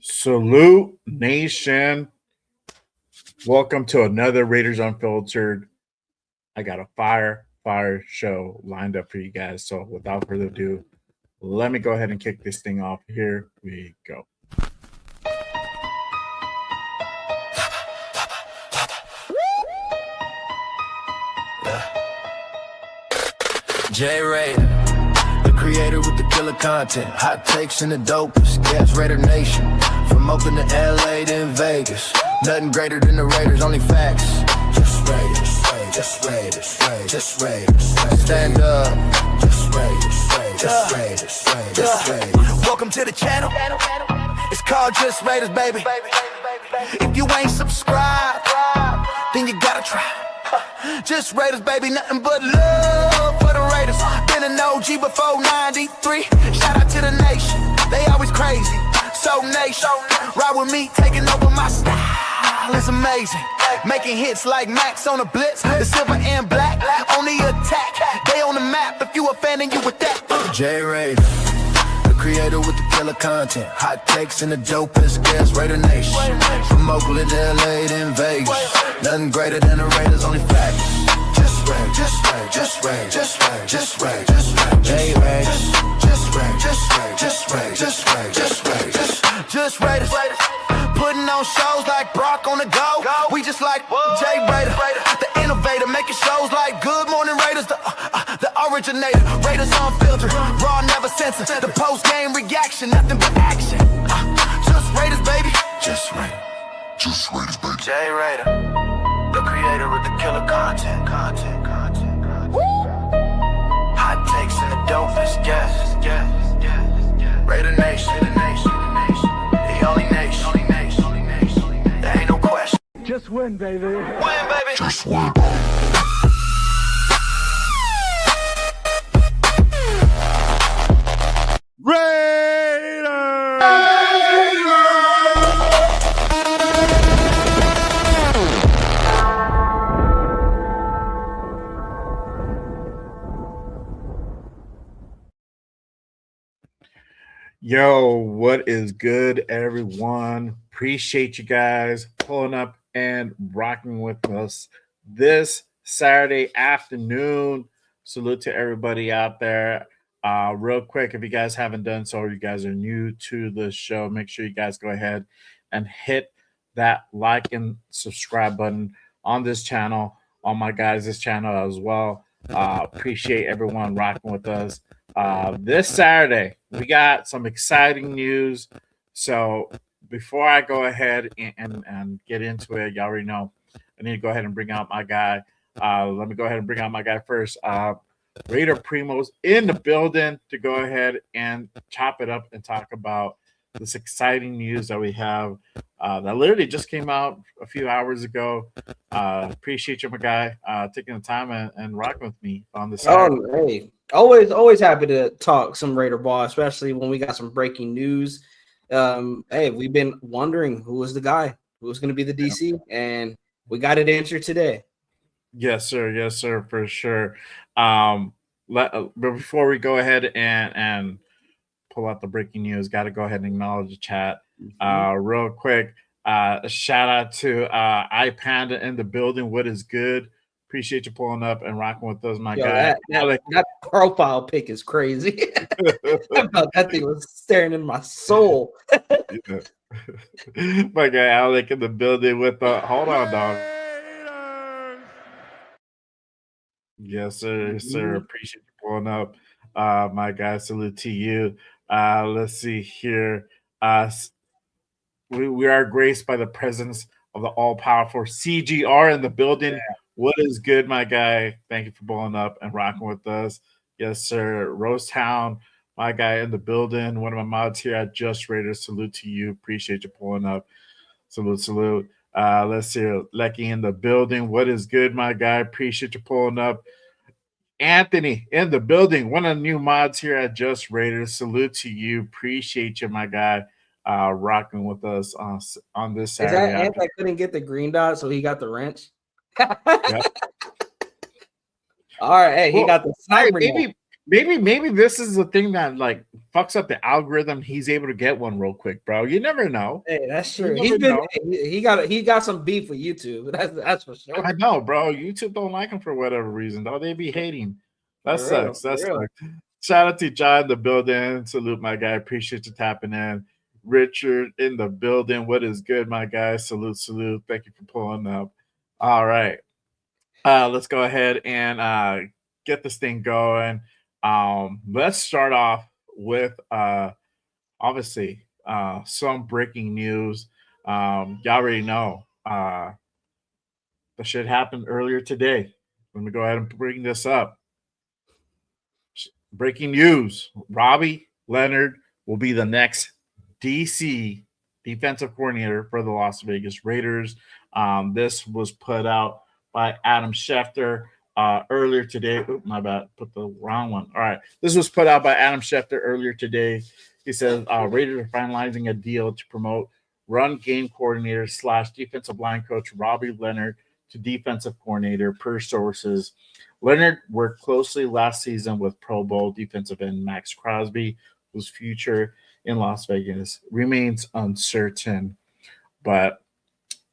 Salute Nation. Welcome to another Raiders Unfiltered. I got a fire show lined up for you guys. So without further ado, let me go ahead and kick this thing off. Here we go. J Raider, the creator with the killer content, hot takes and the dopest. Gas Raider Nation, from Oakland to LA to Vegas. Nothing greater than the Raiders, only facts. Just Raiders, just Raiders, just Raiders. Stand up. Just Raiders, just Raiders, just Raiders. Welcome to the channel. It's called Just Raiders, baby. If you ain't subscribed, then you gotta try. Just Raiders, baby, nothing but love for the Raiders. Been an OG before 93. Shout out to the nation, they always crazy. So nation, ride with me, taking over my style. It's amazing, making hits like Maxx on the blitz. The silver and black, on the attack. They on the map, if you a fan and you with that. J Raider, the creator with the killer content, hot takes and the dopest. Gas Raider Nation, from Oakland to LA to Vegas. Nothing greater than the Raiders, only facts. Just Raiders, just Raiders, just Raiders, just Raiders, just Raiders, J Raiders, just Raiders, just Raiders, just Raiders, just Raiders, just Raiders. Putting on shows like Brock on the go. We just like J Raider, the innovator, making shows like Good Morning Raiders, the originator. Raiders Unfiltered, raw, never censored. The post game reaction, nothing but action. Just Raiders, baby. Just Raiders. Just Raiders, baby. J Raider, the creator with the killer content. Hot takes and the dopest, yes. Raider Nation, the only nation. There ain't no question. Just win, baby. Win, baby. Just win. Yo, what is good, everyone? Appreciate you guys pulling up and rocking with us this Saturday afternoon. Salute to everybody out there. Real quick, if you guys haven't done so, or you guys are new to the show, make sure you guys go ahead and hit that like and subscribe button on this channel, on my guys' channel as well. Appreciate everyone rocking with us. This Saturday, we got some exciting news. So before I go ahead and get into it, y'all already know I need to go ahead and bring out my guy. Let me go ahead and bring out my guy first. Raider Primo's in the building to go ahead and chop it up and talk about this exciting news that we have that literally just came out a few hours ago. Appreciate you, my guy, taking the time and rocking with me on this. Oh, hey, always happy to talk some Raider ball, especially when we got some breaking news. Hey, we've been wondering who was the guy, who was going to be the DC, and we got it answered today. Yes, sir, for sure. But before we go ahead and pull out the breaking news, got to go ahead and acknowledge the chat real quick. Shout out to iPanda in the building. What is good? Appreciate you pulling up and rocking with us, my guy. That profile pic is crazy. That thing was staring in my soul. My guy Alec in the building with the hold on, dog. Yes, sir. Appreciate you pulling up. My guy, salute to you. Let's see here. We are graced by the presence of the all-powerful CGR in the building. Yeah. What is good, my guy? Thank you for pulling up and rocking with us. Yes, sir. Rose Town, my guy in the building. One of my mods here at Just Raiders. Salute to you. Appreciate you pulling up. Salute. Let's see. Lecky in the building. What is good, my guy? Appreciate you pulling up. Anthony in the building. One of the new mods here at Just Raiders. Salute to you. Appreciate you, my guy, rocking with us on this Saturday. Is that Anthony couldn't get the green dot, so he got the wrench? Yep. All right. Hey, he got the sniper. Maybe this is the thing that like fucks up the algorithm. He's able to get one real quick, bro. You never know. Hey, that's You true. never He's been know. he got some beef with YouTube. That's for sure. I know, bro. YouTube don't like him for whatever reason, though. They be hating. That For real, sucks. for That real. sucks. Shout out to John in the building. Salute, my guy. Appreciate you tapping in. Richard in the building. What is good, my guy? Salute, salute. Thank you for pulling up. All right. Let's go ahead and get this thing going. Let's start off with obviously some breaking news. Y'all already know the shit happened earlier today. Let me go ahead and bring this up. Breaking news: Robbie Leonard will be the next DC defensive coordinator for the Las Vegas Raiders. This was put out by Adam Schefter earlier today. Oop, my bad, put the wrong one. All right, this was put out by Adam Schefter earlier today. He says Raiders are finalizing a deal to promote run game coordinator / defensive line coach Robbie Leonard to defensive coordinator per sources. Leonard worked closely last season with Pro Bowl defensive end Maxx Crosby, whose future in Las Vegas remains uncertain. But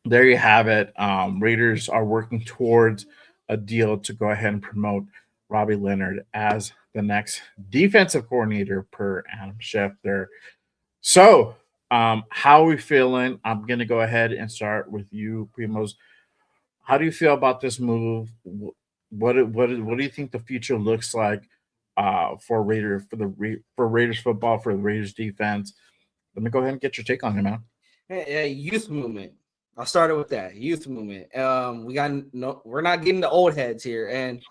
there you have it. Raiders are working towards a deal to go ahead and promote Robbie Leonard as the next defensive coordinator per Adam Schefter. So, how are we feeling? I'm going to go ahead and start with you, Primos. How do you feel about this move? What do you think the future looks like for Raiders football, for the Raiders defense? Let me go ahead and get your take on it, man. Hey, youth movement. I started with that youth movement. We're not getting the old heads here, and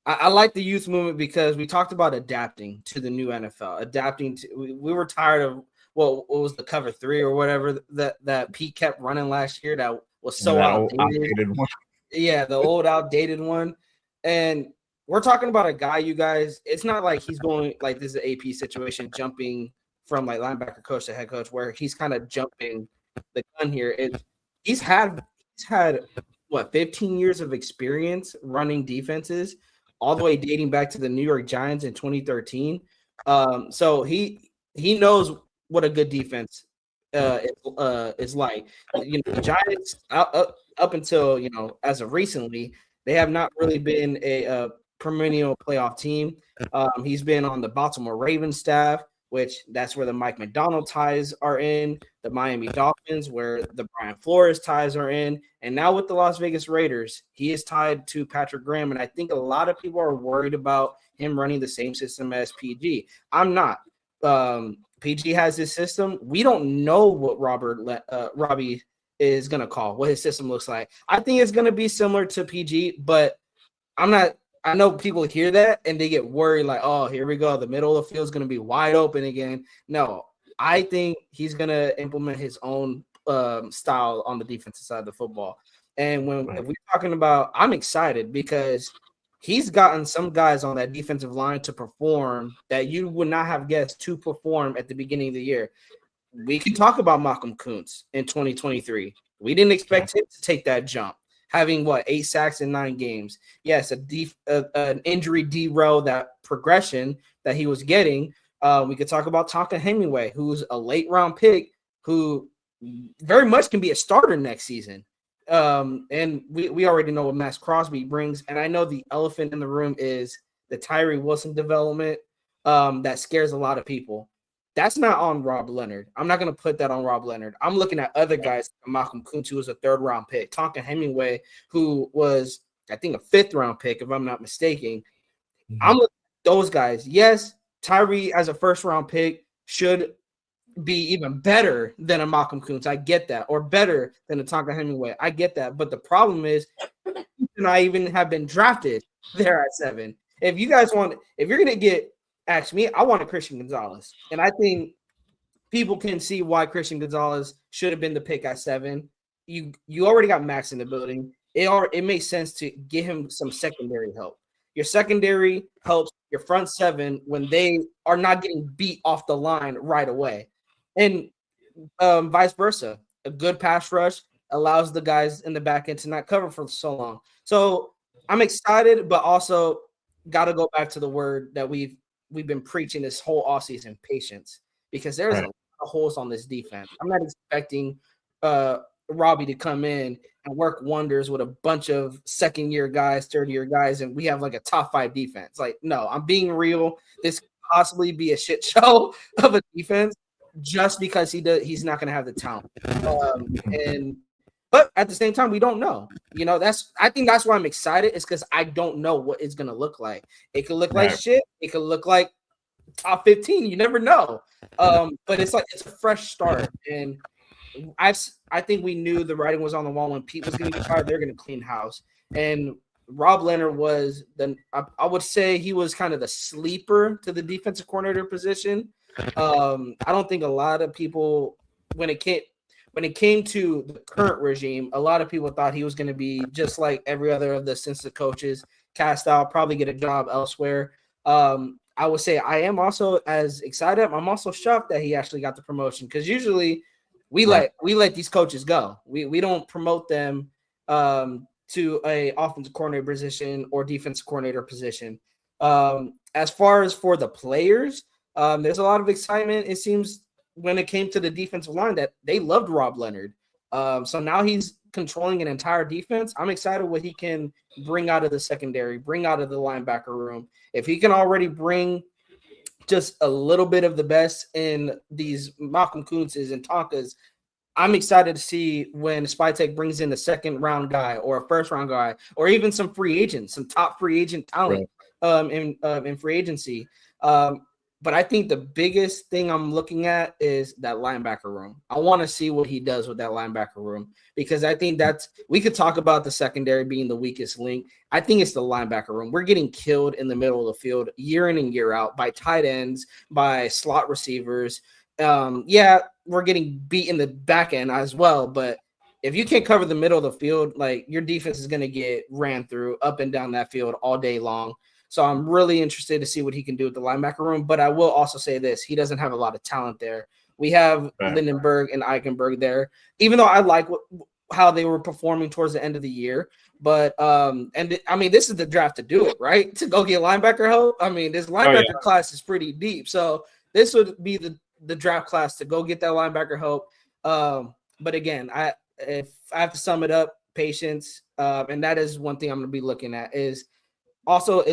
I like the youth movement because we talked about adapting to the new NFL. Adapting to we were tired of what was the cover 3 or whatever that Pete kept running last year that was so That outdated. one. Yeah, the old outdated one. And we're talking about a guy, you guys. It's not like he's going like this is an AP situation, jumping from like linebacker coach to head coach, where he's kind of jumping the gun here. He's had what 15 years of experience running defenses, all the way dating back to the New York Giants in 2013. So he knows what a good defense is like. You know, the Giants up until as of recently, they have not really been a perennial playoff team. He's been on the Baltimore Ravens staff, which that's where the Mike McDonald ties are in, the Miami Dolphins, where the Brian Flores ties are in, and now with the Las Vegas Raiders, he is tied to Patrick Graham, and I think a lot of people are worried about him running the same system as PG. I'm not. PG has his system. We don't know what Robbie is going to call, what his system looks like. I think it's going to be similar to PG, but I'm not. I know people hear that and they get worried, like, oh, here we go. The middle of the field is going to be wide open again. No, I think he's going to implement his own style on the defensive side of the football. And if we're talking about, I'm excited because he's gotten some guys on that defensive line to perform that you would not have guessed to perform at the beginning of the year. We can talk about Malcolm Kuntz in 2023. We didn't expect him to take that jump, having 8 sacks in 9 games. Yes, an injury derailed that progression that he was getting. We could talk about Tonka Hemingway, who's a late round pick, who very much can be a starter next season. And we already know what Maxx Crosby brings. And I know the elephant in the room is the Tyree Wilson development that scares a lot of people. That's not on Rob Leonard. I'm not going to put that on Rob Leonard. I'm looking at other guys, Malcolm Kuntz, who was a 3rd-round pick, Tonka Hemingway, who was, I think, a 5th-round pick, if I'm not mistaken. I'm looking at those guys. Yes, Tyree as a 1st-round pick should be even better than a Malcolm Kuntz. I get that. Or better than a Tonka Hemingway. I get that. But the problem is, and I even have been drafted there at 7. If you're going to ask me, I want a Christian Gonzalez. And I think people can see why Christian Gonzalez should have been the pick at 7. You already got Max in the building. It makes sense to get him some secondary help. Your secondary helps your front 7 when they are not getting beat off the line right away. And vice versa. A good pass rush allows the guys in the back end to not cover for so long. So I'm excited, but also got to go back to the word that we've we've been preaching this whole offseason, patience, because there's a lot of holes on this defense. I'm not expecting Robbie to come in and work wonders with a bunch of second-year guys, third-year guys, and we have like a top 5 defense. Like, no, I'm being real. This could possibly be a shit show of a defense just because he's not going to have the talent. But at the same time, we don't know. I think that's why I'm excited, is because I don't know what it's going to look like. It could look like shit. It could look like top 15. You never know. But it's a fresh start. And I think we knew the writing was on the wall when Pete was going to be fired. They're going to clean house. And Rob Leonard was I would say he was kind of the sleeper to the defensive coordinator position. I don't think a lot of people, when it came to the current regime, a lot of people thought he was going to be just like every other of the assistant coaches, cast out, probably get a job elsewhere. I would say I am also as excited. I'm also shocked that he actually got the promotion, because usually we let these coaches go. We don't promote them to a offensive coordinator position or defensive coordinator position. As far as for the players, there's a lot of excitement. It seems when it came to the defensive line that they loved Rob Leonard. So now he's controlling an entire defense. I'm excited what he can bring out of the secondary, bring out of the linebacker room. If he can already bring just a little bit of the best in these Malcolm Kuntzes and Tonkas, I'm excited to see when Spytek brings in a second round guy or a first round guy, or even some free agents, some top free agent talent in free agency. But I think the biggest thing I'm looking at is that linebacker room. I want to see what he does with that linebacker room, because I think we could talk about the secondary being the weakest link. I think it's the linebacker room. We're getting killed in the middle of the field year in and year out by tight ends, by slot receivers. We're getting beat in the back end as well. But if you can't cover the middle of the field, like, your defense is going to get ran through up and down that field all day long. So I'm really interested to see what he can do with the linebacker room. But I will also say this: he doesn't have a lot of talent there. We have Lindenberg and Eichenberg there, even though I like how they were performing towards the end of the year. But this is the draft to do it, right? To go get linebacker help. I mean, this linebacker class is pretty deep. So this would be the draft class to go get that linebacker help. But again, if I have to sum it up, patience. And that is one thing I'm going to be looking at is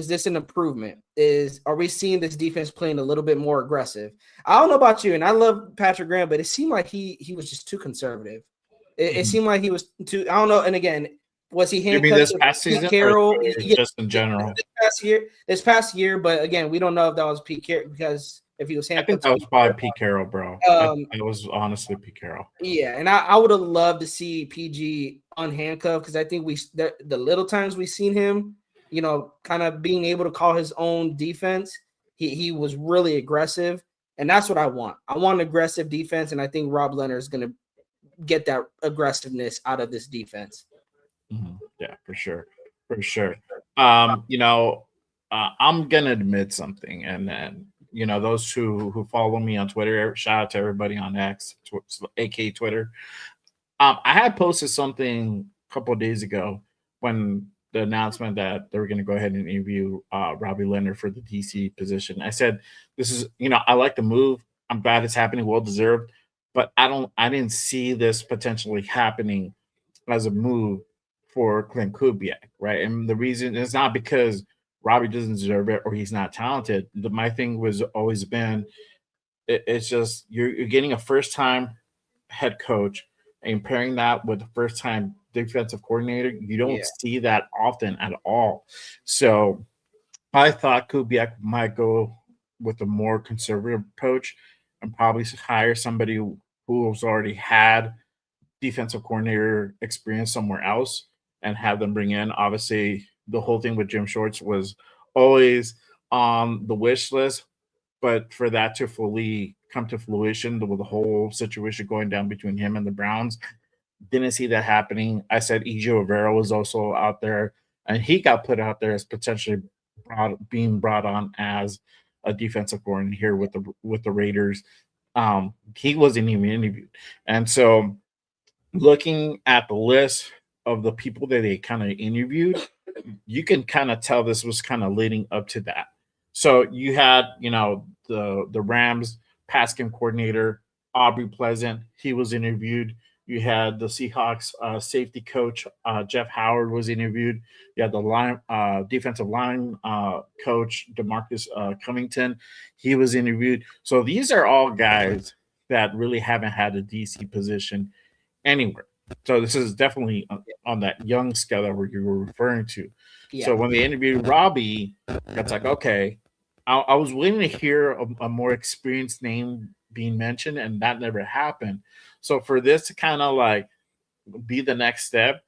this an improvement? Are we seeing this defense playing a little bit more aggressive? I don't know about you, and I love Patrick Graham, but it seemed like he was just too conservative. It seemed like he was too. I don't know. And again, was he handcuffed? You mean this past season, Carroll, or just in general? This past year, but again, we don't know if that was Pete Carroll, because if he was handcuffed, I think that was probably Pete Carroll, bro. It was honestly Pete Carroll. Yeah, and I would have loved to see PG unhandcuffed, because I think the little times we've seen him, kind of being able to call his own defense, he was really aggressive, and that's what I want. I want an aggressive defense, and I think Rob Leonard is going to get that aggressiveness out of this defense. Mm-hmm. Yeah, for sure. I'm gonna admit something, and then those who follow me on Twitter, shout out to everybody on X, aka Twitter. I had posted something a couple of days ago when the announcement that they were going to go ahead and interview Robbie Leonard for the DC position. I said, this is, I like the move. I'm glad it's happening, well deserved, but I didn't see this potentially happening as a move for Clint Kubiak, right? And the reason is not because Robbie doesn't deserve it or he's not talented. My thing was always been, it's just you're getting a first-time head coach and pairing that with the first-time defensive coordinator. You don't see that often at all. So I thought Kubiak might go with a more conservative approach and probably hire somebody who's already had defensive coordinator experience somewhere else and have them bring in. Obviously, the whole thing with Jim Schwartz was always on the wish list, but for that to fully come to fruition, with the whole situation going down between him and the Browns, didn't see that happening. I said E.J. Rivera was also out there, and he got put out there as potentially being brought on as a defensive coordinator here with the Raiders. He wasn't even interviewed. And so looking at the list of the people that they kind of interviewed, you can kind of tell this was kind of leading up to that. So you had, the Rams pass game coordinator, Aubrey Pleasant. He was interviewed. You had the Seahawks safety coach, Jeff Howard was interviewed. You had the defensive line coach, Demarcus Covington. He was interviewed. So these are all guys that really haven't had a DC position anywhere. So this is definitely on that young scale that you were referring to. Yeah. So when they interviewed Robbie, it's like, okay, I was waiting to hear a more experienced name being mentioned, and that never happened. So for this to kind of like be the next step,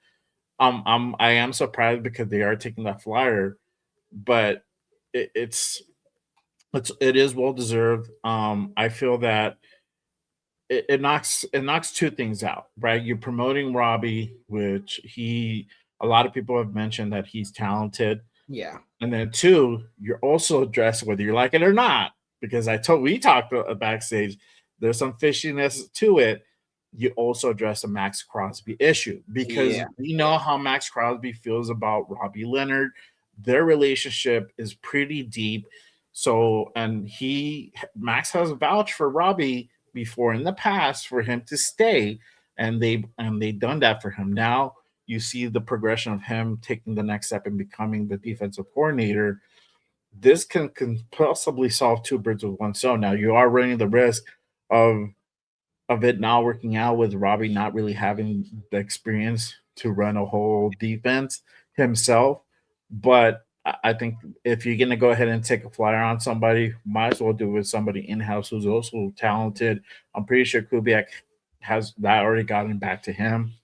I am surprised because they are taking that flyer, but it is well deserved. I feel that it knocks two things out, right? You're promoting Robbie, which a lot of people have mentioned that he's talented. Yeah. And then two, you're also addressing whether you like it or not, because we talked backstage, there's some fishiness to it. You also address the Maxx Crosby issue because we know how Maxx Crosby feels about Robbie Leonard. Their relationship is pretty deep. So, and Maxx has vouched for Robbie before in the past for him to stay, and they done that for him. Now you see the progression of him taking the next step and becoming the defensive coordinator. This can possibly solve two birds with one stone. Now you are running the risk of it not working out with Robbie not really having the experience to run a whole defense himself. But I think if you're going to go ahead and take a flyer on somebody, might as well do it with somebody in-house who's also talented. I'm pretty sure Kubiak has that already gotten back to him.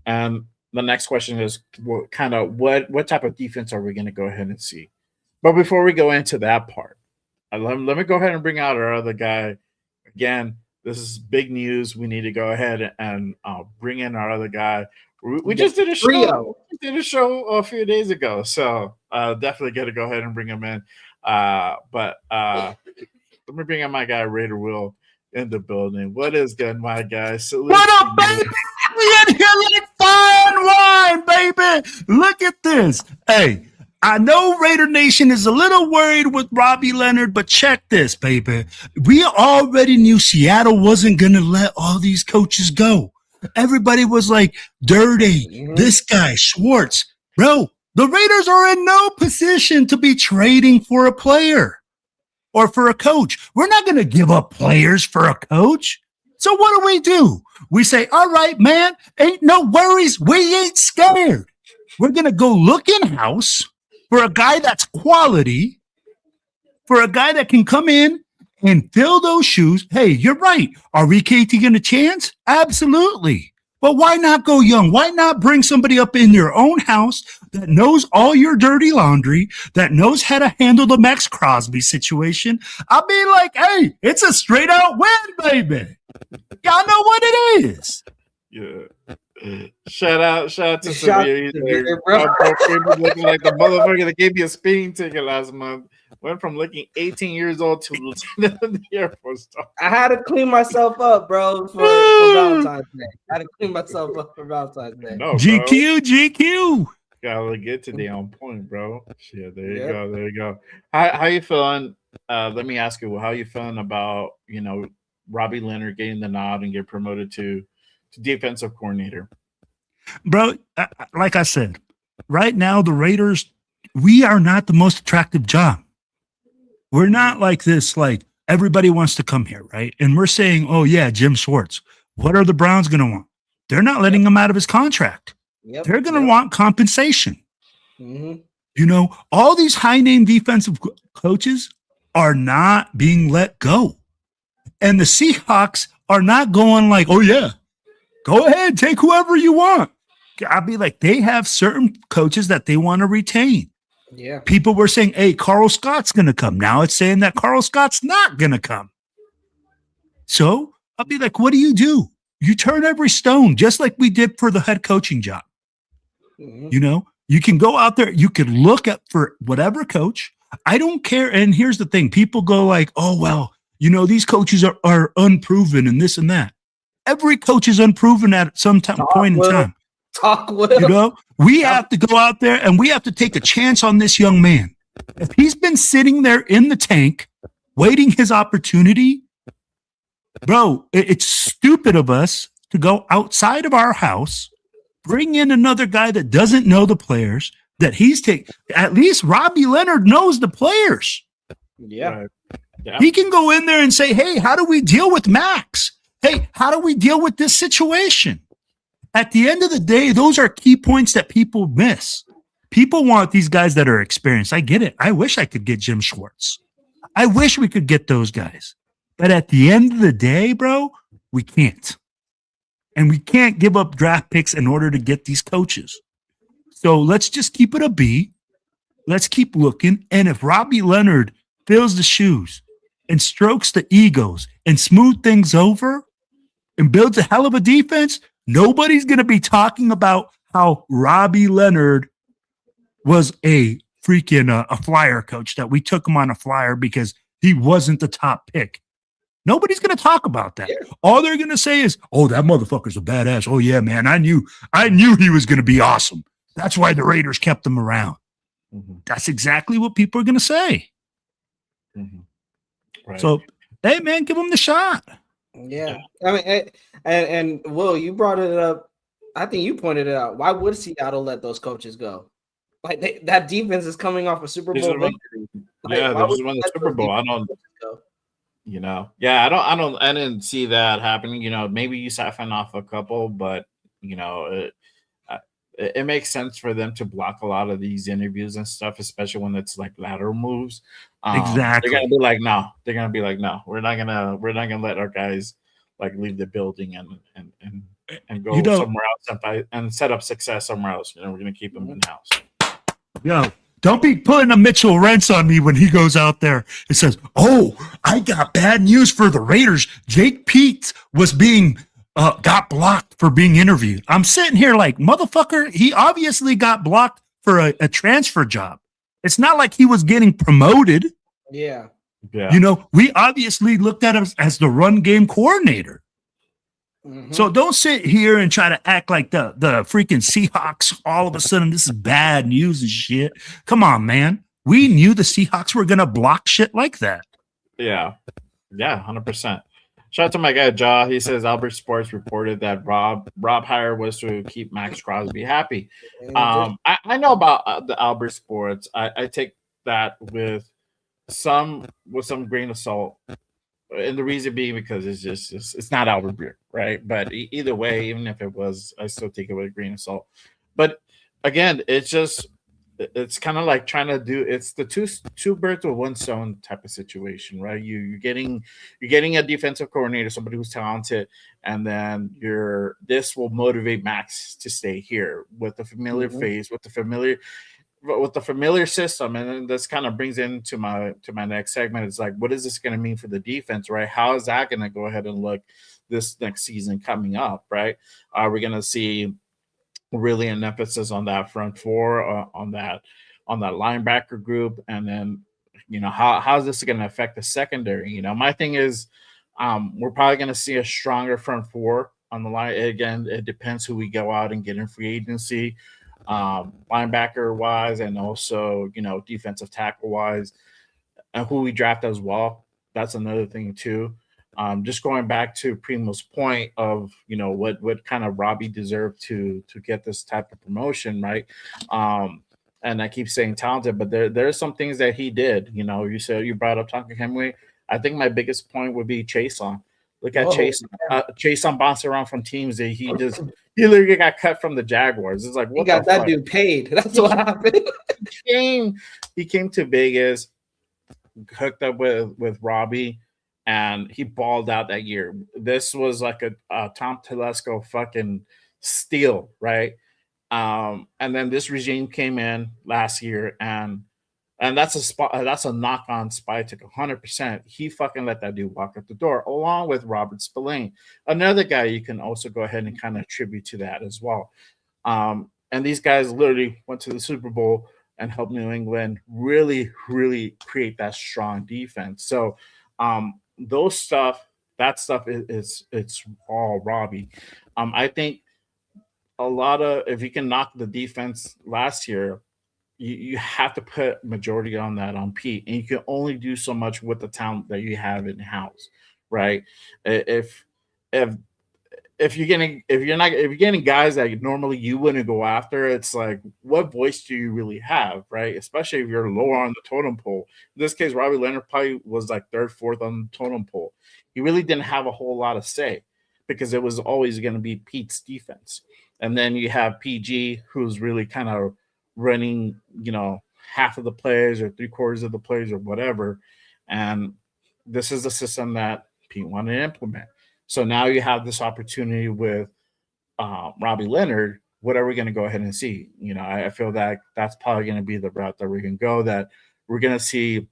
And the next question is what type of defense are we going to go ahead and see? But before we go into that part, let me go ahead and bring out our other guy. Again, this is big news. We need to go ahead and bring in our other guy. We just did a show. We did a show a few days ago, so definitely got to go ahead and bring him in. But let me bring in my guy Raider Will in the building. What is good, my guy? Salute what up, baby? We in here like fine wine, baby. Look at this. Hey, I know Raider Nation is a little worried with Robbie Leonard, but check this, baby. We already knew Seattle wasn't going to let all these coaches go. Everybody was like, dirty, this guy, Schwartz. Bro, the Raiders are in no position to be trading for a player or for a coach. We're not going to give up players for a coach. So what do? We say, all right, man, ain't no worries. We ain't scared. We're going to go look in-house for a guy that's quality, for a guy that can come in and fill those shoes. Hey, you're right. Are we getting a chance? Absolutely. But why not go young? Why not bring somebody up in your own house that knows all your dirty laundry, that knows how to handle the Maxx Crosby situation? I'll be like, hey, it's a straight out win, baby. Y'all know what it is. Yeah. Shout out to Samir. Looking like the motherfucker that gave me a speeding ticket last month. Went from looking 18 years old to lieutenant of the Air Force. I had to clean myself up, bro, for Valentine's Day. I had to clean myself up for Valentine's Day. No, GQ. Gotta look good today on point, bro. Shit, there you go. How you feeling? Let me ask you, how you feeling about Robbie Leonard getting the nod and get promoted to defensive coordinator? Bro, like I said, right now the Raiders, we are not the most attractive job. We're not like this, like everybody wants to come here, right? And we're saying, oh yeah, Jim Schwartz. What are the Browns going to want? They're not letting him out of his contract. They're going to want compensation. All these high-name defensive coaches are not being let go. And the Seahawks are not going like, oh yeah, go ahead, take whoever you want. I'll be like, they have certain coaches that they want to retain. Yeah. People were saying, hey, Carl Scott's going to come. Now it's saying that Carl Scott's not going to come. So I'll be like, what do? You turn every stone, just like we did for the head coaching job. You can go out there, you can look up for whatever coach. I don't care. And here's the thing. People go like, oh, well, these coaches are unproven and this and that. Every coach is unproven at some point in time. We have to go out there and we have to take a chance on this young man. If he's been sitting there in the tank waiting his opportunity, bro, it's stupid of us to go outside of our house, bring in another guy that doesn't know the players that he's taking. At least Robbie Leonard knows the players. Yeah. Right. Yeah. He can go in there and say, hey, how do we deal with Maxx? Hey, how do we deal with this situation? At the end of the day, those are key points that people miss. People want these guys that are experienced. I get it. I wish I could get Jim Schwartz. I wish we could get those guys. But at the end of the day, bro, we can't. And we can't give up draft picks in order to get these coaches. So let's just keep it a B. Let's keep looking. And if Robbie Leonard fills the shoes and strokes the egos and smooth things over and builds a hell of a defense, nobody's going to be talking about how Robbie Leonard was a freaking a flyer coach, that we took him on a flyer because he wasn't the top pick. Nobody's going to talk about that. All they're going to say is, oh, that motherfucker's a badass. Oh, yeah, man. I knew he was going to be awesome. That's why the Raiders kept him around. Mm-hmm. That's exactly what people are going to say. Mm-hmm. Right. So, hey, man, give him the shot. Yeah. I mean, and Will, you brought it up. I think you pointed it out. Why would Seattle let those coaches go? Like that defense is coming off a Super Bowl victory. Yeah, they just won the Super Bowl. I don't, you know, yeah, I didn't see that happening. You know, maybe you siphon off a couple, but you know, it makes sense for them to block a lot of these interviews and stuff, especially when it's like lateral moves. Exactly. They're gonna be like, no. They're gonna be like, no. We're not gonna let our guys like leave the building and go somewhere else and set up success somewhere else. You know, we're gonna keep them in house. Yo, don't be putting a Mitchell Rentz on me when he goes out there and says, oh, I got bad news for the Raiders. Jake Peetz was got blocked for being interviewed. I'm sitting here like, motherfucker, he obviously got blocked for a transfer job. It's not like he was getting promoted. Yeah. You know, we obviously looked at him as the run game coordinator. Mm-hmm. So don't sit here and try to act like the freaking Seahawks. All of a sudden, this is bad news and shit. Come on, man. We knew the Seahawks were going to block shit like that. Yeah. Yeah, 100%. Shout out to my guy, Jaw. He says Albert Sports reported that Rob hire was to keep Maxx Crosby happy. I know about the Albert Sports. I take that with some grain of salt. And the reason being because it's not Albert Breer, right? But either way, even if it was, I still take it with a grain of salt. But again, it's kind of like trying to do it's the two birds with one stone type of situation, right? You're getting a defensive coordinator, somebody who's talented, and then this will motivate Maxx to stay here with the familiar face, with the familiar system. And then this kind of brings into my next segment. It's like, what is this going to mean for the defense, right? How is that going to go ahead and look this next season coming up, right? Are we going to see really an emphasis on that front four, on that linebacker group? And then, you know, how is this going to affect the secondary? You know, my thing is, we're probably going to see a stronger front four on the line. Again, it depends who we go out and get in free agency. Linebacker wise, and also, you know, defensive tackle wise, and who we draft as well. That's another thing too. Just going back to Primo's point of, you know, what kind of Robbie deserved to get this type of promotion, right? And I keep saying talented, but there are some things that he did. You know, you brought up Tonka Hemingway. I think my biggest point would be Chason. Look at Chason. Chason bounced around from teams that he literally got cut from the Jaguars. It's like, what, he got that dude paid. That's what happened. He came to Vegas, hooked up with Robbie, and he balled out that year. This was like a Tom Telesco fucking steal, right? And then this regime came in last year, and that's a knock on Spytek 100%. He fucking let that dude walk out the door, along with Robert Spillane, another guy you can also go ahead and kind of attribute to that as well. And these guys literally went to the Super Bowl and helped New England really, really create that strong defense. So that stuff is it's all Robbie. I think a lot of, if you can knock the defense last year, you have to put majority on that on Pete, and you can only do so much with the talent that you have in house, right? If if you're getting guys that normally you wouldn't go after, it's like what voice do you really have, right? Especially if you're lower on the totem pole. In this case, Robbie Leonard probably was like third, fourth on the totem pole. He really didn't have a whole lot of say because it was always going to be Pete's defense. And then you have PG, who's really kind of running, half of the plays or three quarters of the plays or whatever. And this is the system that Pete wanted to implement. So now you have this opportunity with Robbie Leonard. What are we going to go ahead and see? I feel that that's probably going to be the route that we're going to go. That we're going to see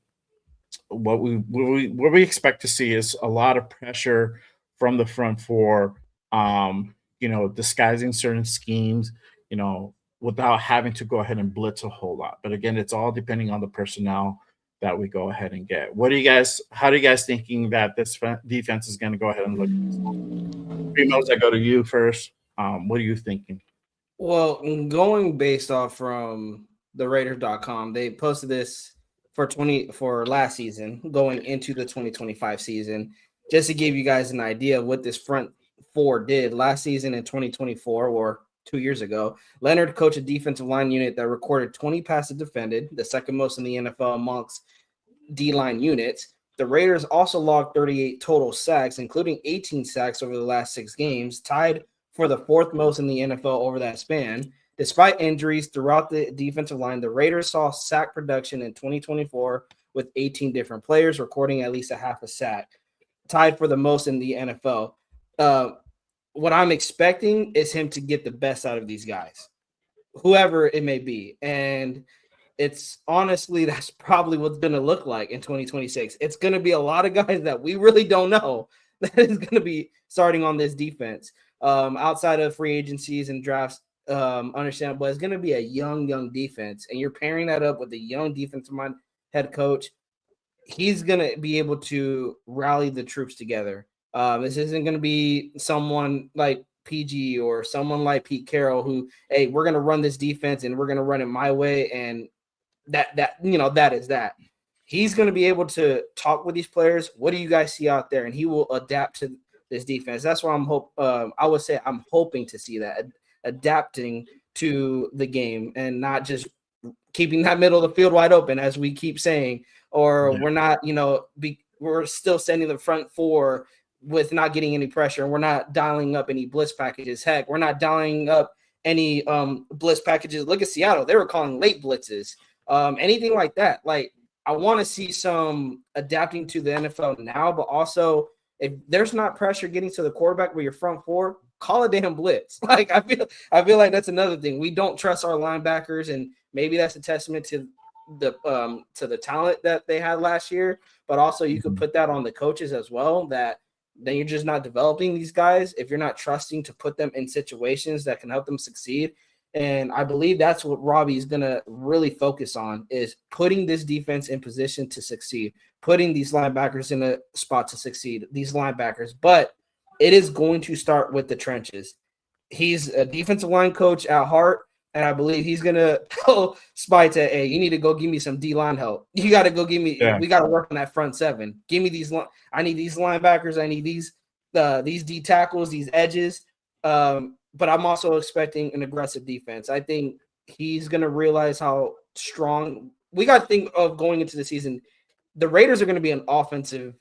what we expect to see is a lot of pressure from the front four. Disguising certain schemes. Without having to go ahead and blitz a whole lot. But again, it's all depending on the personnel that we go ahead and get. How do you guys thinking that this defense is going to go ahead and look? Primos, I go to you first. What are you thinking? Well, going based off from the Raiders.com, they posted this for last season, going into the 2025 season, just to give you guys an idea of what this front four did last season in 2024 or 2 years ago. Leonard coached a defensive line unit that recorded 20 passes defended, the second most in the NFL amongst D-line units. The Raiders also logged 38 total sacks, including 18 sacks over the last 6 games, tied for the fourth most in the NFL over that span. Despite injuries throughout the defensive line, the Raiders saw sack production in 2024 with 18 different players recording at least a half a sack, tied for the most in the NFL. What I'm expecting is him to get the best out of these guys, whoever it may be. And it's honestly, that's probably what's going to look like in 2026. It's going to be a lot of guys that we really don't know that is going to be starting on this defense. Outside of free agencies and drafts, understandable. It's going to be a young defense. And you're pairing that up with a young defensive mind head coach. He's going to be able to rally the troops together. This isn't going to be someone like PG or someone like Pete Carroll who, hey, we're going to run this defense and we're going to run it my way. And that is that. He's going to be able to talk with these players. What do you guys see out there? And he will adapt to this defense. That's why I would say I'm hoping to see that, adapting to the game and not just keeping that middle of the field wide open, as we keep saying, or we're not, we're still sending the front four with not getting any pressure, and we're not dialing up any blitz packages. Heck, we're not dialing up any blitz packages. Look at Seattle. They were calling late blitzes. Anything like that. Like, I want to see some adapting to the NFL now, but also if there's not pressure getting to the quarterback with your front four, call a damn blitz. Like, I feel like that's another thing. We don't trust our linebackers, and maybe that's a testament to the talent that they had last year, but also you could put that on the coaches as well, that then you're just not developing these guys if you're not trusting to put them in situations that can help them succeed. And I believe that's what Robbie is going to really focus on, is putting this defense in position to succeed, putting these linebackers in a spot to succeed, these linebackers. But it is going to start with the trenches. He's a defensive line coach at heart, and I believe he's going to tell Spy to, hey, you need to go give me some D-line help. You got to go give me we got to work on that front seven. Give me these I need these linebackers. I need these D tackles, these edges. But I'm also expecting an aggressive defense. I think he's going to realize how strong – we got to think of going into the season. The Raiders are going to be an offensive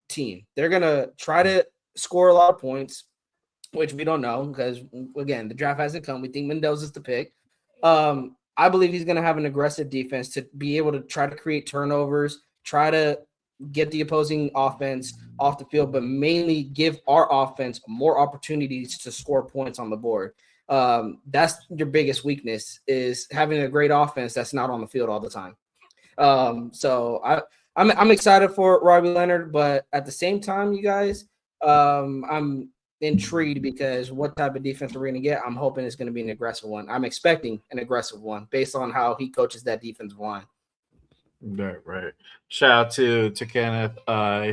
team. They're going to try to score a lot of points, which we don't know because, again, the draft hasn't come. We think Mendoza's the pick. I believe he's going to have an aggressive defense to be able to try to create turnovers, try to get the opposing offense off the field, but mainly give our offense more opportunities to score points on the board. That's your biggest weakness, is having a great offense that's not on the field all the time. So I'm excited for Robbie Leonard, but at the same time, you guys, I'm intrigued because what type of defense we're going to get. I'm hoping it's going to be an aggressive one. I'm expecting an aggressive one based on how he coaches that defensive line. Right. Shout out to Kenneth.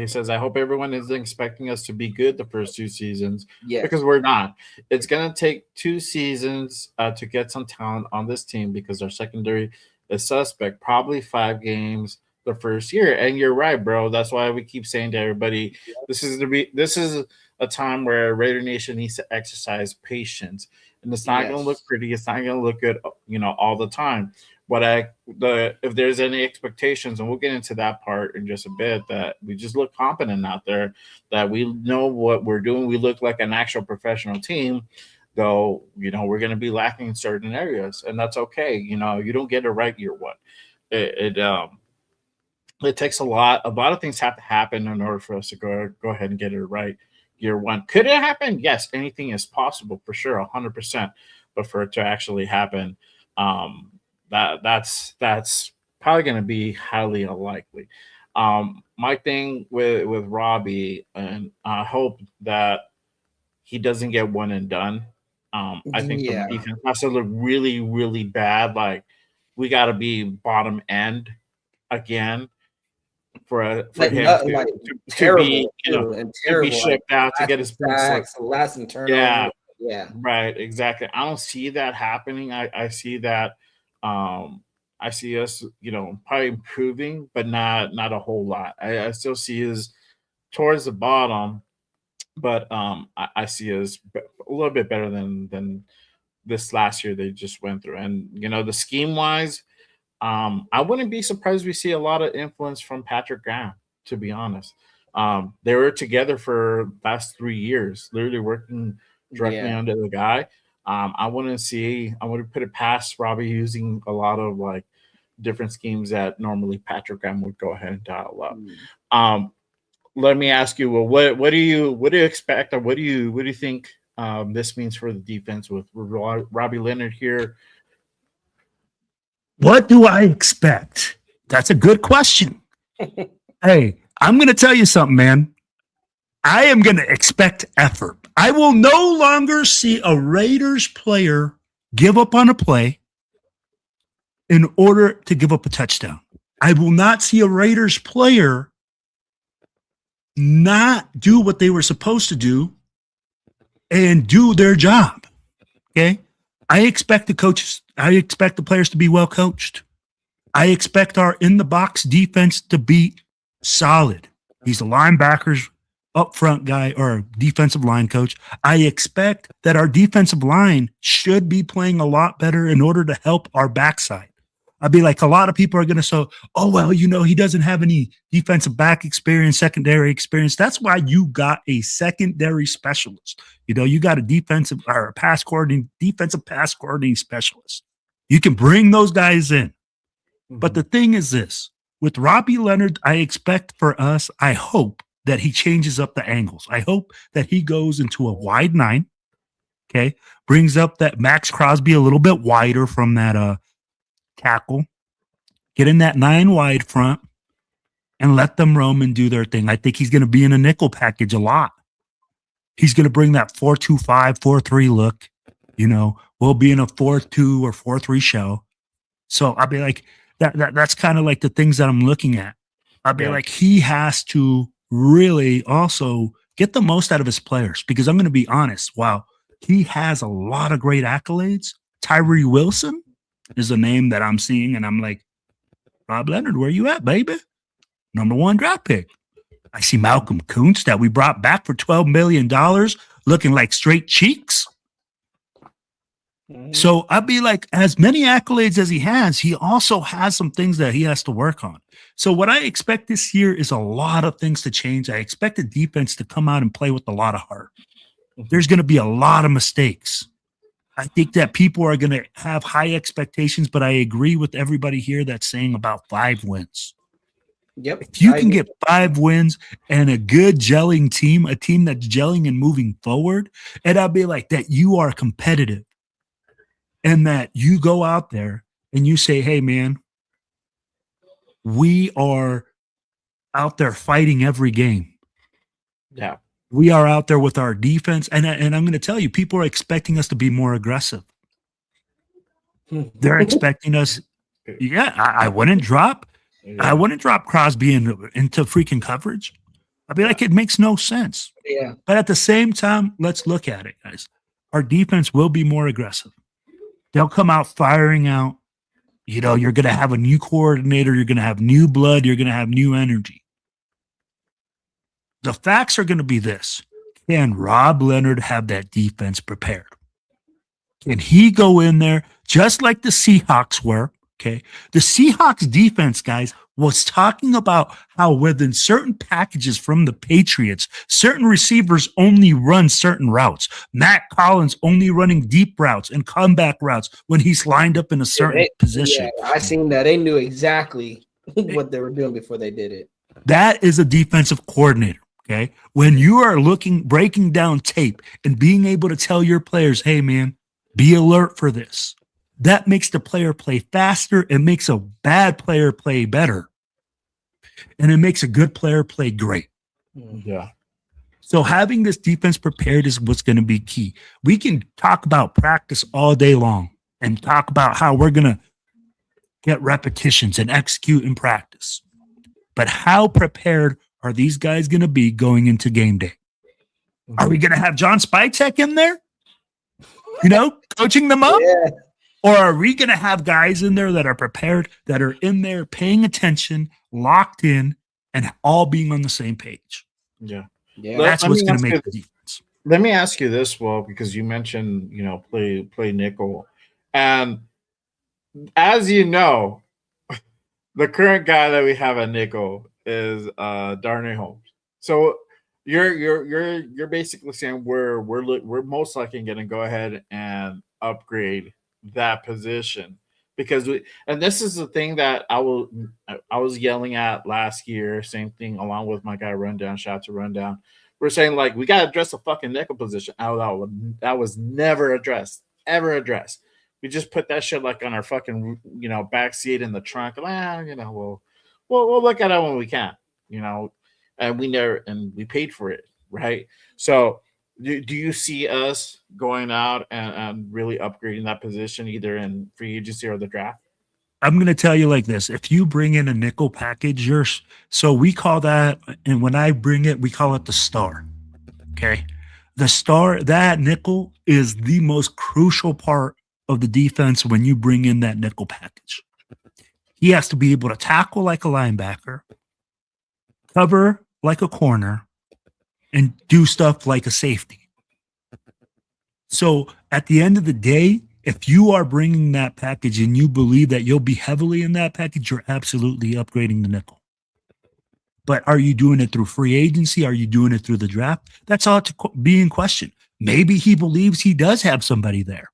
He says, "I hope everyone isn't expecting us to be good the first 2 seasons Yes. because we're not. It's gonna take 2 seasons to get some talent on this team because our secondary is suspect. Probably 5 games the first year." And you're right, bro. That's why we keep saying to everybody, this is a time where Raider Nation needs to exercise patience, and it's not gonna look Yes. pretty. It's not gonna look good, all the time. But if there's any expectations, and we'll get into that part in just a bit, that we just look competent out there, that we know what we're doing, we look like an actual professional team. Though we're going to be lacking in certain areas, and that's okay. You don't get it right year one. It takes a lot. A lot of things have to happen in order for us to go ahead and get it right year one. Could it happen? Yes, anything is possible for sure, 100%. But for it to actually happen, that's probably going to be highly unlikely. My thing with Robbie, and I hope that he doesn't get one and done. I think the Yeah. defense has to look really, really bad. Like we got to be bottom end again for Like, him like to be terrible too, and to be terrible. Like shipped out to last get in his boots. Like, sacks, last in yeah, turnover. Yeah. right, exactly. I don't see that happening. I see that. Um, I see us, probably improving, but not a whole lot. I still see us towards the bottom, but I see us a little bit better than this last year they just went through. And the scheme wise, I wouldn't be surprised we see a lot of influence from Patrick Graham. To be honest, they were together for last 3 years, literally working directly Yeah. under the guy. I wouldn't put it past Robbie using a lot of like different schemes that normally Patrick Graham would go ahead and dial up. Mm. Let me ask you, well, what do you expect, or what do you think this means for the defense with Robbie Leonard here? What do I expect? That's a good question. Hey, I'm going to tell you something, man. I am going to expect effort. I will no longer see a Raiders player give up on a play in order to give up a touchdown. I will not see a Raiders player not do what they were supposed to do and do their job. Okay? I expect the players to be well coached. I expect our in the box defense to be solid. He's a linebackers up front guy or defensive line coach. I expect that our defensive line should be playing a lot better in order to help our backside. I'd be like, a lot of people are going to say, oh, well, he doesn't have any defensive back experience, secondary experience. That's why you got a secondary specialist. You got a defensive pass coordinating specialist. You can bring those guys in. But the thing is this, with Robbie Leonard, I expect for us, I hope that he changes up the angles. I hope that he goes into a wide 9, okay, brings up that Maxx Crosby a little bit wider from that tackle, get in that 9 wide front, and let them roam and do their thing. I think he's going to be in a nickel package a lot. He's going to bring that 4-2-5, 4-3 look. We'll be in a 4-2 or 4-3 shell. So I'll be like, that's kind of like the things that I'm looking at. I'll be like, he has to really also get the most out of his players, because I'm going to be honest, while he has a lot of great accolades, Tyree Wilson is a name that I'm seeing, and I'm like, Rob Leonard, where you at, baby? Number 1 draft pick. I see Malcolm Kuntz that we brought back for $12 million, looking like straight cheeks. So I'd be like, as many accolades as he has, he also has some things that he has to work on. So what I expect this year is a lot of things to change. I expect the defense to come out and play with a lot of heart. There's going to be a lot of mistakes. I think that people are going to have high expectations, but I agree with everybody here that's saying about 5 wins. Yep. If you can get 5 wins and a good gelling team, a team that's gelling and moving forward, and I'll be like that, you are competitive. And that you go out there and you say, hey, man, we are out there fighting every game. Yeah. We are out there with our defense. And I'm going to tell you, people are expecting us to be more aggressive. They're expecting us. Yeah, I wouldn't drop I wouldn't drop Crosby into freaking coverage. I'd be like, it makes no sense. Yeah. But at the same time, let's look at it, guys. Our defense will be more aggressive. They'll come out firing out. You know, you're going to have a new coordinator. You're going to have new blood. You're going to have new energy. The facts are going to be this. Can Rob Leonard have that defense prepared? Can he go in there just like the Seahawks were? Okay. The Seahawks defense, guys, was talking about how within certain packages from the Patriots, certain receivers only run certain routes. Matt Collins only running deep routes and comeback routes when he's lined up in a certain position. Yeah, I seen that. They knew exactly what they were doing before they did it. That is a defensive coordinator. Okay. When you are breaking down tape and being able to tell your players, hey, man, be alert for this. That makes the player play faster. It makes a bad player play better. And it makes a good player play great. Yeah. So having this defense prepared is what's going to be key. We can talk about practice all day long and talk about how we're going to get repetitions and execute in practice. But how prepared are these guys going to be going into game day? Are we going to have John Spytek in there? You know, coaching them up? Yeah. Or are we going to have guys in there that are prepared, that are in there paying attention, locked in, and all being on the same page? Yeah. That's what's going to make the defense. Let me ask you this, Will, because you mentioned, you know, play nickel. And as you know, the current guy that we have at nickel is Darnay Holmes. So you're basically saying we're most likely going to go ahead and upgrade that position because and this is the thing that I was yelling at last year. Same thing along with my guy Rundown. Shout out to Rundown. We're saying like we got to address the fucking nickel position. That was never addressed, ever addressed. We just put that shit like on our fucking back seat in the trunk. We'll look at it when we can, and we paid for it, right? So. Do you see us going out and really upgrading that position either in free agency or the draft? I'm going to tell you like this. If you bring in a nickel package, so we call that, and when I bring it, we call it the star. Okay. The star, that nickel is the most crucial part of the defense when you bring in that nickel package. He has to be able to tackle like a linebacker, cover like a corner, and do stuff like a safety. So at the end of the day, if you are bringing that package and you believe that you'll be heavily in that package, you're absolutely upgrading the nickel. But are you doing it through free agency? Are you doing it through the draft? That's all to be in question. Maybe he believes he does have somebody there.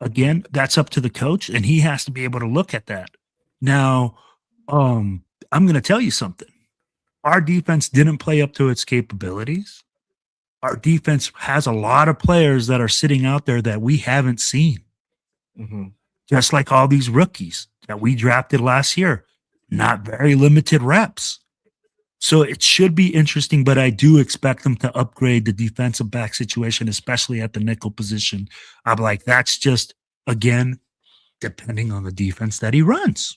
Again, that's up to the coach, and he has to be able to look at that. Now, I'm going to tell you something. Our defense didn't play up to its capabilities. Our defense has a lot of players that are sitting out there that we haven't seen. Mm-hmm. Just like all these rookies that we drafted last year. Not very limited reps. So it should be interesting, but I do expect them to upgrade the defensive back situation, especially at the nickel position. I'm like, that's just, again, depending on the defense that he runs.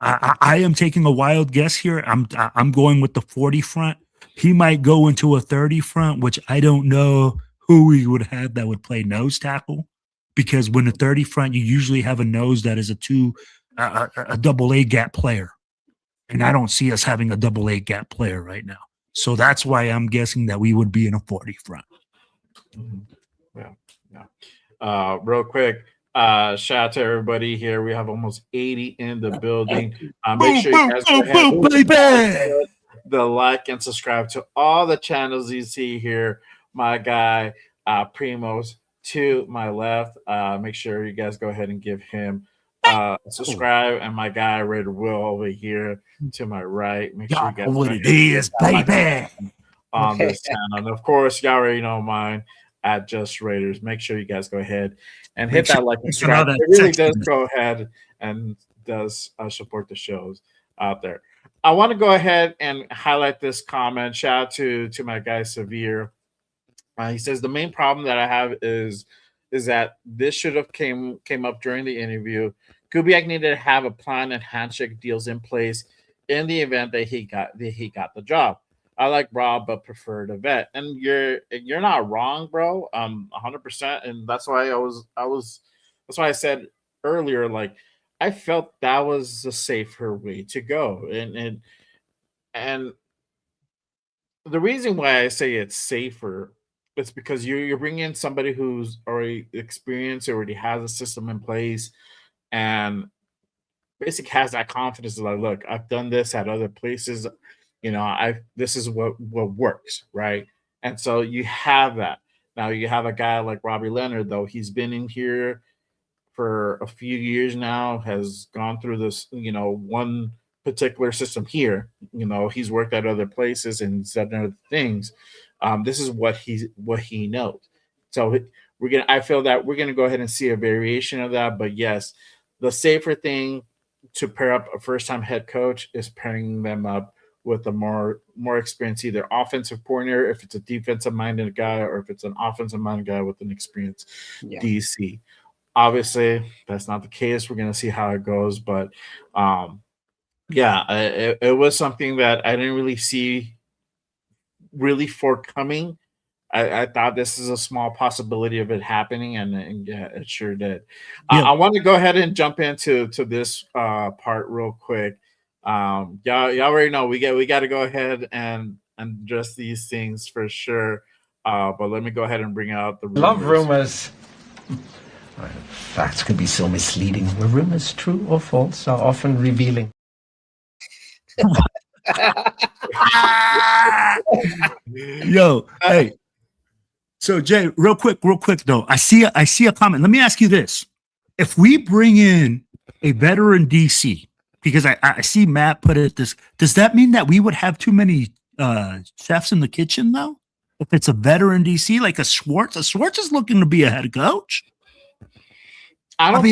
I am taking a wild guess here. I'm going with the 40 front. He might go into a 30 front, which I don't know who we would have that would play nose tackle, because when the 30 front, you usually have a nose that is a double A gap player, and I don't see us having a double A gap player right now. So that's why I'm guessing that we would be in a 40 front. Mm-hmm. Yeah. Real quick. Shout out to everybody here. We have almost 80 in the building. Make sure you guys go ahead the like and subscribe to all the channels you see here. My guy Primos to my left. Make sure you guys go ahead and give him subscribe, and my guy Raider Will over here to my right. Make sure you guys what it is, baby, on this channel. And of course, y'all already know mine at Just Raiders. Make sure you guys go ahead and hit that like and subscribe. It really does go ahead and does support the shows out there. I want to go ahead and highlight this comment. Shout out to my guy Severe. He says the main problem that I have is that this should have came up during the interview. Kubiak needed to have a plan and handshake deals in place in the event that he got the job. I like Rob, but prefer the vet. And you're not wrong, bro. 100%. And that's why I said earlier, like I felt that was the safer way to go. And the reason why I say it's safer is because you're bringing in somebody who's already experienced, already has a system in place, and basically has that confidence. Like, look, I've done this at other places. I this is what works, right? And so you have that. Now you have a guy like Robbie Leonard, though he's been in here for a few years now, has gone through this, one particular system here. He's worked at other places and said other things. This is what he knows. So I feel that we're gonna go ahead and see a variation of that. But yes, the safer thing to pair up a first time head coach is pairing them up with a more experienced either offensive coordinator if it's a defensive minded guy, or if it's an offensive minded guy with an experienced DC. Obviously, that's not the case. We're going to see how it goes. But it was something that I didn't really see really forthcoming. I thought this is a small possibility of it happening, and yeah, it sure did. Yeah. I want to go ahead and jump into this part real quick. Y'all already know we got to go ahead and address these things for sure. But let me go ahead and bring out the rumors. Love rumors. Facts can be so misleading. Were rumors true or false are often revealing. Yo, hey. So Jay, real quick though. I see a comment. Let me ask you this. If we bring in a veteran DC, because I see Matt put it this, does that mean that we would have too many chefs in the kitchen though? If it's a veteran DC like a Schwartz is looking to be a head coach. I don't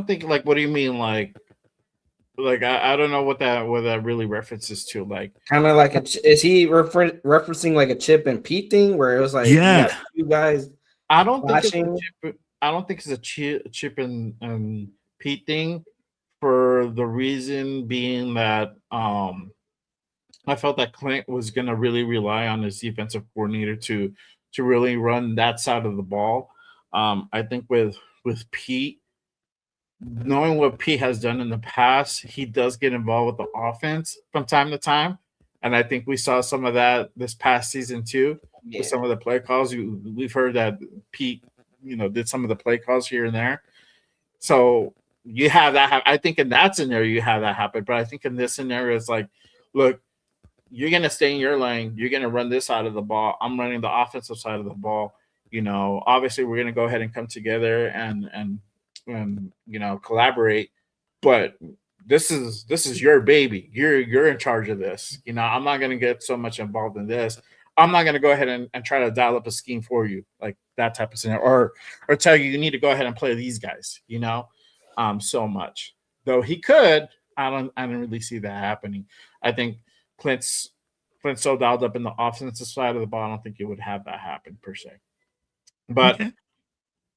think like, what do you mean? Like I don't know what that really references to. Like kind of like is he referencing like a Chip and Pete thing where it was like, you guys I don't think it's a Chip and Pete thing, for the reason being that I felt that Clint was going to really rely on his defensive coordinator to really run that side of the ball. I think with Pete, knowing what Pete has done in the past, he does get involved with the offense from time to time. And I think we saw some of that this past season too, with some of the play calls. We've heard that Pete, did some of the play calls here and there. So you have that. I think in that scenario, you have that happen. But I think in this scenario, it's like, look, you're going to stay in your lane. You're going to run this side of the ball. I'm running the offensive side of the ball. Obviously we're going to go ahead and come together and collaborate, but this is your baby. You're in charge of this. I'm not going to get so much involved in this. I'm not going to go ahead and try to dial up a scheme for you, like that type of scenario, or tell you need to go ahead and play these guys, so much. Though he could, I don't really see that happening. I think Clint's so dialed up in the offensive side of the ball, I don't think he would have that happen per se. But okay.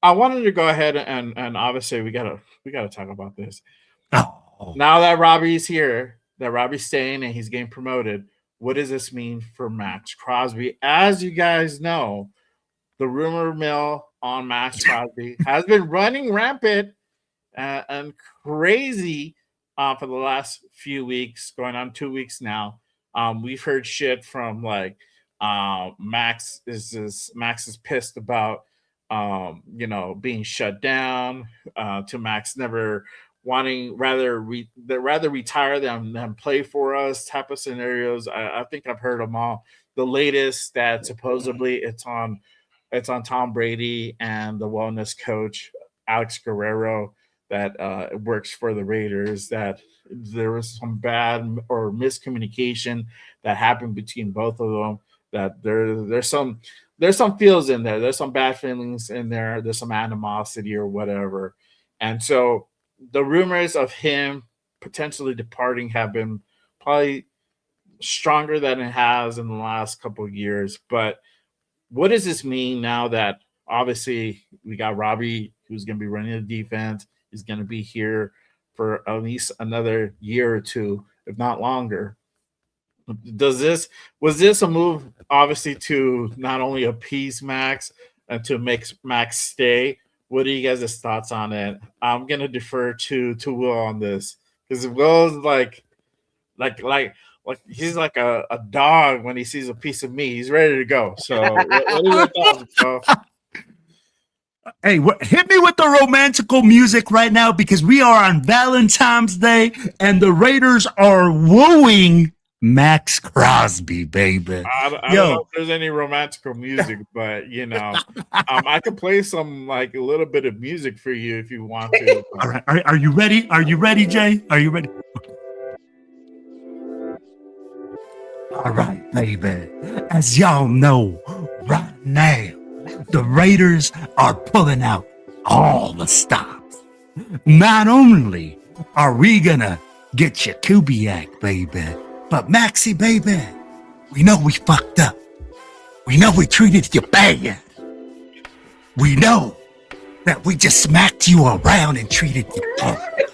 I wanted to go ahead and obviously we gotta talk about this. Oh. Now that Robbie's here, that Robbie's staying and he's getting promoted, what does this mean for Maxx Crosby? As you guys know, the rumor mill on Maxx Crosby has been running rampant and crazy for the last few weeks, going on 2 weeks now. We've heard shit from like Maxx is pissed about being shut down, to Maxx never wanting rather retire than play for us type of scenarios. I think I've heard them all. The latest that supposedly it's on Tom Brady and the wellness coach Alex Guerrero that works for the Raiders, that there was some bad or miscommunication that happened between both of them, that there's some feels in there. There's some bad feelings in there. There's some animosity or whatever. And so the rumors of him potentially departing have been probably stronger than it has in the last couple of years. But what does this mean now that obviously we got Robbie who's going to be running the defense. He's going to be here for at least another year or two, if not longer. Was this a move obviously to not only appease Maxx and to make Maxx stay? What are you guys' thoughts on it? I'm gonna defer to Will on this because Will's like he's like a dog when he sees a piece of meat. He's ready to go. So what are your thoughts, bro? Hey, hit me with the romantical music right now because we are on Valentine's Day and the Raiders are wooing Maxx Crosby, baby. I don't know if there's any romantical music, but I could play some like a little bit of music for you if you want to. All right, are you ready? Are you ready, Jay? Are you ready? All right, baby. As y'all know, right now, the Raiders are pulling out all the stops. Not only are we gonna get you Kubiak, baby, but Maxie, baby, we know we fucked up. We know we treated you bad. We know that we just smacked you around and treated you bad.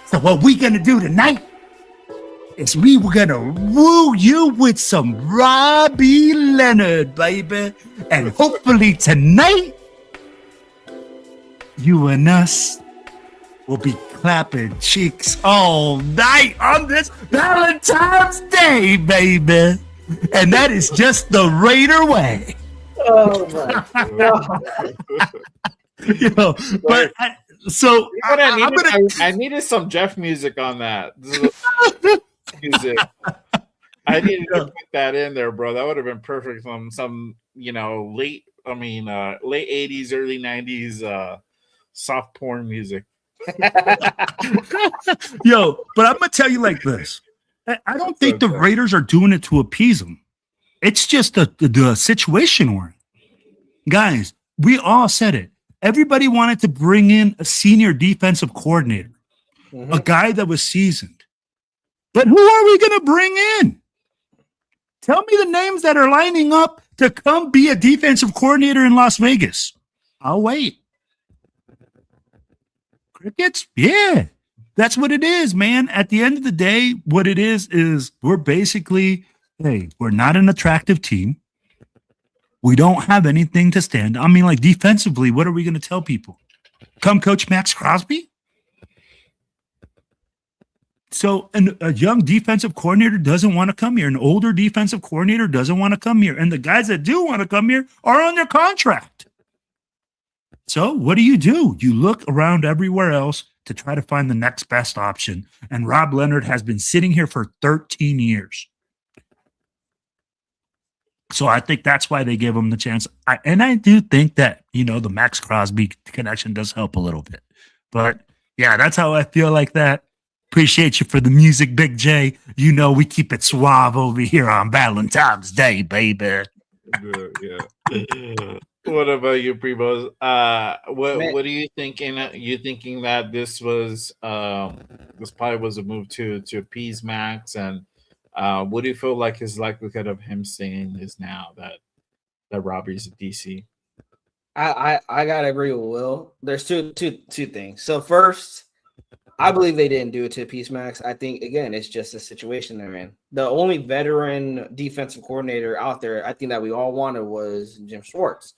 So what we gonna do tonight is we were gonna woo you with some Robbie Leonard, baby. And hopefully tonight, you and us will be clapping cheeks all night on this Valentine's Day, baby. And that is just the Raider way. Oh my God. But I needed some Jeff music on that. Music. I needed to put that in there, bro. That would have been perfect from some, late 80s, early 90s soft porn music. Yo, but I'm gonna tell you like this. I don't think the Raiders are doing it to appease them. It's just the situation we're in. Guys, we all said it. Everybody wanted to bring in a senior defensive coordinator, a guy that was seasoned. But who are we going to bring in? Tell me the names that are lining up to come be a defensive coordinator in Las Vegas. I'll wait. Crickets? Yeah. That's what it is, man. At the end of the day, what it is we're basically, hey, we're not an attractive team. We don't have anything to stand. I mean, like defensively, what are we going to tell people? Come coach Maxx Crosby? So a young defensive coordinator doesn't want to come here. An older defensive coordinator doesn't want to come here. And the guys that do want to come here are under contract. So what do? You look around everywhere else to try to find the next best option. And Rob Leonard has been sitting here for 13 years. So I think that's why they give him the chance. I do think that, the Maxx Crosby connection does help a little bit. But yeah, that's how I feel like that. Appreciate you for the music, Big J. We keep it suave over here on Valentine's Day, baby. Yeah. What about you, Primos? What are you thinking? You thinking that this probably was a move to appease Maxx, and what do you feel like his likelihood of him staying is now that Robbie's a DC? I gotta agree with Will. There's two things. So first, I believe they didn't do it to appease Maxx. I think, again, it's just a situation they're in. The only veteran defensive coordinator out there, I think, that we all wanted was Jim Schwartz.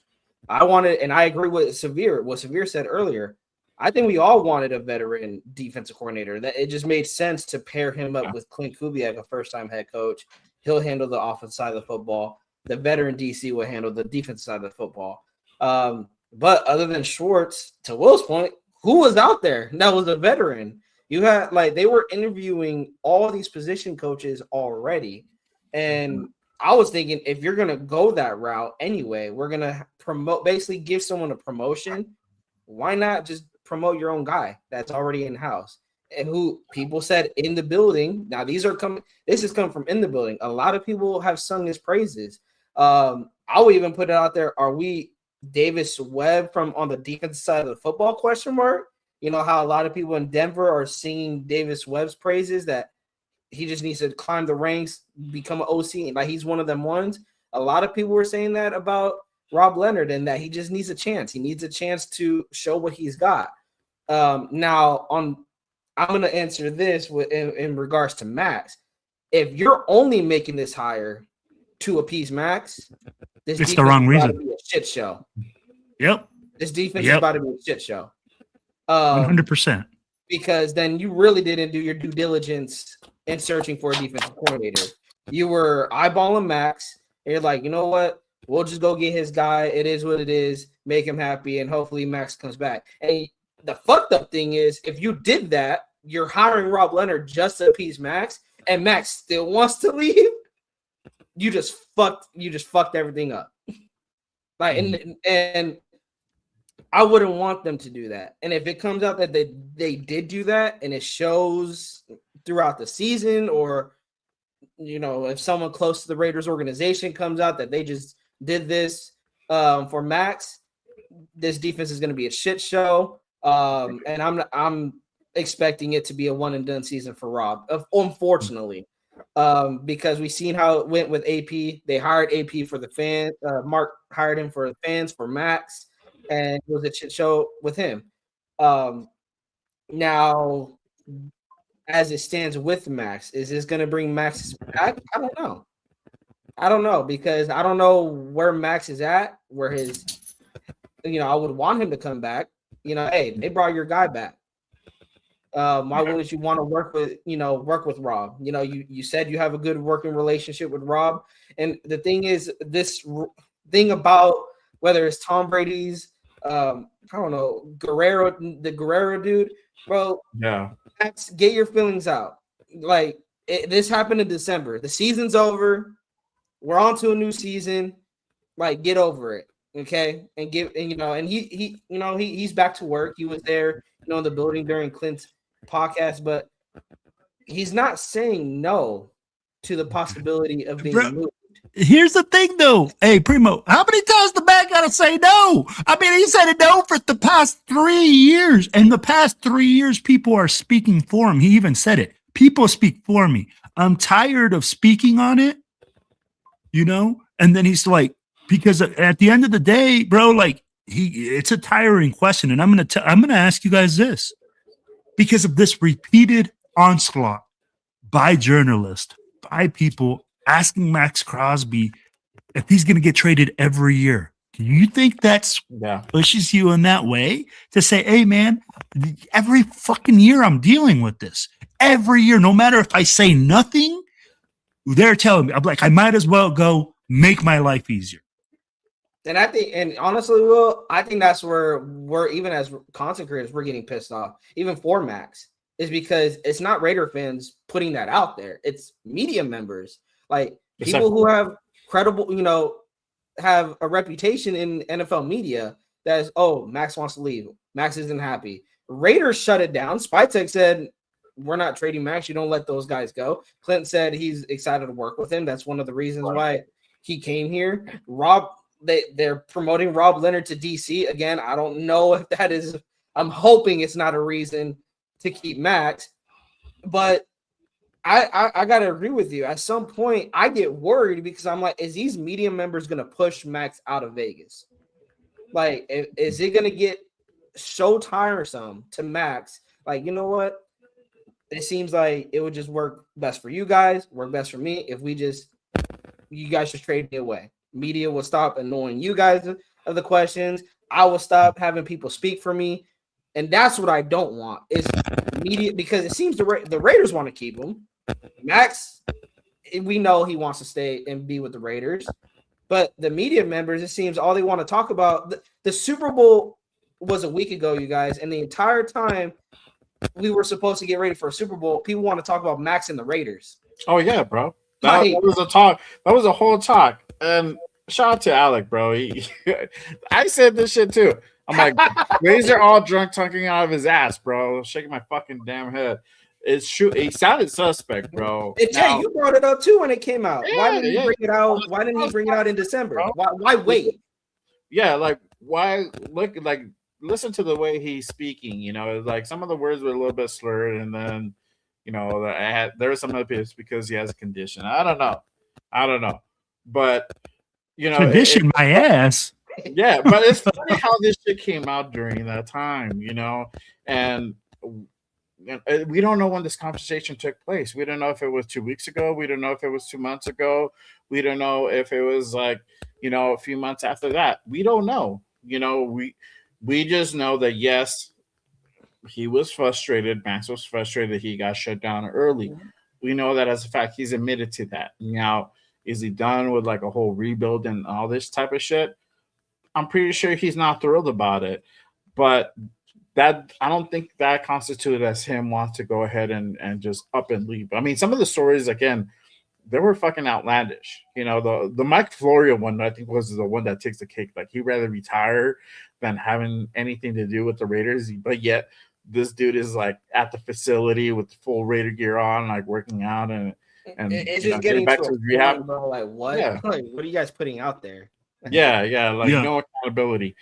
I wanted, and I agree with what Severe said earlier. I think we all wanted a veteran defensive coordinator. That it just made sense to pair him up with Clint Kubiak, a first-time head coach. He'll handle the offensive side of the football. The veteran DC will handle the defensive side of the football. But other than Schwartz, to Will's point, who was out there that was a veteran? You had they were interviewing all these position coaches already. And I was thinking, if you're going to go that route anyway, we're going to basically give someone a promotion. Why not just promote your own guy that's already in-house? And who people said in the building. Now this is coming from in the building. A lot of people have sung his praises. I would even put it out there. Are we Davis Webb from on the defensive side of the football question mark? How a lot of people in Denver are singing Davis Webb's praises, that he just needs to climb the ranks, become an OC, and he's one of them ones. A lot of people were saying that about Rob Leonard in that he just needs a chance. He needs a chance to show what he's got. Now, I'm going to answer this in regards to Maxx. If you're only making this hire to appease Maxx, it's the wrong reason. Be a shit show. Yep. This defense is about to be a shit show. 100%. Because then you really didn't do your due diligence in searching for a defensive coordinator. You were eyeballing Maxx, and you're like, you know what? We'll just go get his guy. It is what it is. Make him happy, and hopefully Maxx comes back. And the fucked up thing is, if you did that, you're hiring Rob Leonard just to appease Maxx, and Maxx still wants to leave. You just fucked everything up. Like, and I wouldn't want them to do that. And if it comes out that they did do that, and it shows throughout the season, or if someone close to the Raiders organization comes out that they just did this for Maxx, this defense is going to be a shit show. And I'm expecting it to be a one and done season for Rob, unfortunately, because we've seen how it went with AP. They hired AP for the fans. Mark hired him for the fans for Maxx, and it was a shit show with him. Now, as it stands with Maxx, is this going to bring Maxx back? I don't know because I don't know where Maxx is at, where his, I would want him to come back. Hey, they brought your guy back. Why wouldn't you want to work with Rob? You said you have a good working relationship with Rob. And the thing is, this thing about whether it's Tom Brady's, I don't know, the Guerrero dude, bro. Yeah. Max, get your feelings out. Like, this happened in December. The season's over. We're on to a new season. Like, get over it. Okay. And he's back to work. He was there, in the building during Clint's podcast, but he's not saying no to the possibility of being moved. Here's the thing, though. Hey, Primo, how many times the man got to say no? I mean, he said it no for the past 3 years. And the past 3 years, people are speaking for him. He even said it. People speak for me. I'm tired of speaking on it, And then he's like, because at the end of the day, bro, like it's a tiring question. And I'm gonna ask you guys this. Because of this repeated onslaught by journalists, by people asking Maxx Crosby if he's going to get traded every year. Do you think that's pushes you in that way to say, hey, man, every fucking year I'm dealing with this. Every year, no matter if I say nothing, they're telling me. I'm like, I might as well go make my life easier. And honestly, Will, I think that's where we're, even as content creators, we're getting pissed off, even for Maxx, is because it's not Raider fans putting that out there. It's media members, like people who have credible, have a reputation in NFL media that is, Maxx wants to leave. Maxx isn't happy. Raiders shut it down. Spytek said, we're not trading Maxx. You don't let those guys go. Clinton said he's excited to work with him. That's one of the reasons why he came here. They're promoting Rob Leonard to DC again. I don't know if that is. I'm hoping it's not a reason to keep Maxx, but I gotta agree with you. At some point, I get worried because I'm like, is these media members gonna push Maxx out of Vegas? Like, is it gonna get so tiresome to Maxx? Like, you know what? It seems like it would just work best for you guys, work best for me if you guys just trade me away. Media will stop annoying you guys of the questions. I will stop having people speak for me. And that's what I don't want is media, because it seems the Raiders want to keep him. Maxx, we know he wants to stay and be with the Raiders. But the media members, it seems all they want to talk about. The Super Bowl was a week ago, you guys. And the entire time we were supposed to get ready for a Super Bowl, people want to talk about Maxx and the Raiders. Oh, yeah, bro. That was a talk. That was a whole talk. And shout out to Alec, bro. I said this shit too. I'm like, Razor all drunk, talking out of his ass, bro. Shaking my fucking damn head. It's true. He sounded suspect, bro. Jay, you brought it up too when it came out. Why didn't he bring it out? Why didn't he bring it out in December? Why wait? Yeah, like why? Look, like listen to the way he's speaking. Like some of the words were a little bit slurred, and then there was some of it because he has a condition. I don't know. But condition my ass. Yeah, but it's funny how this shit came out during that time, and we don't know when this conversation took place. We don't know if it was 2 weeks ago. We don't know if it was 2 months ago. We don't know if it was like, a few months after that. We don't know. We just know that yes, he was frustrated. Max was frustrated. He got shut down early. We know that as a fact. He's admitted to that. Now, is he done with like a whole rebuild and all this type of shit? I'm pretty sure he's not thrilled about it. But that I don't think that constituted as him wants to go ahead and just up and leave. I mean, some of the stories again, they were fucking outlandish. The Mike Florio one I think was the one that takes the cake. Like he'd rather retire than having anything to do with the Raiders. But yet this dude is like at the facility with full Raider gear on, like working out and it's just getting back to his rehab. Bro, like what? Yeah. Like, what are you guys putting out there? Yeah, like no accountability.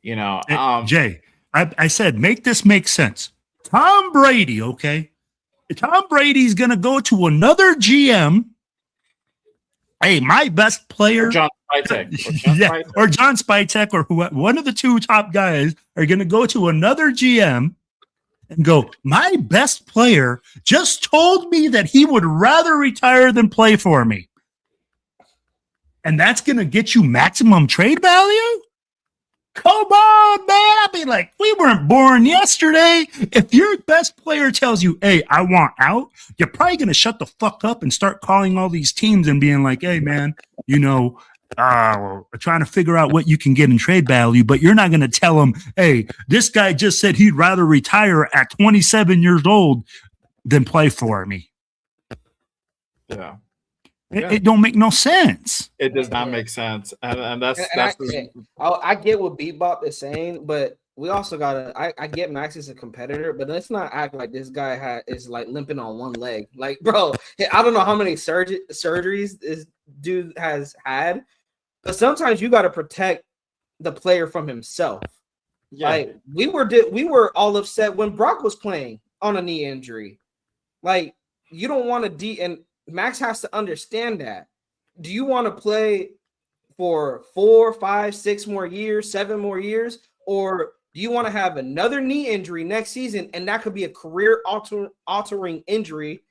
Jay, I said make this make sense. Tom Brady, okay? Tom Brady's gonna go to another GM. Hey, my best player, or John Spytek, or John Spytek, or one of the two top guys are gonna go to another GM and go, my best player just told me that he would rather retire than play for me. And that's going to get you maximum trade value? Come on, man. I mean, like, we weren't born yesterday. If your best player tells you, hey, I want out, you're probably going to shut the fuck up and start calling all these teams and being like, hey, man, we're trying to figure out what you can get in trade value, but you're not going to tell them, hey, this guy just said he'd rather retire at 27 years old than play for me. Yeah. It don't make no sense. It does not make sense, and that's I get what Bebop is saying, but we also gotta. I get Max is a competitor, but let's not act like this guy is like limping on one leg. Like, bro, I don't know how many surgeries this dude has had, but sometimes you got to protect the player from himself. Yeah. Like we were all upset when Brock was playing on a knee injury. Like you don't want to and Max has to understand that. Do you want to play for 4, 5, 6 more years, 7 more years, or do you want to have another knee injury next season, and that could be a career altering injury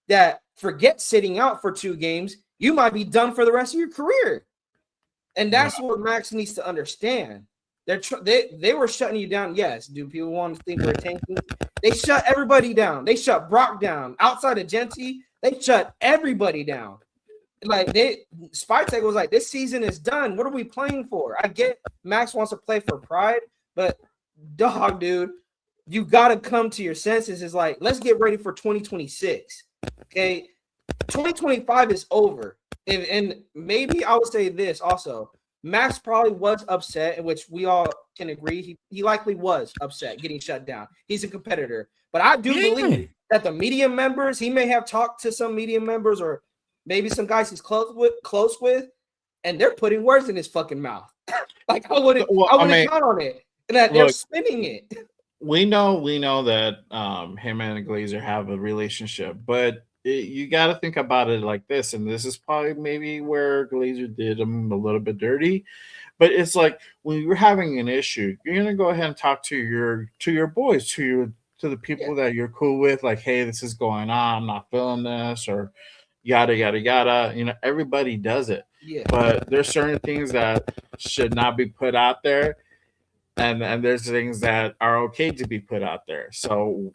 that forget sitting out for 2 games, you might be done for the rest of your career. And that's what Max needs to understand. They were shutting you down. Yes, do people want to think we're tanking? They shut everybody down. They shut Brock down. Outside of Genty, they shut everybody down. Like Spytek was like, this season is done. What are we playing for? I get Max wants to play for pride, but dog, dude, you gotta come to your senses. It's like, let's get ready for 2026. Okay. 2025 is over. And maybe I would say this also. Max probably was upset, in which we all can agree. He likely was upset getting shut down. He's a competitor. But I do believe that the media members, he may have talked to some media members or maybe some guys he's close with, and they're putting words in his fucking mouth. Like I wouldn't count on it. And that they're spinning it. We know that him and Glazer have a relationship, but you got to think about it like this, and this is probably maybe where Glazer did him a little bit dirty. But it's like when you're having an issue, you're gonna go ahead and talk to your boys, to the people that you're cool with, like, hey, this is going on, I'm not feeling this, or yada yada yada. Everybody does it. Yeah. But there's certain things that should not be put out there, and there's things that are okay to be put out there. So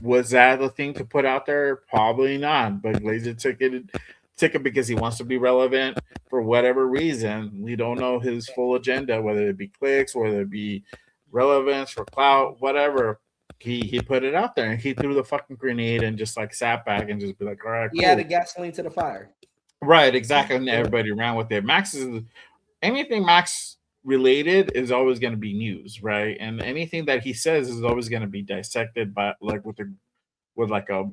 was that the thing to put out there? Probably not. But Glazer took it because he wants to be relevant for whatever reason. We don't know his full agenda, whether it be clicks, whether it be relevance for clout, whatever. He put it out there and he threw the fucking grenade and just like sat back and just be like, all right, cool. Yeah, the gasoline to the fire. Right, exactly. And everybody ran with it. Anything Max related is always going to be news, right? And anything that he says is always going to be dissected by with a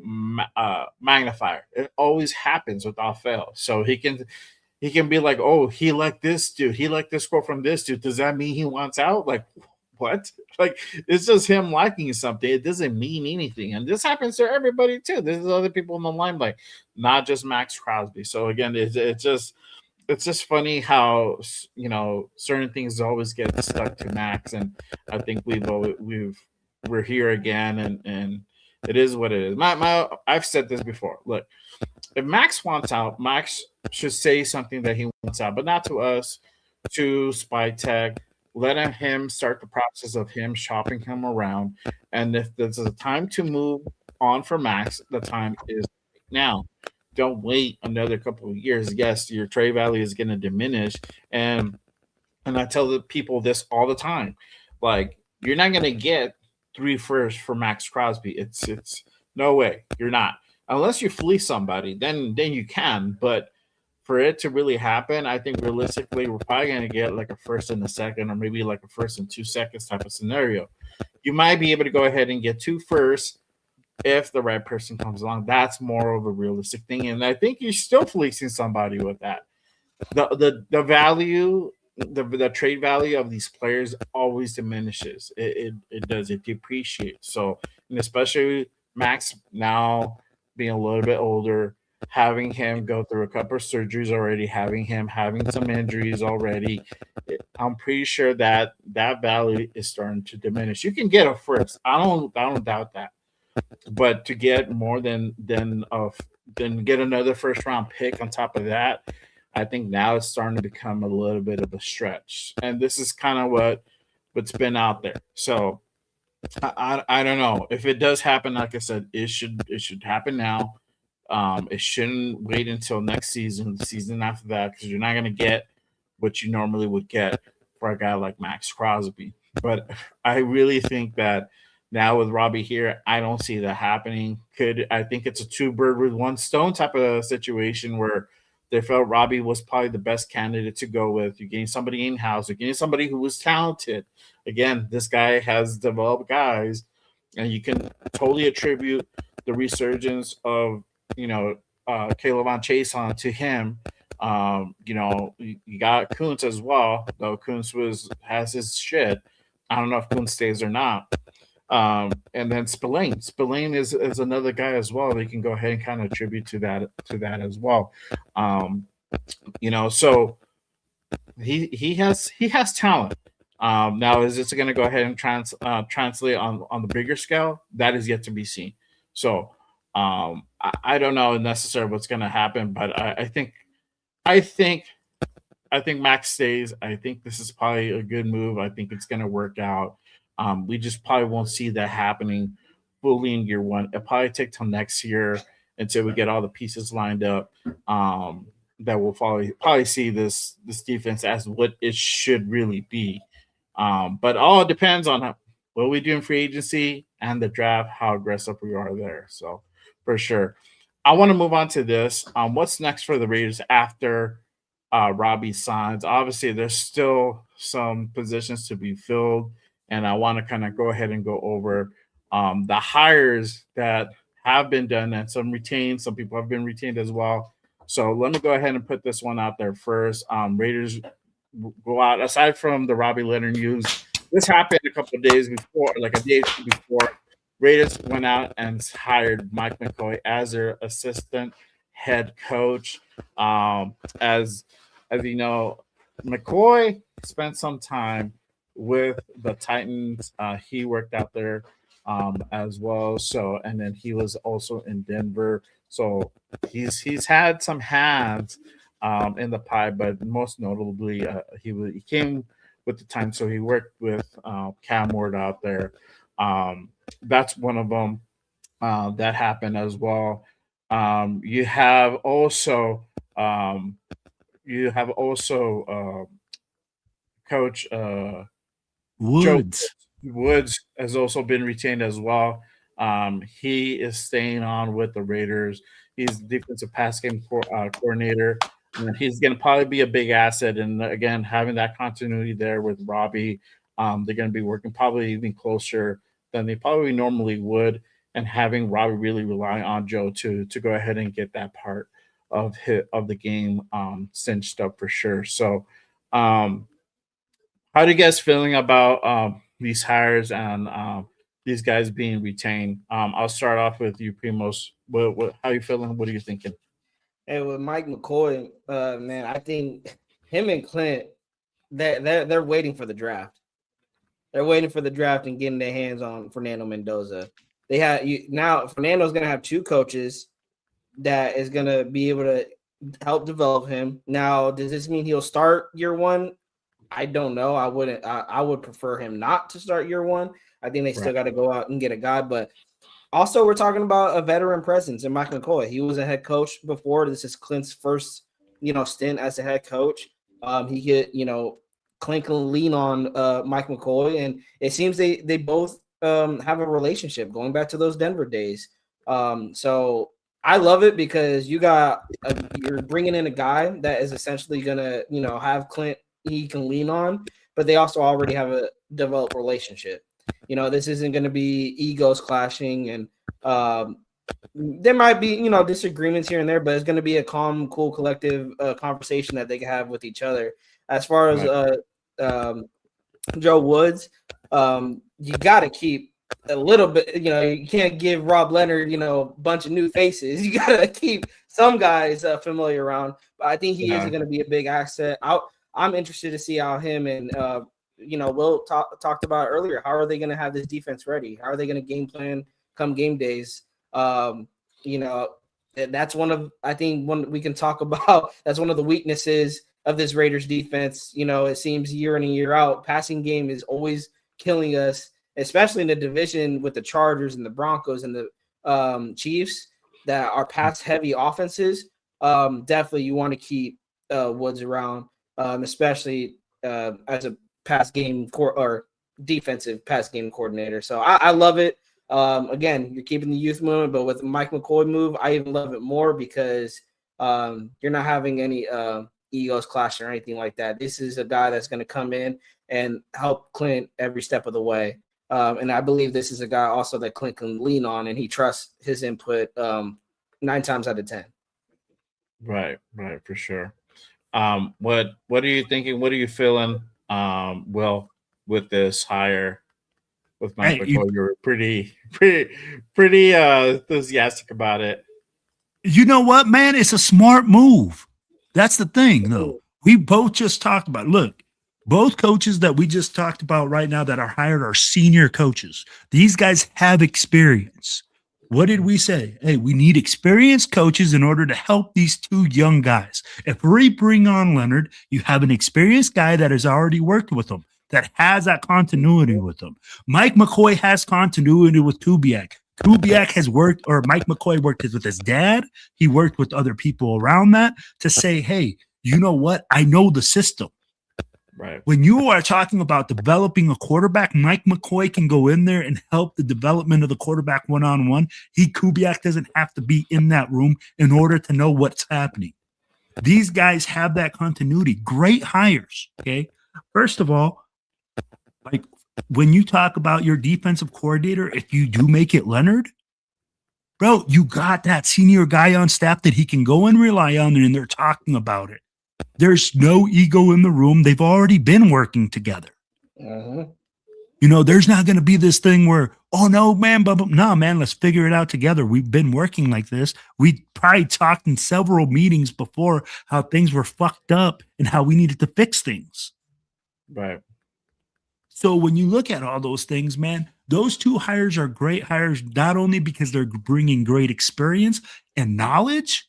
magnifier. It always happens without fail. So he can be like, oh, he liked this dude, he liked this quote from this dude. Does that mean he wants out? Like, what? Like, it's just him liking something. It doesn't mean anything. And this happens to everybody too. There's other people in the limelight, not just Maxx Crosby. So again, it's just it's just funny how certain things always get stuck to Max, and I think we're here again, and it is what it is. My I've said this before. Look, if Max wants out, Max should say something that he wants out, but not to us, to Spy Tech. Letting him start the process of him shopping him around, and if there's a time to move on for Max, the time is now. Don't wait another couple of years. Yes, your trade value is going to diminish, and I tell the people this all the time. Like, you're not going to get three firsts for Maxx Crosby. It's no way. You're not. Unless you fleece somebody, then you can. But for it to really happen, I think realistically, we're probably going to get like a first and a second, or maybe like a first and 2 seconds type of scenario. You might be able to go ahead and get two firsts if the right person comes along. That's more of a realistic thing, and I think you're still fleecing somebody with that. The value, the trade value of these players always diminishes. It does, it depreciates. So, and especially Max now being a little bit older, having him go through a couple of surgeries already, having him having some injuries already, I'm pretty sure that that value is starting to diminish. You can get a first. I don't doubt that, but to get more than get another first round pick on top of that, I think now it's starting to become a little bit of a stretch. And this is kind of what's been out there. So I don't know if it does happen. Like I said, it should happen now. It shouldn't wait until next season, the season after that, because you're not going to get what you normally would get for a guy like Maxx Crosby. But I really think that now with Robbie here, I don't see that happening. I think it's a two bird with one stone type of situation where they felt Robbie was probably the best candidate to go with. You're getting somebody in house, you're getting somebody who was talented. Again, this guy has developed guys, and you can totally attribute the resurgence of Caleb on Chase on to him. You got Kuntz as well, though Kuntz has his shit. I don't know if Kuntz stays or not. And then Spillane. Spillane is another guy as well. They can go ahead and kind of attribute to that as well. So he has talent. Now, is this going to go ahead and translate on the bigger scale? That is yet to be seen. So I don't know necessarily what's going to happen, but I think Max stays. I think this is probably a good move. I think it's going to work out. We just probably won't see that happening fully in year one. It'll probably take till next year until we get all the pieces lined up. That we'll probably see this defense as what it should really be. But all depends on what we do in free agency and the draft, how aggressive we are there. So for sure. I want to move on to this. What's next for the Raiders after Robbie signs? Obviously, there's still some positions to be filled, and I want to kind of go ahead and go over the hires that have been done and some retained. Some people have been retained as well. So let me go ahead and put this one out there first. Raiders go out, aside from the Robbie Leonard news. This happened a couple of days before, like a day before. Raiders went out and hired Mike McCoy as their assistant head coach. As you know, McCoy spent some time with the Titans. He worked out there as well. So, and then he was also in Denver. So he's had some hands in the pie, but most notably, he came with the time. So he worked with Cam Ward out there. That's one of them that happened as well. You have also Coach Woods. Woods has also been retained as well. He is staying on with the Raiders. He's the defensive pass game coordinator. And he's going to probably be a big asset. And again, having that continuity there with Robbie, they're going to be working probably even closer than they probably normally would, and having Robbie really rely on Joe to go ahead and get that part of the game cinched up for sure. So, how are you guys feeling about these hires and these guys being retained? I'll start off with you, Primos. How are you feeling? What are you thinking? And with Mike McCoy, man, I think him and Clint, they're waiting for the draft. They're waiting for the draft and getting their hands on Fernando Mendoza. Now Fernando's going to have two coaches that is going to be able to help develop him. Now, does this mean he'll start year one? I don't know. I wouldn't. I would prefer him not to start year one. I think they still got to go out and get a guy. But also, we're talking about a veteran presence in Mike McCoy. He was a head coach before. This is Clint's first, stint as a head coach. He could, Clint can lean on Mike McCoy, and it seems they both have a relationship going back to those Denver days. So I love it because you're bringing in a guy that is essentially gonna, have Clint he can lean on, but they also already have a developed relationship. This isn't going to be egos clashing, and there might be, disagreements here and there, but it's going to be a calm, cool, collective conversation that they can have with each other. As far as Joe Woods, you got to keep a little bit, you can't give Rob Leonard, a bunch of new faces. You got to keep some guys familiar around, but I think he is going to be a big asset. I'm interested to see how him and, Will talked about earlier. How are they going to have this defense ready? How are they going to game plan come game days? That's one we can talk about. That's one of the weaknesses of this Raiders defense. It seems year in and year out, passing game is always killing us, especially in the division with the Chargers and the Broncos and the Chiefs that are pass heavy offenses. Definitely you want to keep Woods around, especially as a pass game or defensive pass game coordinator. So I love it. Again, you're keeping the youth movement, but with the Mike McCoy move, I even love it more because you're not having any egos clash or anything like that. This is a guy that's going to come in and help Clint every step of the way. And I believe this is a guy also that Clint can lean on, and he trusts his input 9 times out of 10. Right, for sure. What are you thinking? What are you feeling? Well, with this hire with Mike McCoy, you're pretty enthusiastic about it. You know what, man? It's a smart move. That's the thing, though. We both just talked about. Look, both coaches that we just talked about right now that are hired are senior coaches. These guys have experience. What did we say? Hey, we need experienced coaches in order to help these two young guys. If we bring on Leonard, you have an experienced guy that has already worked with them, that has that continuity with them. Mike McCoy has continuity with Kubiak. Kubiak has worked, or Mike McCoy worked with his dad. He worked with other people around that to say, hey, you know what? I know the system. Right. When you are talking about developing a quarterback, Mike McCoy can go in there and help the development of the quarterback one-on-one. Kubiak doesn't have to be in that room in order to know what's happening. These guys have that continuity. Great hires, okay? First of all, like when you talk about your defensive coordinator, if you do make it Leonard, bro, you got that senior guy on staff that he can go and rely on, and they're talking about it. There's no ego in the room. They've already been working together. There's not going to be this thing where, oh, no, man, no, man, let's figure it out together. We've been working like this. We probably talked in several meetings before how things were fucked up and how we needed to fix things. Right. So when you look at all those things, man, those two hires are great hires, not only because they're bringing great experience and knowledge,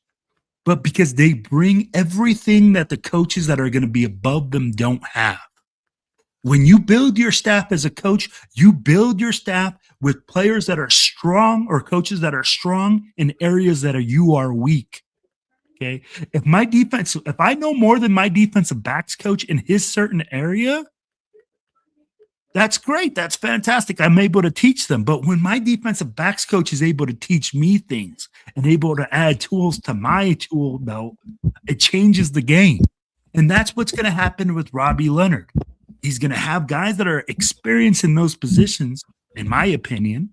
but because they bring everything that the coaches that are going to be above them don't have. When you build your staff as a coach, you build your staff with players that are strong or coaches that are strong in areas that you are weak. Okay. If I know more than my defensive backs coach in his certain area, that's great. That's fantastic. I'm able to teach them. But when my defensive backs coach is able to teach me things and able to add tools to my tool belt, it changes the game. And that's what's going to happen with Robbie Leonard. He's going to have guys that are experienced in those positions, in my opinion,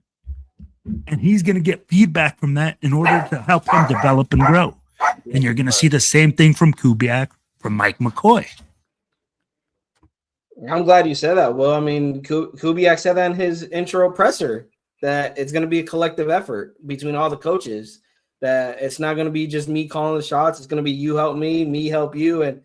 and he's going to get feedback from that in order to help him develop and grow. And you're going to see the same thing from Kubiak, from Mike McCoy. I'm glad you said that. Well, I mean, Kubiak said that in his intro presser that it's going to be a collective effort between all the coaches. that it's not going to be just me calling the shots. It's going to be you help me help you. And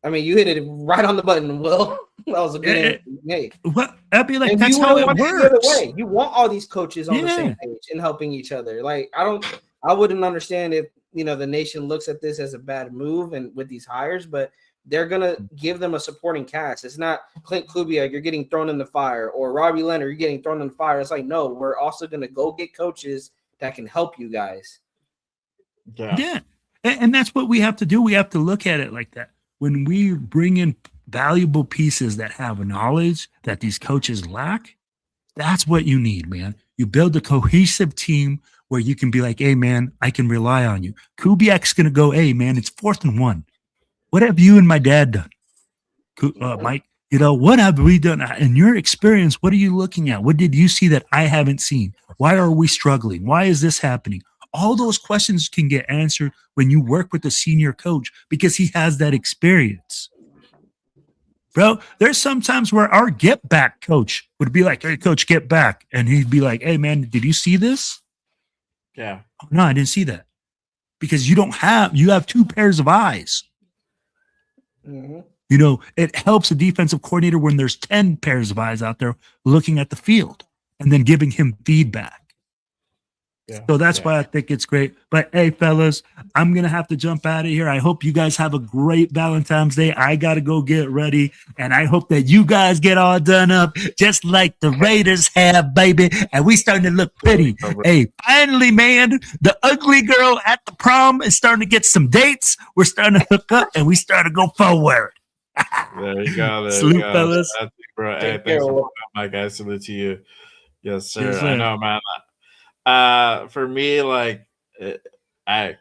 I mean, you hit it right on the button, Will. That was a good answer. Hey. Well, I'd be like, And that's how it works. The other way. You want all these coaches on the same page and helping each other. Like, I wouldn't understand if, the nation looks at this as a bad move and with these hires, but they're going to give them a supporting cast. It's not Clint Kubiak, you're getting thrown in the fire, or Robbie Leonard, you're getting thrown in the fire. It's like, no, we're also going to go get coaches that can help you guys. Yeah. And that's what we have to do. We have to look at it like that. When we bring in valuable pieces that have knowledge that these coaches lack, that's what you need, man. You build a cohesive team where you can be like, hey, man, I can rely on you. Kubiak's going to go, hey, man, it's 4th and 1. What have you and my dad done? Mike, what have we done? In your experience, what are you looking at? What did you see that I haven't seen? Why are we struggling? Why is this happening? All those questions can get answered when you work with a senior coach because he has that experience. Bro, there's sometimes where our get back coach would be like, hey, coach, get back. And he'd be like, hey, man, did you see this? Yeah. Oh, no, I didn't see that. Because you have 2 pairs of eyes. Mm-hmm. It helps a defensive coordinator when there's 10 pairs of eyes out there looking at the field and then giving him feedback. Yeah, so that's why I think it's great. But hey, fellas, I'm going to have to jump out of here. I hope you guys have a great Valentine's Day. I got to go get ready. And I hope that you guys get all done up just like the Raiders have, baby. And we starting to look pretty. Hey, finally, man, the ugly girl at the prom is starting to get some dates. We're starting to hook up and we start to go forward. There you go. Salute, fellas. Bro. Hey, thanks for my guys. Salute to you. Yes, sir. Yes, sir. I know, man. For me, like, my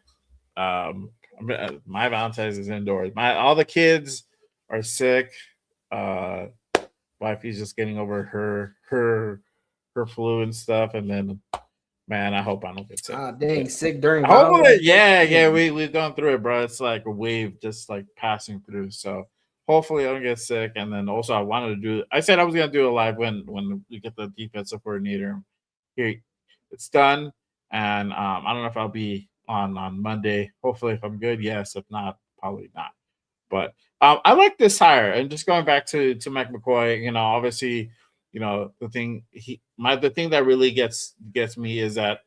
Valentine's is indoors. All the kids are sick. Wifey's just getting over her flu and stuff, and then, man, I hope I don't get sick. Dang, sick during. Hopefully, yeah, we've gone through it, bro. It's like a wave just like passing through. So hopefully I don't get sick. And then also I said I was gonna do a live when we get the defensive coordinator here. It's done, and I don't know if I'll be on Monday. Hopefully, if I'm good, yes. If not, probably not. But I like this hire. And just going back to Mike McCoy, obviously, the thing that really gets me is that,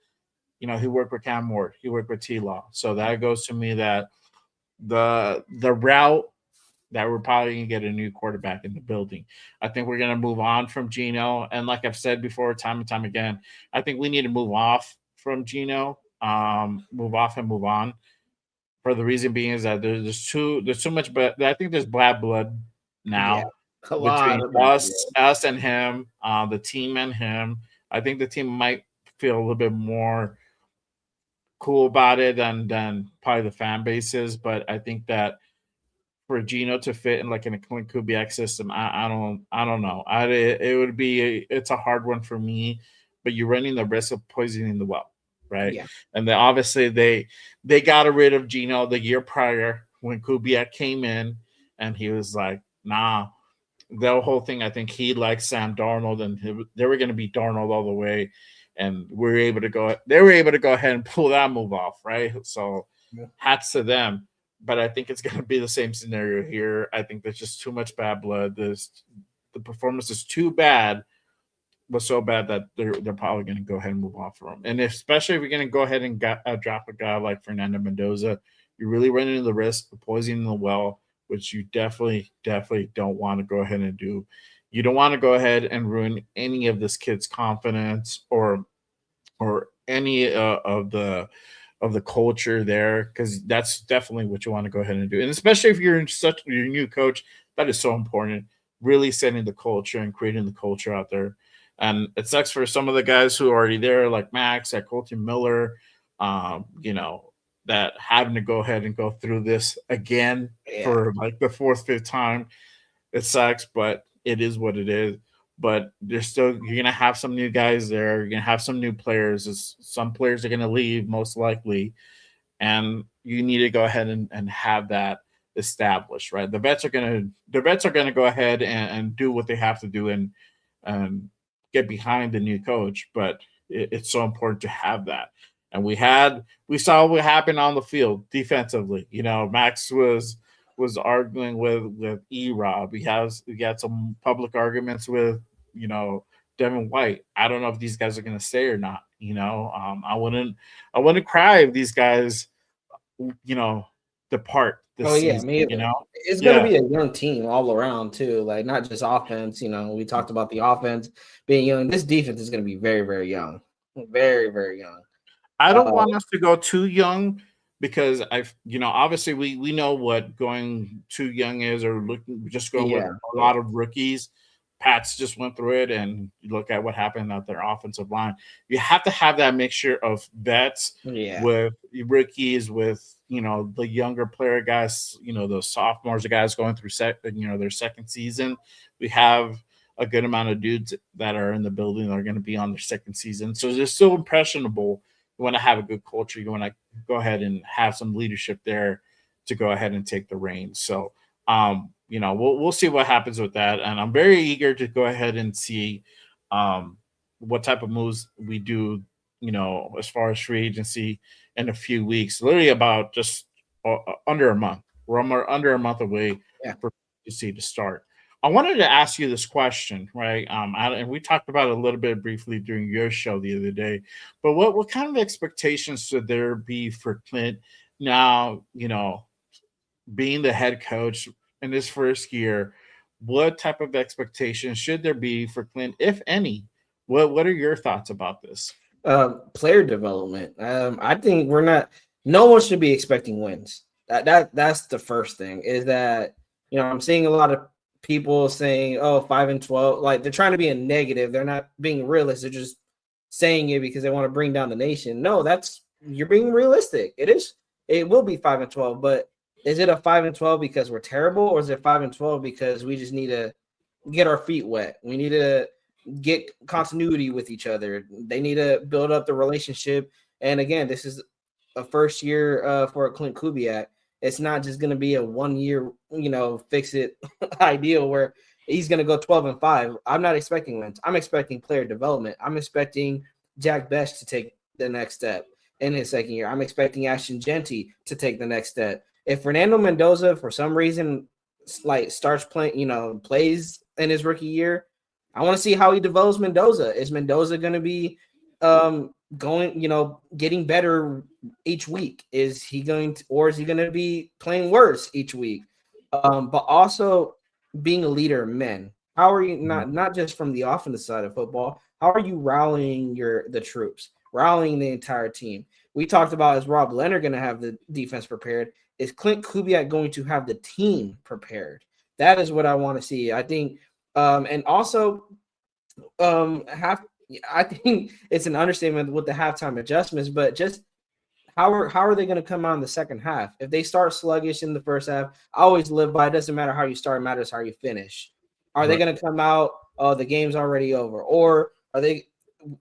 he worked with Cam Ward, he worked with T-Law, so that goes to me that the route that we're probably going to get a new quarterback in the building. I think we're going to move on from Geno. And like I've said before, time and time again, I think we need to move off from Geno, move off and move on. For the reason being is that there's too much, but I think there's bad blood now between us and him, the team and him. I think the team might feel a little bit more cool about it than probably the fan bases. But I think that for Geno to fit in like in a Clint Kubiak system, I don't know. It's a hard one for me, but you're running the risk of poisoning the well, right? Yeah. And then obviously they got rid of Geno the year prior when Kubiak came in, and he was like, nah. The whole thing, I think he liked Sam Darnold, and they were going to be Darnold all the way, and they were able to go ahead and pull that move off, right? So hats to them. But I think it's going to be the same scenario here. I think there's just too much bad blood. The performance is too bad, but so bad that they're probably going to go ahead and move off from him. And especially if you're going to go ahead and drop a guy like Fernando Mendoza, you're really running the risk of poisoning the well, which you definitely don't want to go ahead and do. You don't want to go ahead and ruin any of this kid's confidence or any of the culture there, because that's definitely what you want to go ahead and do. And especially if you're your new coach, that is so important, really setting the culture and creating the culture out there. And it sucks for some of the guys who are already there, like Max, like Colton Miller, that having to go ahead and go through this again for like the 4th, 5th time. It sucks, but it is what it is. But you're going to have some new guys there. You're going to have some new players. Some players are going to leave, most likely. And you need to go ahead and have that established, right? The vets are going to go ahead and do what they have to do and get behind the new coach. But it's so important to have that. And we saw what happened on the field defensively. Max was arguing with Rob. He had some public arguments with Devin White. I don't know if these guys are going to stay or not. I wouldn't cry if these guys depart this Oh yeah, season. me either. It's Yeah. going to be a young team all around too, like not just offense. We talked about the offense being young. This defense is going to be very, very young, very, very young. I don't want us to go too young because obviously we know what going too young is, or just going with a lot of rookies. Pats just went through it, and you look at what happened at their offensive line. You have to have that mixture of vets with rookies, with the younger player guys, those sophomores, the guys going through their second season. We have a good amount of dudes that are in the building that are going to be on their second season, so they're still impressionable. You want to have a good culture. You want to go ahead and have some leadership there to go ahead and take the reins. So, we'll see what happens with that. And I'm very eager to go ahead and see what type of moves we do, as far as free agency in a few weeks, literally about just under a month. We're under a month away for agency to start. I wanted to ask you this question, right? And we talked about it a little bit briefly during your show the other day, but what kind of expectations should there be for Clint now, being the head coach in his first year? What type of expectations should there be for Clint, if any? What are your thoughts about this? Player development. I think no one should be expecting wins. That's the first thing, is that, I'm seeing a lot of people saying, 5-12, like they're trying to be a negative. They're not being realistic. They're just saying it because they want to bring down the nation. No, you're being realistic. It will be 5-12, but is it a 5-12 because we're terrible, or is it 5-12 because we just need to get our feet wet? We need to get continuity with each other. They need to build up the relationship. And again, this is a first year for Clint Kubiak. It's not just going to be a 1 year, fix it ideal where he's going to go 12-5. I'm not expecting wins. I'm expecting player development. I'm expecting Jack Bech to take the next step in his second year. I'm expecting Ashton Genty to take the next step. If Fernando Mendoza, for some reason, starts playing, plays in his rookie year, I want to see how he develops Mendoza. Is Mendoza going to be getting better each week? Is he going to be playing worse each week? But also being a leader of men. How are you not just from the offensive side of football? How are you rallying the troops, rallying the entire team? We talked about, is Rob Leonard going to have the defense prepared? Is Clint Kubiak going to have the team prepared? That is what I want to see. I think, and also I think it's an understatement with the halftime adjustments, but just how are they going to come out in the second half? If they start sluggish in the first half, I always live by, it doesn't matter how you start, it matters how you finish. Are they going to come out, the game's already over? Or are they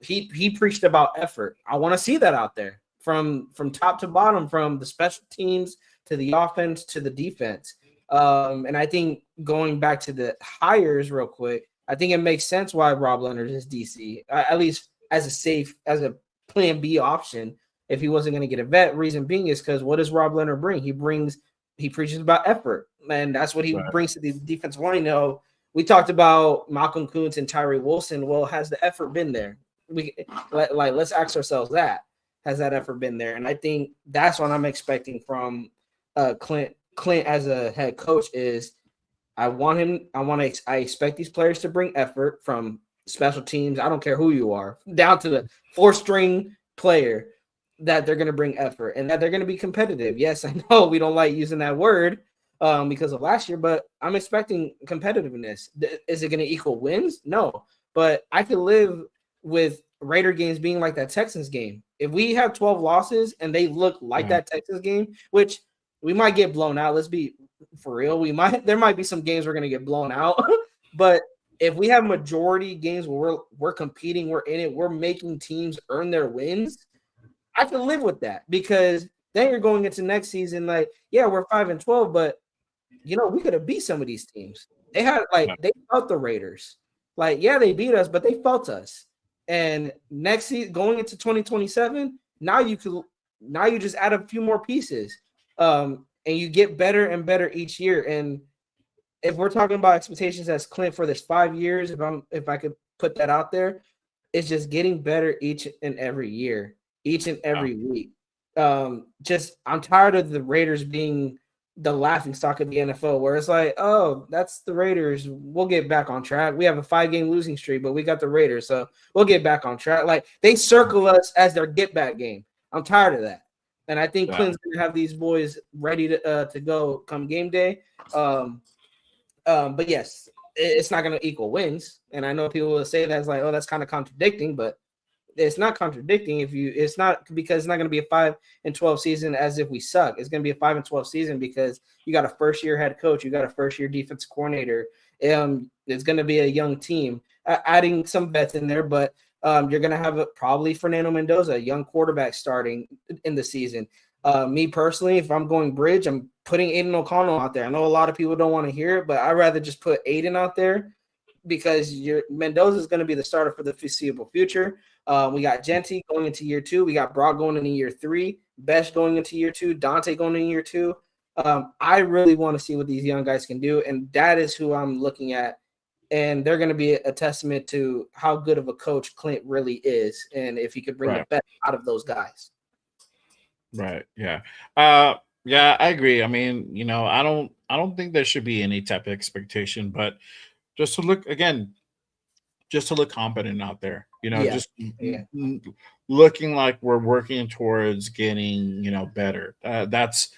he preached about effort. I want to see that out there from top to bottom, from the special teams to the offense to the defense. And I think going back to the hires real quick, I think it makes sense why Rob Leonard is DC, at least as a plan B option. If he wasn't going to get a vet, reason being is because what does Rob Leonard bring? He preaches about effort, and that's what he brings to the defensive line. We talked about Malcolm Kuntz and Tyree Wilson. Well, has the effort been there? Let's ask ourselves that. Has that effort been there? And I think that's what I'm expecting from Clint as a head coach is I expect these players to bring effort from special teams. I don't care who you are, down to the 4th-string player, that they're going to bring effort and that they're going to be competitive. Yes, I know we don't like using that word because of last year, but I'm expecting competitiveness. Is it going to equal wins? No, but I could live with Raider games being like that Texans game. If we have 12 losses and they look like that Texas game, which we might get blown out. Let's be for real. There might be some games we're going to get blown out, but if we have majority games where we're competing, we're in it, we're making teams earn their wins, I can live with that, because then you're going into next season like, yeah, we're 5-12, but we could have beat some of these teams. They felt the Raiders. Like, yeah, they beat us, but they felt us. And next season, going into 2027, Now you just add a few more pieces, and you get better and better each year. And if we're talking about expectations as Clint for this 5 years, if I could put that out there, it's just getting better each and every year, each and every week. I'm tired of the Raiders being the laughing stock of the NFL, where it's like, oh, that's the Raiders. We'll get back on track. We have a 5-game losing streak, but we got the Raiders, so we'll get back on track. Like, they circle us as their get back game. I'm tired of that. And I think Clint's going to have these boys ready to go come game day. But yes, it's not going to equal wins. And I know people will say that's like, oh, that's kind of contradicting, but it's not contradicting it's not because it's not going to be a 5-12 season as if we suck. It's going to be a 5-12 season because you got a first-year head coach, you got a first-year defensive coordinator. It's going to be a young team, adding some vets in there, but you're going to have probably Fernando Mendoza, a young quarterback, starting in the season. Me personally, if I'm going bridge, I'm putting Aiden O'Connell out there. I know a lot of people don't want to hear it, but I'd rather just put Aiden out there because Mendoza is going to be the starter for the foreseeable future. We got Genty going into year 2. We got Brock going into year 3. Besh going into year 2. Dante going into year 2. I really want to see what these young guys can do, and that is who I'm looking at. And they're going to be a testament to how good of a coach Clint really is, and if he could bring the best out of those guys. Right. Yeah. Yeah, I agree. I mean, I don't think there should be any type of expectation, but just to look competent out there, looking like we're working towards getting, better. That's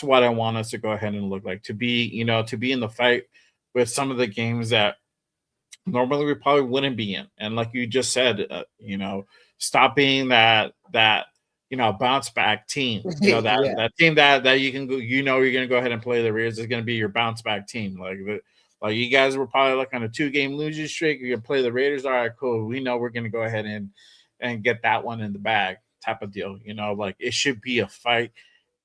what I want us to go ahead and look like, to be in the fight with some of the games that normally we probably wouldn't be in. And like you just said, stop being that bounce back team. That team that you can go, you're going to go ahead and play the Raiders is going to be your bounce back team. Like you guys were probably like on a 2-game losing streak. You're going to play the Raiders. All right, cool. We know we're going to go ahead and get that one in the bag type of deal. Like it should be a fight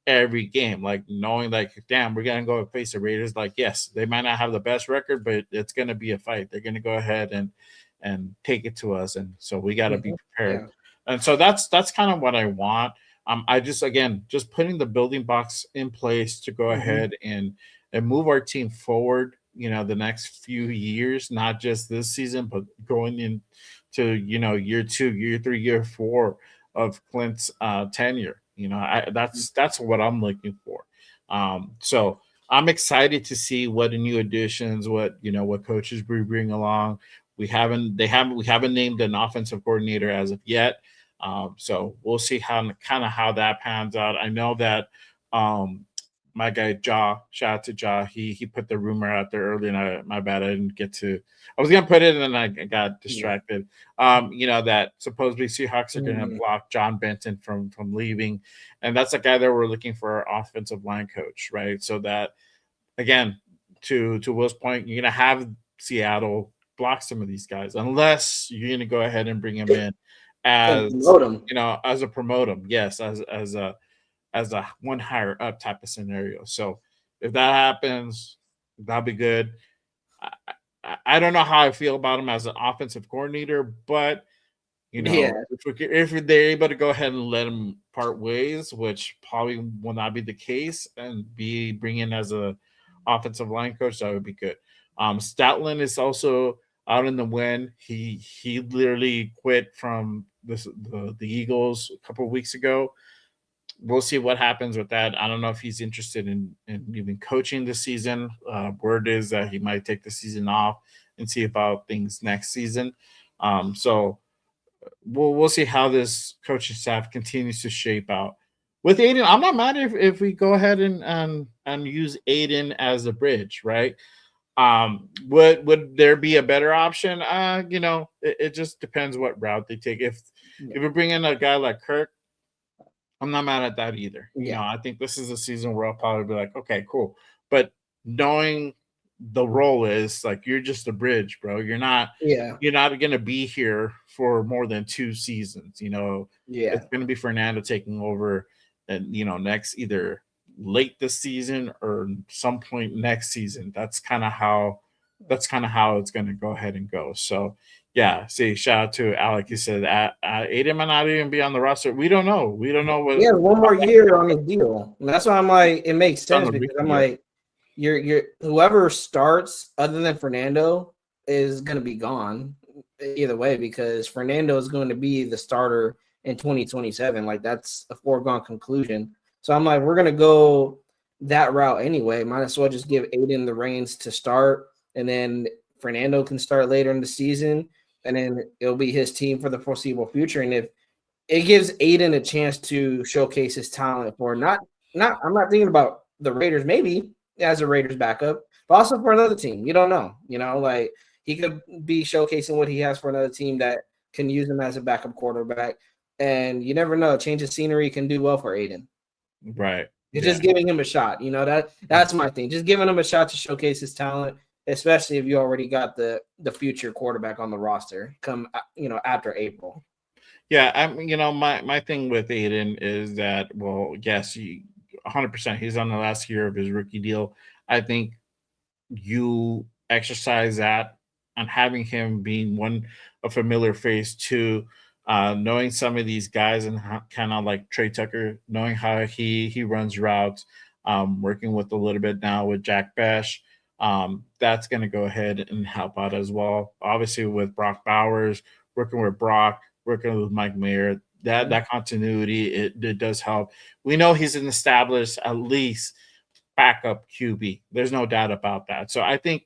every game. Like knowing like, damn, we're going to go face the Raiders. Like, yes, they might not have the best record, but it's going to be a fight. They're going to go ahead and take it to us. And so we got to be prepared. Yeah. And so that's kind of what I want. I just putting the building blocks in place to go ahead and move our team forward, the next few years, not just this season, but going into, year 2, year 3, year 4 of Clint's tenure. That's what I'm looking for. So I'm excited to see what the new additions, what coaches we bring along. We haven't named an offensive coordinator as of yet. So we'll see how that pans out. I know that my guy shout out to Ja, he put the rumor out there early, and my bad, I didn't get to. I was gonna put it, and then I got distracted. That supposedly Seahawks are gonna block John Benton from leaving, and that's a guy that we're looking for our offensive line coach, right? So that again, to Will's point, you're gonna have Seattle block some of these guys unless you're gonna go ahead and bring him in as a promote him. Yes, as a one higher up type of scenario. So if that happens, that'll be good. I don't know how I feel about him as an offensive coordinator, but if they're able to go ahead and let him part ways, which probably will not be the case, and bring in as a offensive line coach, that would be good. Statland is also out in the wind. He literally quit from the Eagles a couple of weeks ago. We'll see what happens with that. I don't know if he's interested in even coaching this season. Word is that he might take the season off and see about things next season. So we'll see how this coaching staff continues to shape out. With Aiden, I'm not mad if we go ahead and use Aiden as a bridge, right? Would there be a better option? It just depends what route they take. If we bring in a guy like Kirk, I'm not mad at that either. Yeah. I think this is a season where I'll probably be like, okay, cool. But knowing the role is like, you're just a bridge, bro. You're not going to be here for more than 2 seasons. It's going to be Fernando taking over and, next either late this season or some point next season. That's kind of how it's going to go ahead and go. So, Yeah, see, shout out to Alec. He said Aiden might not even be on the roster. We don't know. We don't know He has what one more year on his deal. And that's why I'm like, it makes on sense the because rookie I'm deal. like, you're whoever starts other than Fernando is gonna be gone either way because Fernando is going to be the starter in 2027. Like that's a foregone conclusion. So I'm like, we're gonna go that route anyway. Might as well just give Aiden the reins to start, and then Fernando can start later in the season, and then it'll be his team for the foreseeable future. And if it gives Aiden a chance to showcase his talent for not I'm not thinking about the Raiders, maybe as a Raiders backup, but also for another team. You don't know, like he could be showcasing what he has for another team that can use him as a backup quarterback. And you never know, change of scenery can do well for Aiden. Right. It's Yeah. just giving him a shot. That's my thing. Just giving him a shot to showcase his talent, especially if you already got the future quarterback on the roster come after April. Yeah, my thing with Aiden is that, well, yes, 100%. He's on the last year of his rookie deal. I think you exercise that and having him being one a familiar face to knowing some of these guys and kind of like Trey Tucker, knowing how he runs routes, working with a little bit now with Jack Besh. That's going to go ahead and help out as well. Obviously, with Brock Bowers, working with Brock, working with Mike Mayer, that continuity it does help. We know he's an established at least backup QB. There's no doubt about that. So I think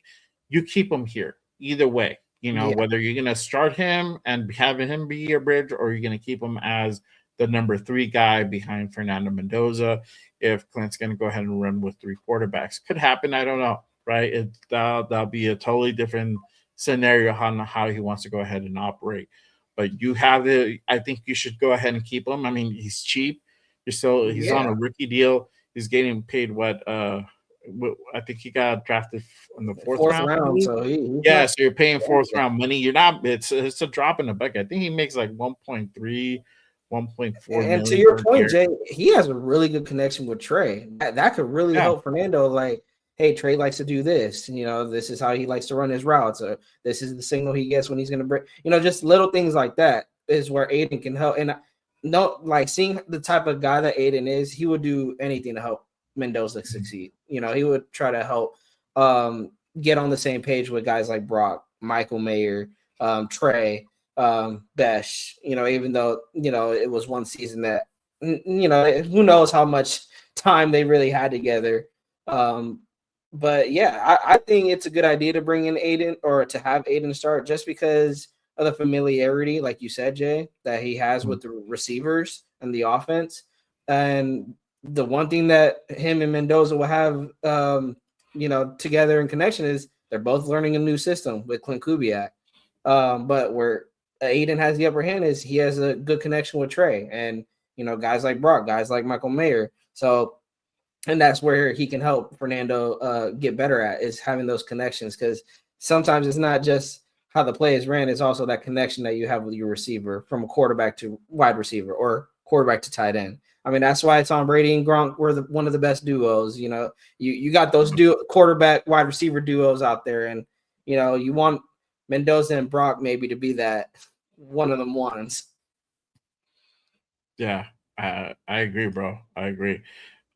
you keep him here either way. Yeah. Whether you're going to start him and having him be your bridge, or you're going to keep him as the number 3 guy behind Fernando Mendoza. If Clint's going to go ahead and run with 3 quarterbacks, could happen. I don't know. Right? That'll be a totally different scenario on how he wants to go ahead and operate. But you have the. I think you should go ahead and keep him. I mean, he's cheap. He's on a rookie deal. He's getting paid what? I think he got drafted in the fourth round. So yeah, so you're paying fourth round money. You're not. It's a drop in the bucket. I think he makes like 1.3, 1.4. And to your point, Jay, he has a really good connection with Trey. That could really help Fernando. Like, hey, Trey likes to do this. This is how he likes to run his routes. Or this is the signal he gets when he's going to break. Just little things like that is where Aiden can help. And like seeing the type of guy that Aiden is, he would do anything to help Mendoza succeed. He would try to help get on the same page with guys like Brock, Michael Mayer, Trey, Besh, even though, it was one season that, who knows how much time they really had together. But yeah, I think it's a good idea to bring in Aiden or to have Aiden start just because of the familiarity, like you said, Jay, that he has with the receivers and the offense. And the one thing that him and Mendoza will have, together in connection is they're both learning a new system with Clint Kubiak. But where Aiden has the upper hand is he has a good connection with Trey and, guys like Brock, guys like Michael Mayer. So, and that's where he can help Fernando get better at is having those connections because sometimes it's not just how the play is ran, it's also that connection that you have with your receiver from a quarterback to wide receiver or quarterback to tight end. I mean, that's why Tom Brady and Gronk were one of the best duos. You got those quarterback wide receiver duos out there, and you want Mendoza and Brock maybe to be that one of them ones. Yeah, I agree, bro. I agree.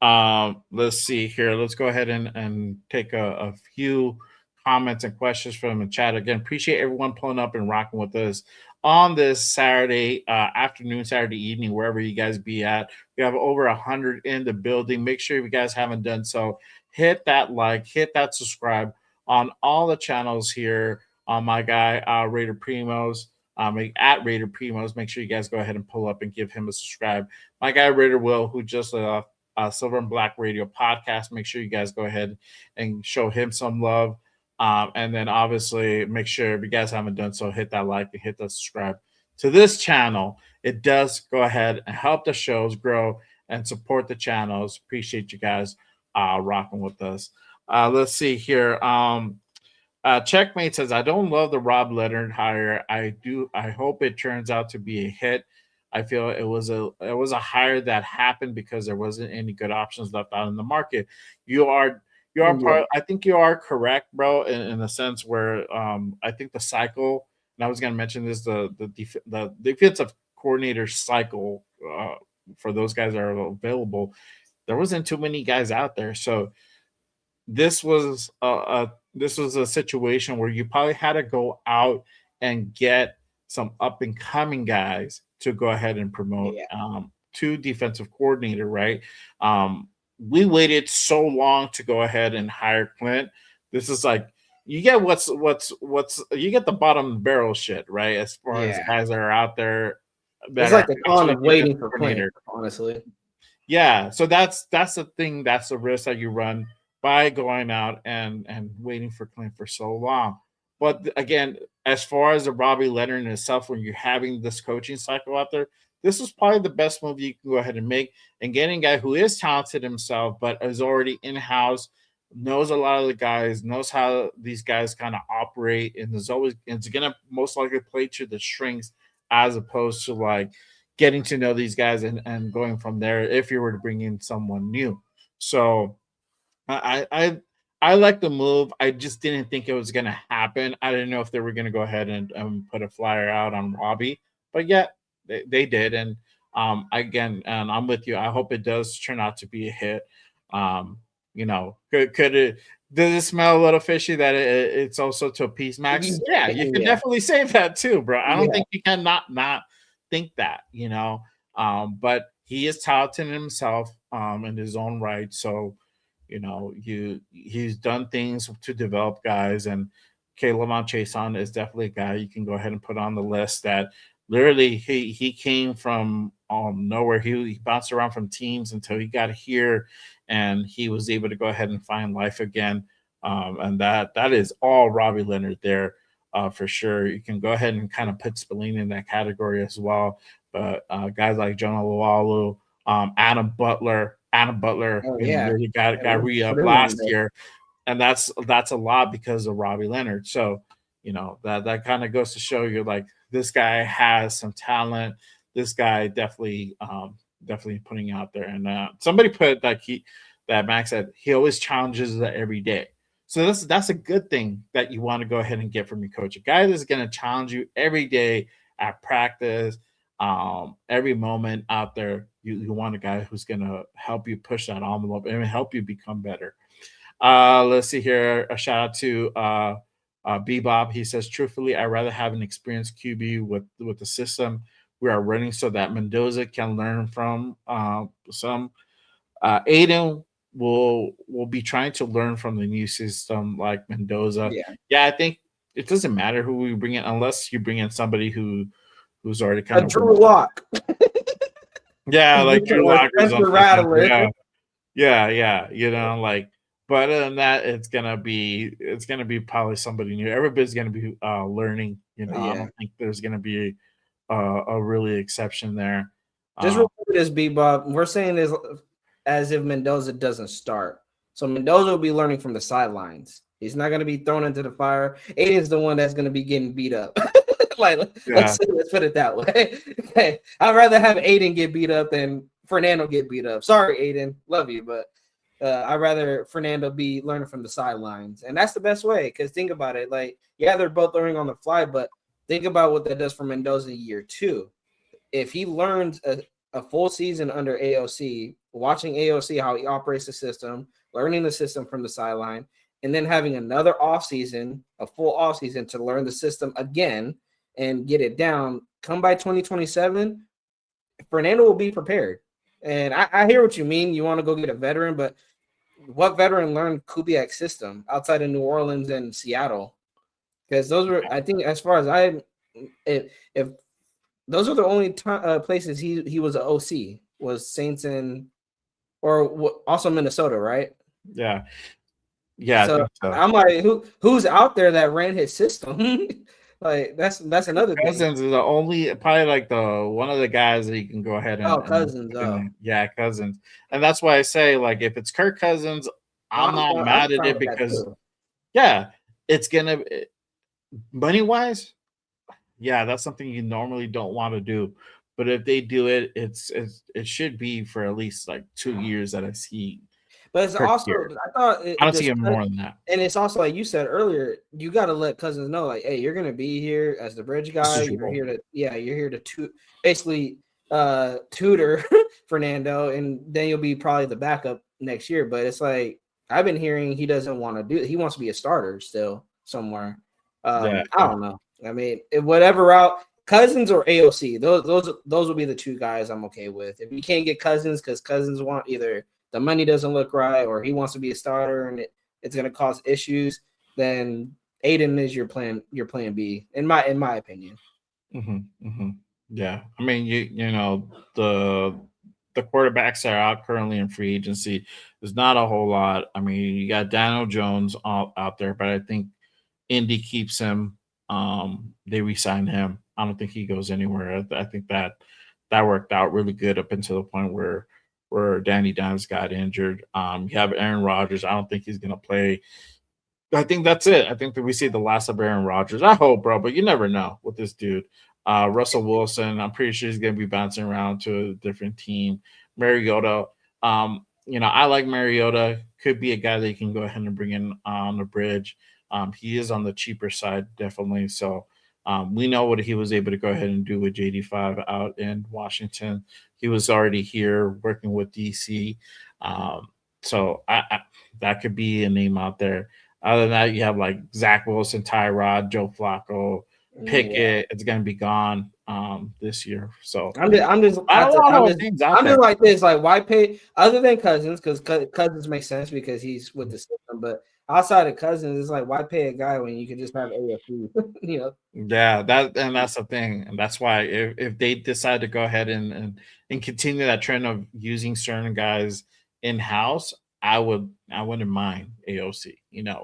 Let's see here. Let's go ahead and take a few comments and questions from the chat. Again, appreciate everyone pulling up and rocking with us on this Saturday afternoon, Saturday evening, wherever you guys be at. We have over 100 in the building. Make sure if you guys haven't done so, hit that like, hit that subscribe on all the channels here on my guy, Raider Primos. At Raider Primos, make sure you guys go ahead and pull up and give him a subscribe. My guy Raider Will, who just Silver and Black Radio podcast. Make sure you guys go ahead and show him some love. And then obviously make sure if you guys haven't done so, hit that like and hit that subscribe to this channel. It does go ahead and help the shows grow and support the channels. Appreciate you guys rocking with us. Let's see here. Checkmate says, I don't love the Rob Leonard hire. I hope it turns out to be a hit. I feel it was a hire that happened because there wasn't any good options left out in the market. You are part. I think you are correct, bro, in a sense where I think the cycle and I was going to mention this, the defensive coordinator cycle for those guys that are available. There wasn't too many guys out there, so this was a situation where you probably had to go out and get some up and coming guys to go ahead and promote Yeah. to defensive coordinator, right? We waited so long to go ahead and hire Clint. This is like you get what's you get the bottom barrel shit, right? As far as Yeah. guys that are out there that It's are like the con actually of waiting defensive for coordinator. Clint, honestly. Yeah, so that's the thing. That's the risk that you run by going out and waiting for Clint for so long. But again, as far as the Robbie Leonard and itself, when you're having this coaching cycle out there, this is probably the best move you can go ahead and make. And getting a guy who is talented himself, but is already in house, knows a lot of the guys, knows how these guys kind of operate, and there's always it's gonna most likely play to the strengths as opposed to like getting to know these guys and going from there if you were to bring in someone new. So I like the move. I just didn't think it was gonna happen. I didn't know if they were gonna go ahead and put a flyer out on Robbie, but yeah, they did. And again, and I'm with you. I hope it does turn out to be a hit. You know, could it does it smell a little fishy that it's also to appease Max? Yeah, you can Yeah. definitely say that too, bro. I don't Yeah. think you can not think that, but he is talented himself in his own right. So, he's done things to develop guys, and Caleb Chason is definitely a guy you can go ahead and put on the list that literally he came from nowhere. He bounced around from teams until he got here, and he was able to go ahead and find life again. And that is all Robbie Leonard there. For sure. You can go ahead and kind of put Spillane in that category as well. But guys like Jonah Lualu, Adam Butler, Oh, yeah. really got re-up last year. And that's a lot because of Robbie Leonard. So, that kind of goes to show you like this guy has some talent. This guy definitely putting out there. And somebody put that Max said he always challenges that every day. So that's a good thing that you want to go ahead and get from your coach. A guy that's going to challenge you every day at practice, every moment out there. You want a guy who's going to help you push that envelope and help you become better. Let's see here. A shout out to Bebop. He says, truthfully, I'd rather have an experienced QB with the system we are running so that Mendoza can learn from some. Aiden will be trying to learn from the new system like Mendoza. Yeah, I think it doesn't matter who we bring in unless you bring in somebody who's already kind of Drew Lock. Yeah, like Drew Lock or something. Rattler. Yeah. But other than that, it's gonna be probably somebody new. Everybody's gonna be learning. I don't think there's gonna be a really exception there. Just remember this, Bebop. We're saying this as if Mendoza doesn't start. So Mendoza will be learning from the sidelines. He's not going to be thrown into the fire. Aiden's the one that's going to be getting beat up. Let's put it that way. Okay. I'd rather have Aiden get beat up than Fernando get beat up. Sorry, Aiden. Love you, but I'd rather Fernando be learning from the sidelines. And that's the best way, because think about it. They're both learning on the fly, but think about what that does for Mendoza year 2. If he learns a full season under AOC, watching AOC, how he operates the system, learning the system from the sideline, and then having another offseason, a full offseason to learn the system again and get it down, come by 2027, Fernando will be prepared. And I hear what you mean. You want to go get a veteran, but what veteran learned Kubiak's system outside of New Orleans and Seattle? Because those were, I think, as far as if those are the only places he was an OC, was Saints or also Minnesota, right? Yeah. So I'm like, who's out there that ran his system? That's another thing. Cousins is the only probably the one of the guys that you can go ahead and Cousins. Cousins, and that's why I say if it's Kirk Cousins, I'm not mad at it because it's gonna money wise. Yeah, that's something you normally don't want to do. But if they do it, it should be for at least 2 years that I see. But it's per also, year. I thought I don't see him more than that. and it's also like you said earlier, you got to let Cousins know, like, hey, you're gonna be here as the bridge guy. is your You're role. here to, you're here to basically tutor Fernando, and then you'll be probably the backup next year. But it's like I've been hearing he doesn't want to do. He wants to be a starter still somewhere. Yeah. I don't know. I mean, whatever route. Cousins or AOC, those will be the two guys I'm okay with. If you can't get Cousins because Cousins want either the money doesn't look right or he wants to be a starter and it's going to cause issues, then Aiden is your plan B in my opinion. Yeah, I mean, you know the quarterbacks that are out currently in free agency. There's not a whole lot. I mean, you got Daniel Jones out there, but I think Indy keeps him. They re-sign him. I don't think he goes anywhere. I think that worked out really good up until the point where Danny Dimes got injured. You have Aaron Rodgers. I don't think he's gonna play. I think that's it. I think that we see the last of Aaron Rodgers. I hope, bro, but you never know with this dude. Russell Wilson, I'm pretty sure he's gonna be bouncing around to a different team. Mariota, I like Mariota. Could be a guy that you can go ahead and bring in on the bridge. He is on the cheaper side, definitely. So we know what he was able to go ahead and do with JD5 out in Washington. He was already here working with DC. So I that could be a name out there. Other than that, you have like Zach Wilson, Tyrod, Joe Flacco, Pickett. Yeah. It's going to be gone this year. So I'm just like this. Like, why pay other than Cousins? Because Cousins makes sense because he's with the system. But outside of Cousins, it's like, why pay a guy when you can just have AFC? Yeah, that's the thing, and that's why if they decide to go ahead and continue that trend of using certain guys in house, I wouldn't mind AOC.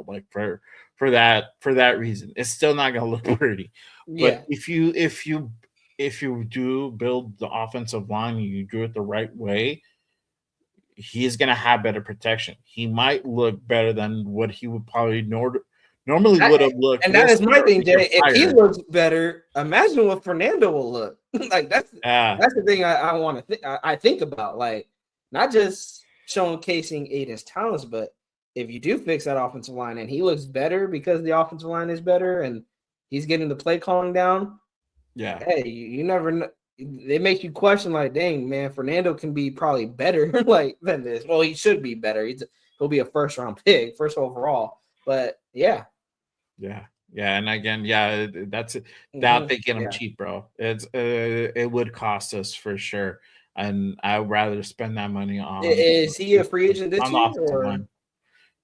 Like for that reason, it's still not going to look pretty. Yeah. But if you do build the offensive line and you do it the right way, he's going to have better protection. He might look better than what he would probably normally would have looked. And that is my thing, Jay. If he looks better, imagine what Fernando will look like. That's the thing I want to I think about. Like, not just showcasing Aiden's talents, but if you do fix that offensive line and he looks better because the offensive line is better and he's getting the play calling down, hey, you never know. It makes you question, like, dang, man, Fernando can be probably better than this. Well, he should be better. He'll be a first round pick, first overall. But yeah. And again, that's that they get him cheap, bro. It would cost us for sure. And I'd rather spend that money on. Is he a free agent this year? Or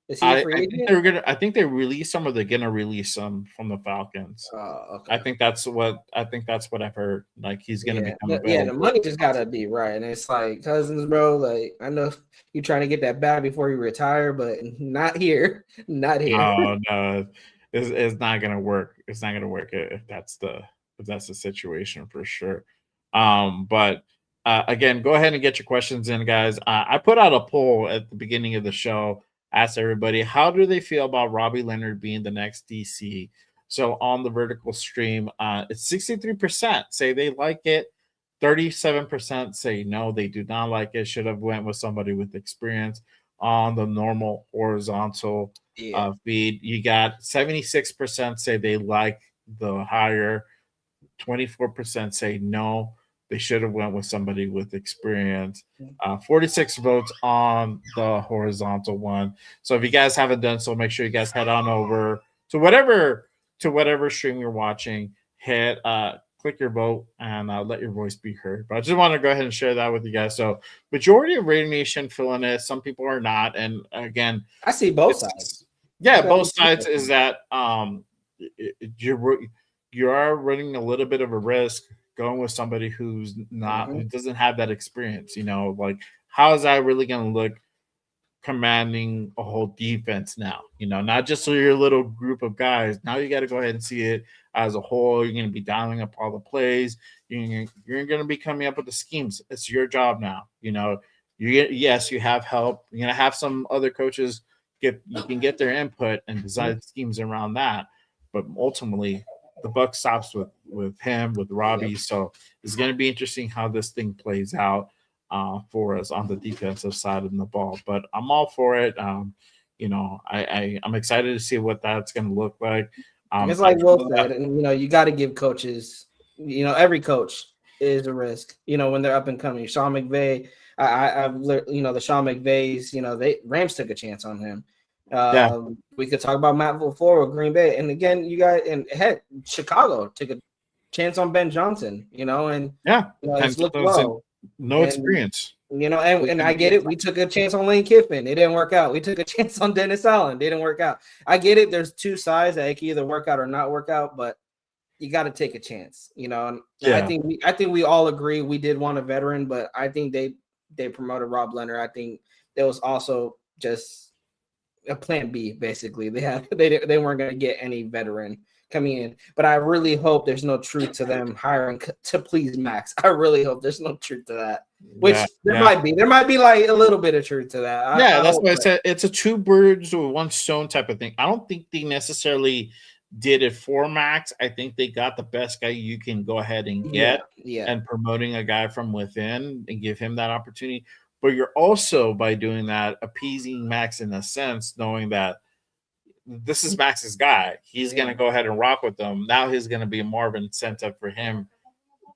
is he a free agent? I think they release him, or they're gonna release him from the Falcons. Okay. I think that's what I've heard. Like, he's gonna become available. Yeah, the money just gotta be right. And it's like, Cousins, bro. Like, I know you're trying to get that bag before you retire, but not here. Not here. Oh no, it's not gonna work. It's not gonna work if that's the situation for sure. But. Again, go ahead and get your questions in, guys. I put out a poll at the beginning of the show, asked everybody, how do they feel about Robbie Leonard being the next DC? So on the vertical stream, it's 63% say they like it, 37% say no, they do not like it, should have went with somebody with experience. On the normal horizontal feed, you got 76% say they like the hire, 24% say no, they should have went with somebody with experience. 46 votes on the horizontal one. So if you guys haven't done so, make sure you guys head on over to whatever stream you're watching. Hit click your vote and let your voice be heard. But I just want to go ahead and share that with you guys. So majority of Raider Nation feeling it. Some people are not. And again, I see both sides. Yeah, both sides is that you are running a little bit of a risk going with somebody who's not, who doesn't have that experience. Like, how is that really going to look commanding a whole defense now? Not just your little group of guys. Now you got to go ahead and see it as a whole. You're going to be dialing up all the plays. You're going to be coming up with the schemes. It's your job now. Yes, you have help. You're going to have some other coaches you can get their input and design schemes around that. But ultimately, the buck stops with him, with Robbie. So it's going to be interesting how this thing plays out. for us on the defensive side of the ball. But I'm all for it. I'm excited to see what that's going to look like. It's like Will said, and you got to give coaches. Every coach is a risk. When they're up and coming. Sean McVay, the Sean McVays. Rams took a chance on him. We could talk about Matt LaFleur with Green Bay, and again, heck, Chicago took a chance on Ben Johnson. It's looked well. Experience. And I get it. We took a chance on Lane Kiffin. It didn't work out. We took a chance on Dennis Allen. It didn't work out. I get it. There's two sides that it can either work out or not work out, but you got to take a chance, And I think we all agree we did want a veteran, but I think they promoted Rob Leonard. I think there was also just a plan B. Basically, they weren't going to get any veteran coming in, but I really hope there's no truth to them hiring to please Maxx. I really hope there's no truth to that. Which might be. There might be like a little bit of truth to that. That's why I said it's a two birds with one stone type of thing. I don't think they necessarily did it for Maxx. I think they got the best guy you can go ahead and get, and promoting a guy from within and give him that opportunity. But you're also, by doing that, appeasing Maxx in a sense, knowing that this is Max's guy. He's going to go ahead and rock with them. Now he's going to be more of an incentive for him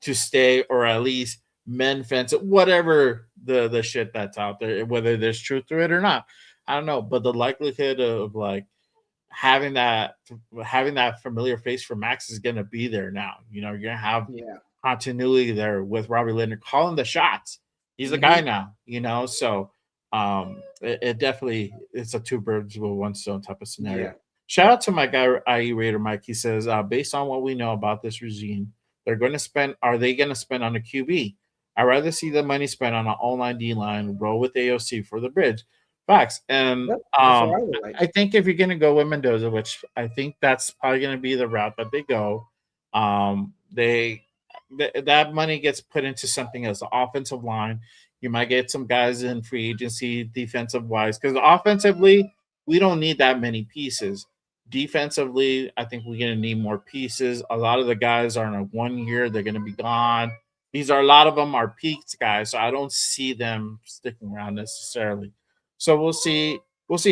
to stay, or at least mend fence, whatever the shit that's out there, whether there's truth to it or not. I don't know. But the likelihood of like having that familiar face for Maxx is going to be there now. You're going to have continuity there with Robbie Leonard calling the shots. He's a guy now, so it definitely, it's a two birds with one stone type of scenario. Shout out to my guy, IE Raider Mike. He says, based on what we know about this regime, are they going to spend on a QB? I'd rather see the money spent on an online D-line, roll with AOC for the bridge. Facts. And I think if you're going to go with Mendoza, which I think that's probably going to be the route that they go, that money gets put into something else, the offensive line. You might get some guys in free agency, defensive wise, because offensively, we don't need that many pieces. Defensively, I think we're going to need more pieces. A lot of the guys are in a 1 year. They're going to be gone. A lot of them are peaked guys, so I don't see them sticking around necessarily. So we'll see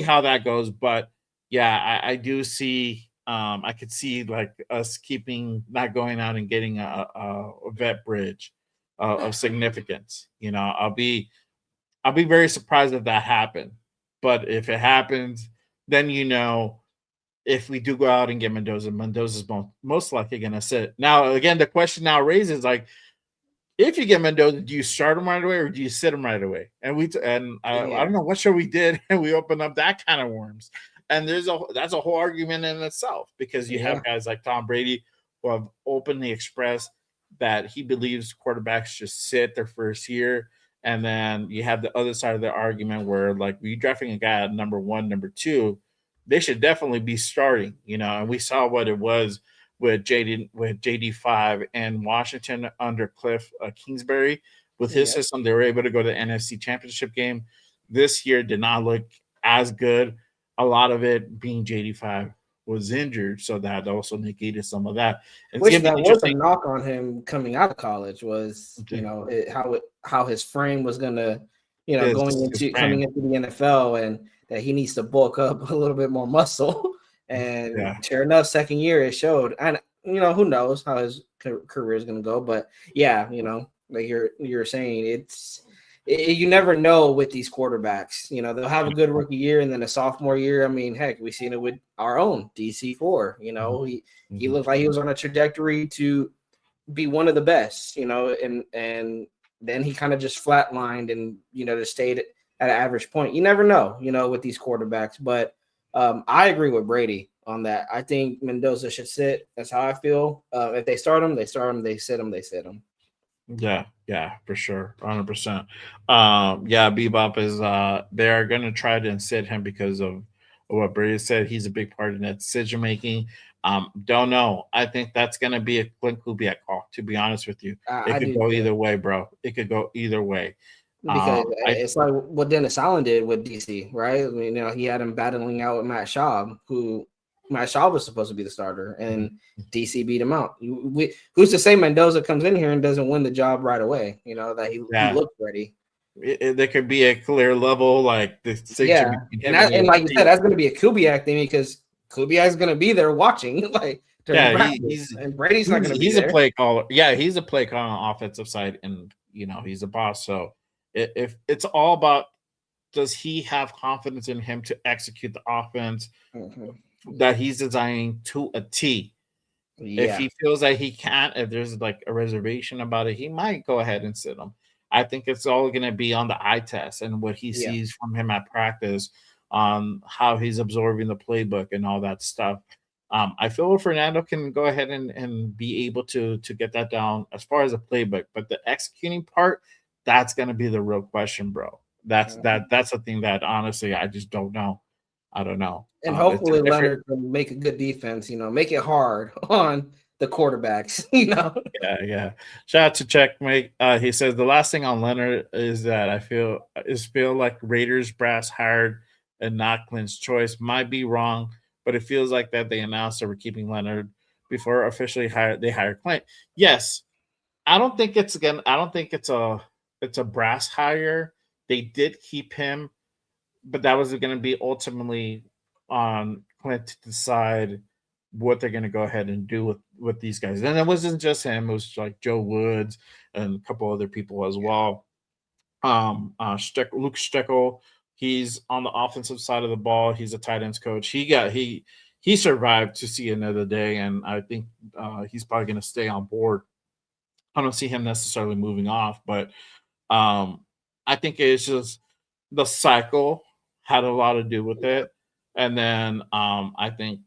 how that goes. But yeah, I do see, I could see like us not going out and getting a vet bridge of significance. I'll be very surprised if that happened. But if it happens, then if we do go out and get Mendoza's most likely going to sit. Now, again, the question now raises, like, if you get Mendoza, do you start him right away or do you sit him right away? And I don't know what show we did, and we opened up that kind of worms. And that's a whole argument in itself, because you have guys like Tom Brady who have openly expressed that he believes quarterbacks should sit their first year. And then you have the other side of the argument where, like, you're drafting a guy at number 1, number 2, they should definitely be starting, and we saw what it was with JD5 and Washington under Cliff Kingsbury. With his system, they were able to go to the NFC Championship game. This year did not look as good. A lot of it being JD5 was injured, so that also negated some of that. Which that was a knock on him coming out of college was, how his frame was gonna, coming into the NFL, and that he needs to bulk up a little bit more muscle. And sure enough, second year it showed. And who knows how his career is gonna go, but like you're saying, you never know with these quarterbacks. They'll have a good rookie year, and then a sophomore year. I mean, heck, we've seen it with our own DC4. He looked like he was on a trajectory to be one of the best. And then he kind of just flatlined and just stayed at an average point. You never know, with these quarterbacks. But I agree with Brady on that. I think Mendoza should sit. That's how I feel. If they start him, they start him. They sit him, they sit him. Yeah, for sure, 100%. Bebop is they are going to try to sit him because of what Brady said. He's a big part in that decision making. Don't know. I think that's going to be a Glenn Kubiak call, to be honest with you. It could go either way, bro. It could go either way. Because it's like what Dennis Allen did with DC, right? I mean, he had him battling out with Matt Schaub, who Matt Schaub was supposed to be the starter, and DC beat him out. Who's to say Mendoza comes in here and doesn't win the job right away? That he looked ready. there could be a clear level like distinction between him and like you said, that's going to be a Kubiak thing because Kubiak's going to be there watching, like during practice, and Brady's not going to be he's there. a play caller. Yeah, he's a play caller on the offensive side, and he's a boss. So if it's all about, does he have confidence in him to execute the offense that he's designing to a T? Yeah. If he feels that he can't, if there's like a reservation about it, he might go ahead and sit him. I think it's all going to be on the eye test and what he sees from him at practice, on how he's absorbing the playbook and all that stuff. I feel Fernando can go ahead and be able to get that down as far as the playbook, but the executing part, that's going to be the real question, bro. That's the thing that honestly I just don't know. I don't know. And hopefully Leonard can make a good defense, make it hard on the quarterbacks, Yeah. Shout out to Checkmate. He says the last thing on Leonard is that I feel like Raiders brass hired and not Clint's choice. Might be wrong, but it feels like that they announced that we're keeping Leonard before officially they hired Clint. Yes. I don't think it's a brass hire. They did keep him, but that was going to be ultimately on Clint to decide what they're going to go ahead and do with these guys. And it wasn't just him; it was like Joe Woods and a couple other people as well. Luke Steckel, he's on the offensive side of the ball. He's a tight ends coach. He survived to see another day, and I think he's probably going to stay on board. I don't see him necessarily moving off, but I think it's just the cycle had a lot to do with it. And then I think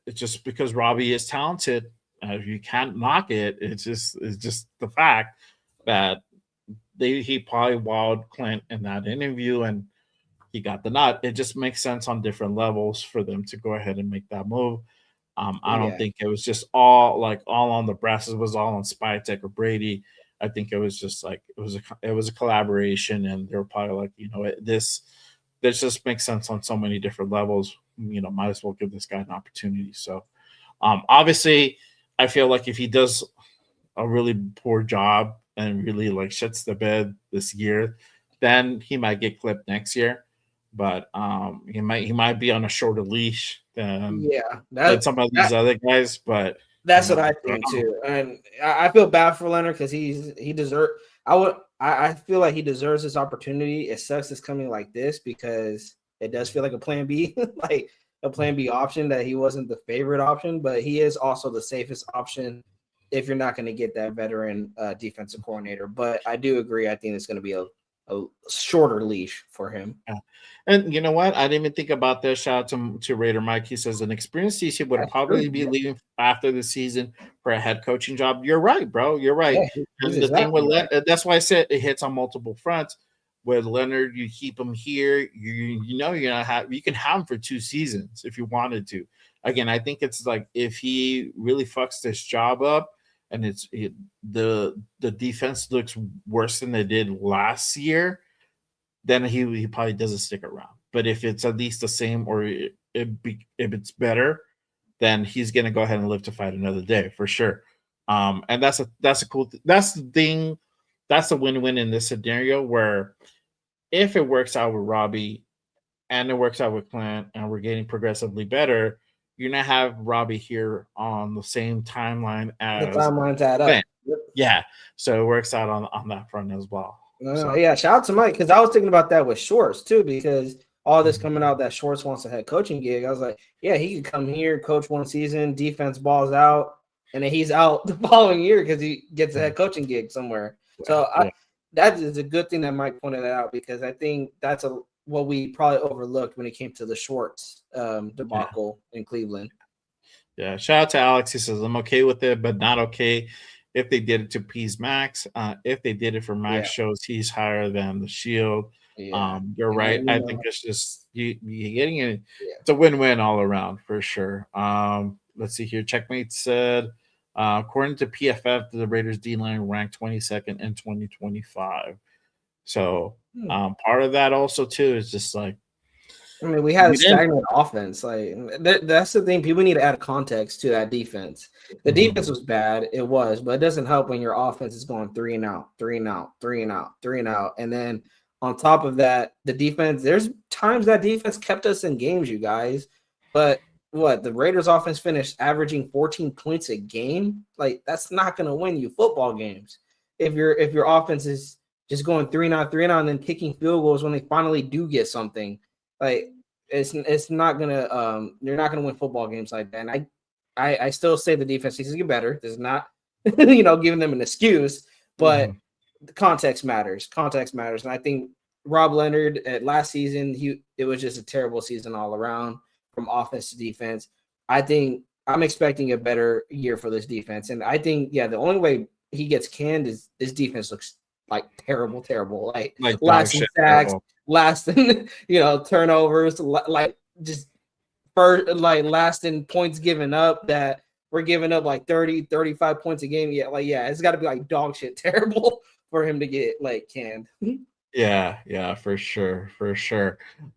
it's just because Robbie is talented, you can't knock it. It's just the fact that he probably wowed Clint in that interview and he got the nod. It just makes sense on different levels for them to go ahead and make that move. I don't think it was just all on the brasses, was all on Spytek or Brady. I think it was just like it was a collaboration, and they were probably like, this just makes sense on so many different levels. Might as well give this guy an opportunity. So, obviously, I feel like if he does a really poor job and really like shits the bed this year, then he might get clipped next year. But he might be on a shorter leash than some of these other guys. But that's what I think too, and I feel bad for Leonard because he deserves. I feel like he deserves this opportunity. It sucks it's coming like this because it does feel like a plan B, like a plan B option, that he wasn't the favorite option, but he is also the safest option if you're not going to get that veteran defensive coordinator. But I do agree. I think it's going to be a shorter leash for him. Yeah. And you know what? I didn't even think about this. Shout out to Raider Mike. He says an experienced DC would probably be leaving after the season for a head coaching job. You're right, bro. You're right. Yeah, and the thing with that's why I said it hits on multiple fronts. With Leonard, you keep him here. You can have him for 2 seasons if you wanted to. Again, I think it's like if he really fucks this job up and the defense looks worse than they did last year, then he probably doesn't stick around. But if it's at least the same or if it's better, then he's gonna go ahead and live to fight another day for sure. And that's a cool that's the thing. That's a win-win in this scenario where if it works out with Robbie and it works out with Clint and we're getting progressively better, you're gonna have Robbie here on the same timeline as the timelines add up. Yeah, so it works out on that front as well. Yeah, shout out to Mike because I was thinking about that with Schwartz too, because all this coming out that Schwartz wants a head coaching gig. I was like, yeah, he could come here, coach 1 season, defense balls out, and then he's out the following year because he gets a head coaching gig somewhere. So that is a good thing that Mike pointed that out, because I think that's what we probably overlooked when it came to the Schwartz debacle in Cleveland. Yeah, shout out to Alex. He says, I'm okay with it, but not okay if they did it to appease Max. If they did it for Max, shows he's higher than the Shield. Yeah. You're right. I think it's just you getting it. Yeah. It's a win-win all around for sure. Let's see here. Checkmate said, according to PFF, the Raiders D-line ranked 22nd in 2025. So part of that also too is just like, I mean, we had a stagnant offense. Like that's the thing. People need to add context to that defense. The defense was bad. It was, but it doesn't help when your offense is going 3 and out, 3 and out, 3 and out, 3 and out. And then On top of that, the defense, there's times that defense kept us in games, you guys. But what, the Raiders offense finished averaging 14 points a game? Like, that's not going to win you football games. If your offense is just going 3-9 and then kicking field goals when they finally do get something, like it's not gonna you're not gonna win football games like that. And I still say the defense needs to get better. This is not giving them an excuse, but the context matters. Context matters, and I think Rob Leonard at last season, it was just a terrible season all around from offense to defense. I think I'm expecting a better year for this defense, and I think the only way he gets canned is this defense looks like terrible, like last in sacks, last in turnovers, like just first, like last in points given up, that we're giving up like 30-35 points a game. It's got to be like dog shit terrible for him to get like canned. Yeah, for sure.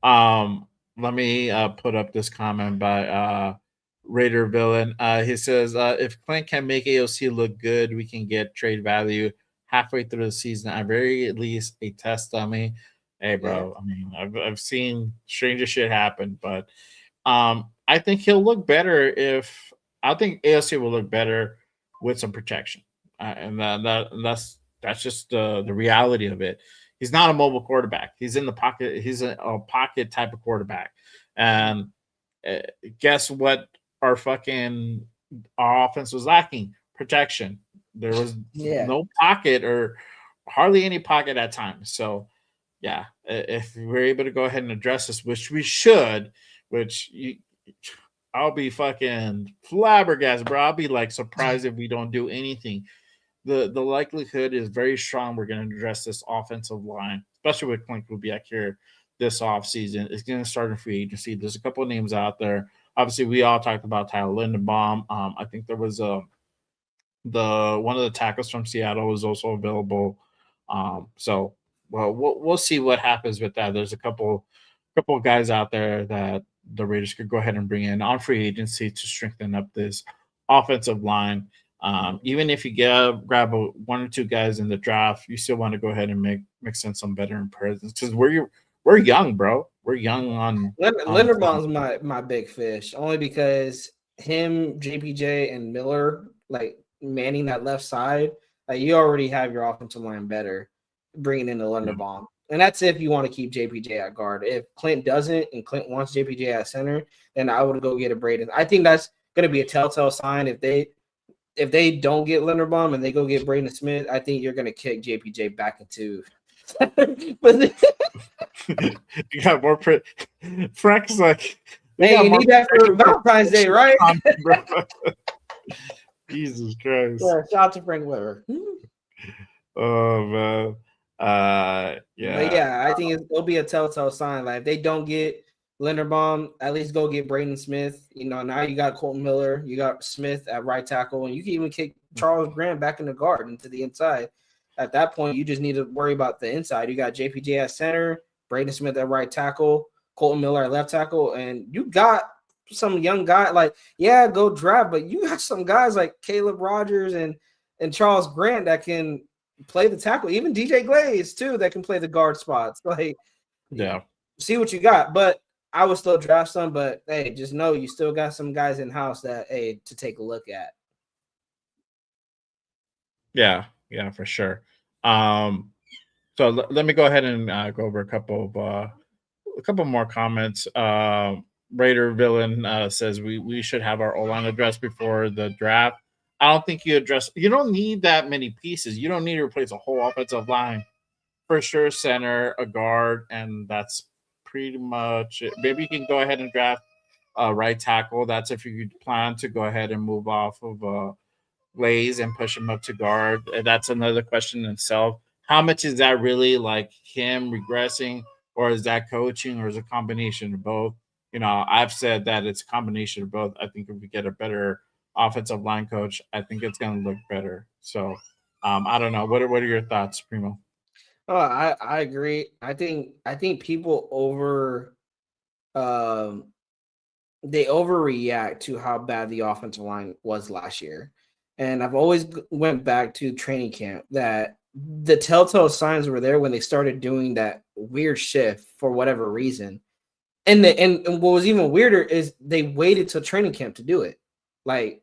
Let me put up this comment by Raider Villain. He says, if Clint can make AOC look good, we can get trade value halfway through the season, at very least a test dummy. Hey, bro. I mean, I've seen stranger shit happen, but I think he'll look better I think AOC will look better with some protection, and that's just the reality of it. He's not a mobile quarterback. He's in the pocket. He's a pocket type of quarterback, and guess what? Our offense was lacking protection. There was no pocket or hardly any pocket at times. So, if we're able to go ahead and address this, which we should, I'll be fucking flabbergasted, bro. I'll be like surprised if we don't do anything. The likelihood is very strong we're going to address this offensive line, especially with Clint Kubiak here this offseason. It's going to start in free agency. There's a couple of names out there. Obviously, we all talked about Tyler Linderbaum. I think there was one of the tackles from Seattle was also available. So we'll see what happens with that. There's a couple of guys out there that the Raiders could go ahead and bring in on free agency to strengthen up this offensive line. Even if you grab one or two guys in the draft, you still want to go ahead and make sense some veteran presence, because we're young, bro. We're young on Linderbaum's my big fish, only because him, JPJ, and Miller like manning that left side. Like, you already have your offensive line better, bringing in the Linderbaum. And that's if you want to keep JPJ at guard. If Clint doesn't and Clint wants JPJ at center, then I would go get a Braden. I think that's going to be a telltale sign if they don't get Linderbaum and they go get Braden Smith. I think you're going to kick JPJ back into. But you got more. Frank's like, hey, you need that for Valentine's Day, right? Jesus Christ! Yeah, shout out to Frank Weber. Oh man. But I think it'll be a telltale sign. Like, if they don't get Linderbaum, at least go get Braden Smith. Now you got Colton Miller, you got Smith at right tackle, and you can even kick Charles Grant back in the guard into the inside. At that point, you just need to worry about the inside. You got JPJ at center, Braden Smith at right tackle, Colton Miller at left tackle, and you got some young guy. Like, go draft, but you got some guys like Caleb Rogers and Charles Grant that can play the tackle, even DJ Glaze too, that can play the guard spots. Like, see what you got. But I would still draft some, but hey, just know you still got some guys in house that to take a look at. Yeah, for sure. So let me go ahead and go over a couple more comments. Raider Villain says we should have our O-line addressed before the draft. I don't think you don't need that many pieces. You don't need to replace a whole offensive line. For sure, center, a guard, and that's pretty much it. Maybe you can go ahead and draft a right tackle. That's if you plan to go ahead and move off of Glaze and push him up to guard. That's another question in itself. How much is that really like him regressing, or is that coaching, or is it a combination of both? I've said that it's a combination of both. I think if we get a better offensive line coach, I think it's going to look better. So I don't know. What are your thoughts, Primo? Oh, I agree. I think people they overreact to how bad the offensive line was last year. And I've always went back to training camp that the telltale signs were there when they started doing that weird shift for whatever reason. And what was even weirder is they waited till training camp to do it. Like,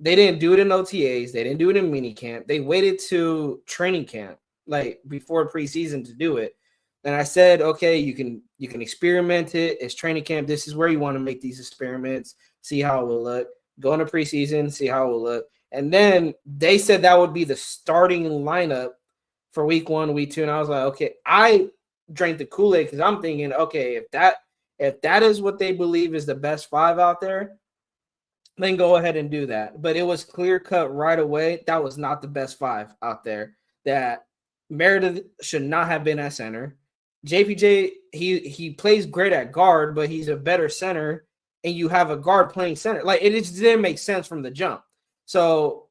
they didn't do it in OTAs. They didn't do it in mini camp. They waited to training camp, like before preseason, to do it. And I said, okay, you can experiment it. It's training camp. This is where you want to make these experiments, see how it will look. Go into preseason, see how it will look. And then they said that would be the starting lineup for week 1, week 2. And I was like, okay, I drank the Kool-Aid because I'm thinking, okay, if that is what they believe is the best 5 out there, then go ahead and do that. But it was clear cut right away. That was not the best 5 out there. That Meredith should not have been at center. JPJ, he plays great at guard, but he's a better center, and you have a guard playing center. Like, it just didn't make sense from the jump. So,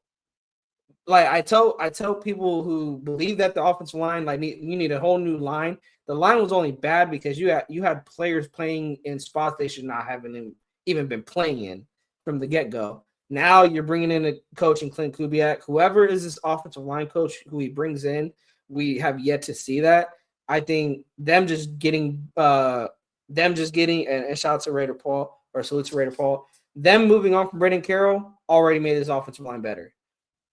like, I tell people who believe that the offensive line, like, you need a whole new line. The line was only bad because you had players playing in spots they should not have even been playing in from the get-go. Now you're bringing in a coach in Clint Kubiak. Whoever is this offensive line coach who he brings in, we have yet to see that. I think them just getting and shout out to Raider Paul, or salute to Raider Paul, them moving on from Brendan Carroll already made this offensive line better.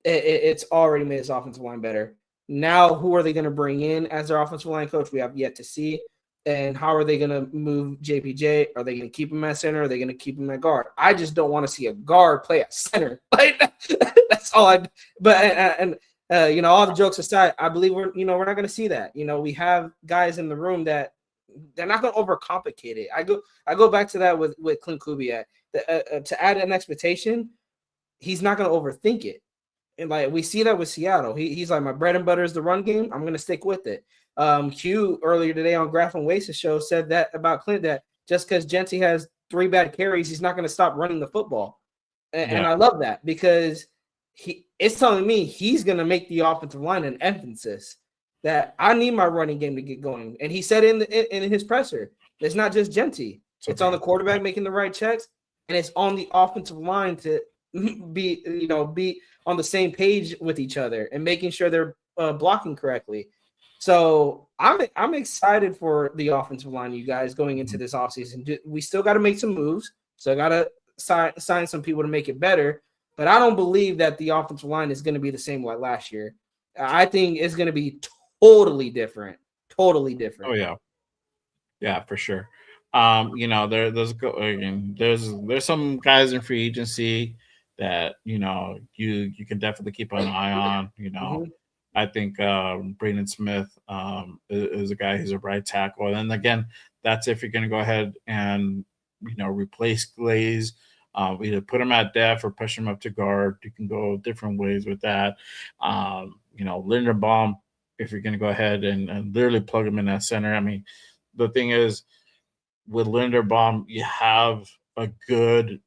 It's already made this offensive line better. Now, who are they going to bring in as their offensive line coach? We have yet to see. And how are they going to move JPJ? Are they going to keep him at center? Are they going to keep him at guard? I just don't want to see a guard play at center. Like, that's all I. But all the jokes aside, I believe we're not going to see that. We have guys in the room that they're not going to overcomplicate it. I go back to that with Clint Kubiak. To add an expectation, he's not going to overthink it. And like, we see that with Seattle. He's like, my bread and butter is the run game. I'm going to stick with it. Q earlier today on Graf and Wace's show said that about Clint, that just because Genty has 3 bad carries, he's not going to stop running the football. And I love that, because it's telling me he's going to make the offensive line an emphasis, that I need my running game to get going. And he said in his presser, it's not just Genty. It's on the quarterback making the right checks, and it's on the offensive line to be on the same page with each other and making sure they're blocking correctly. So I'm excited for the offensive line, you guys, going into this offseason. We still got to make some moves. So I got to sign some people to make it better. But I don't believe that the offensive line is going to be the same like last year. I think it's going to be totally different. Totally different. Oh, yeah. Yeah, for sure. There's some guys in free agency that, you can definitely keep an eye on, Mm-hmm. I think Braden Smith is a guy who's a right tackle. And then again, that's if you're going to go ahead and, replace Glaze, either put him at depth or push him up to guard. You can go different ways with that. Linderbaum, if you're going to go ahead and literally plug him in at center. I mean, the thing is, with Linderbaum, you have a good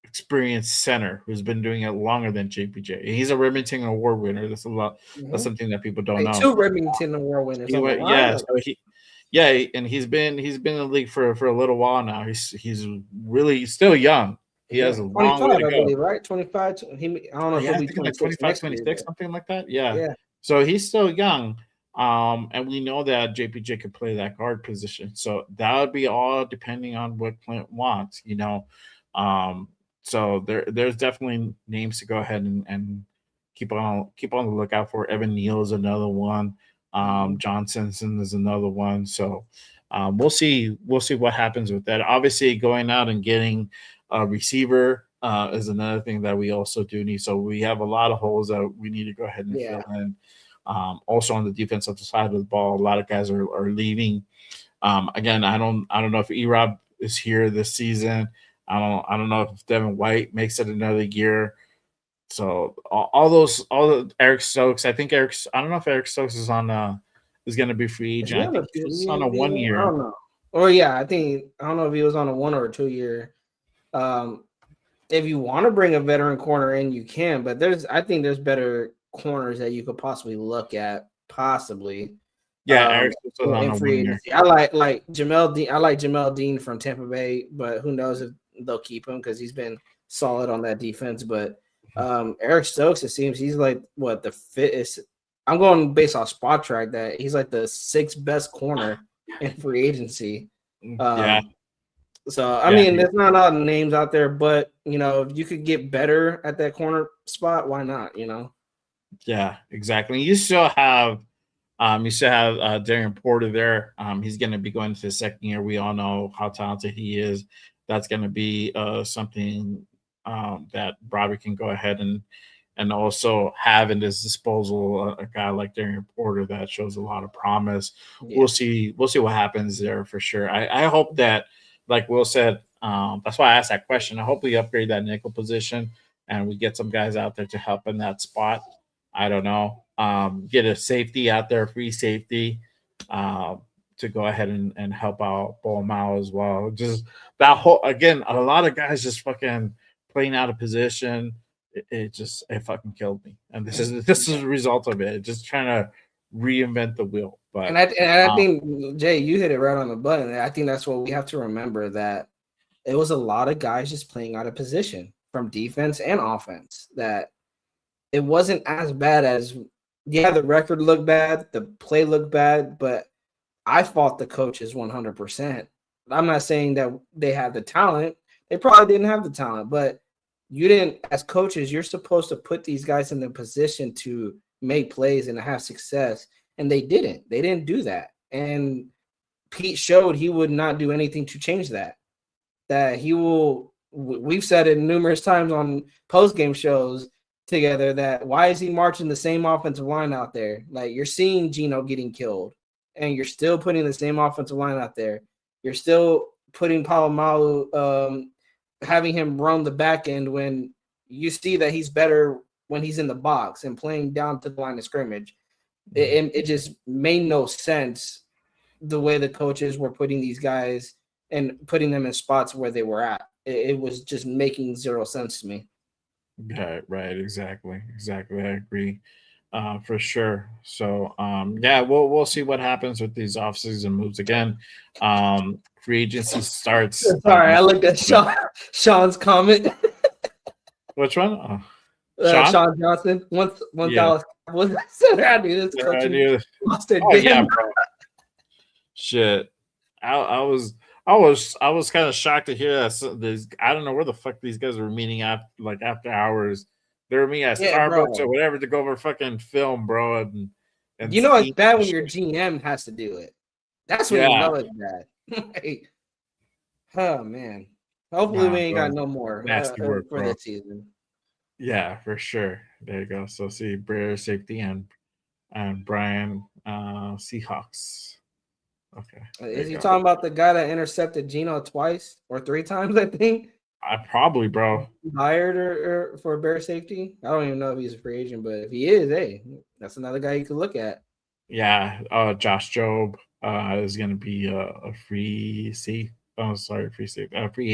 experienced center who's been doing it longer than JPJ. He's a Remington Award winner. That's a lot. Mm-hmm. That's something that people don't know. 2 Remington Award winners. And he's been in the league for a little while now. He's really still young. He has a long way to go. I believe, right? 25. I don't know if he'll be 25, 26, something like that. Yeah. So he's still young. And we know that JPJ could play that guard position. So that would be all depending on what Clint wants, So there's definitely names to go ahead and keep on the lookout for. Evan Neal is another one. John Simpson is another one. So we'll see what happens with that. Obviously, going out and getting a receiver is another thing that we also do need. So we have a lot of holes that we need to go ahead and fill in. Also on the defensive side of the ball, a lot of guys are leaving. Again, I don't know if E-Rob is here this season. I don't know if Devin White makes it another year. So all the Eric Stokes. I don't know if Eric Stokes is going to be free agent. I think he's on a 1 year. I don't know. Or I don't know if he was on a 1 or a 2 year. If you want to bring a veteran corner in, you can. But I think there's better corners that you could possibly look at. Possibly. Yeah, Eric Stokes was on a 1 year. I like Jamel Dean. I like Jamel Dean from Tampa Bay, but who knows if they'll keep him because he's been solid on that defense. But Eric Stokes, it seems he's like the fittest I'm going based off Spot Track that he's like the 6th best corner in free agency. Yeah. So I mean, there's not a lot of names out there, but if you could get better at that corner spot, why not? Yeah, exactly. You still have Darian Porter there. He's going to be going to his second year. We all know how talented he is. That's going to be something that Robbie can go ahead and also have at his disposal a guy like Darian Porter that shows a lot of promise. Yeah. We'll see what happens there for sure. I hope that, like Will said, that's why I asked that question. I hope we upgrade that nickel position and we get some guys out there to help in that spot. I don't know. Get a safety out there, free safety, to go ahead and help out Bolmao as well. Just that whole, again, a lot of guys just fucking playing out of position. It fucking killed me. And this is a result of it. Just trying to reinvent the wheel. But I think, Jay, you hit it right on the button. I think that's what we have to remember, that it was a lot of guys just playing out of position from defense and offense, that it wasn't as bad as, the record looked bad, the play looked bad, but I fought the coaches 100%. I'm not saying that they have the talent. They probably didn't have the talent, but you didn't, as coaches, you're supposed to put these guys in the position to make plays and have success. And they didn't. They didn't do that. And Pete showed he would not do anything to change that. That he will, we've said it numerous times on post-game shows together, that why is he marching the same offensive line out there? Like, you're seeing Geno getting killed, and you're still putting the same offensive line out there. You're still putting Palomalu, having him run the back end when you see that he's better when he's in the box and playing down to the line of scrimmage. It just made no sense the way the coaches were putting these guys and putting them in spots where they were at. It was just making zero sense to me. Right. Exactly. I agree. For sure. So we'll see what happens with these offseason moves again. Free agency starts. Sorry, I looked at Sean's comment. Which one? Sean Johnson. Once Dallas was I knew this country lost their damn. Bro. Shit. I was kind of shocked to hear that. I don't know where the fuck these guys were meeting after hours. They were meeting at Starbucks or whatever to go over fucking film, bro. And it's bad when your GM has to do it. That's when you know it's bad. Oh man. Hopefully we ain't got no more nasty work for this season. Yeah, for sure. There you go. So see Brer safety and Brian Seahawks. Okay. Is he talking about the guy that intercepted Geno twice or 3 times, I think? Probably, bro. Hired or for Bear safety? I don't even know if he's a free agent, but if he is, hey, that's another guy you could look at. Yeah. Josh Jobe is going to be a free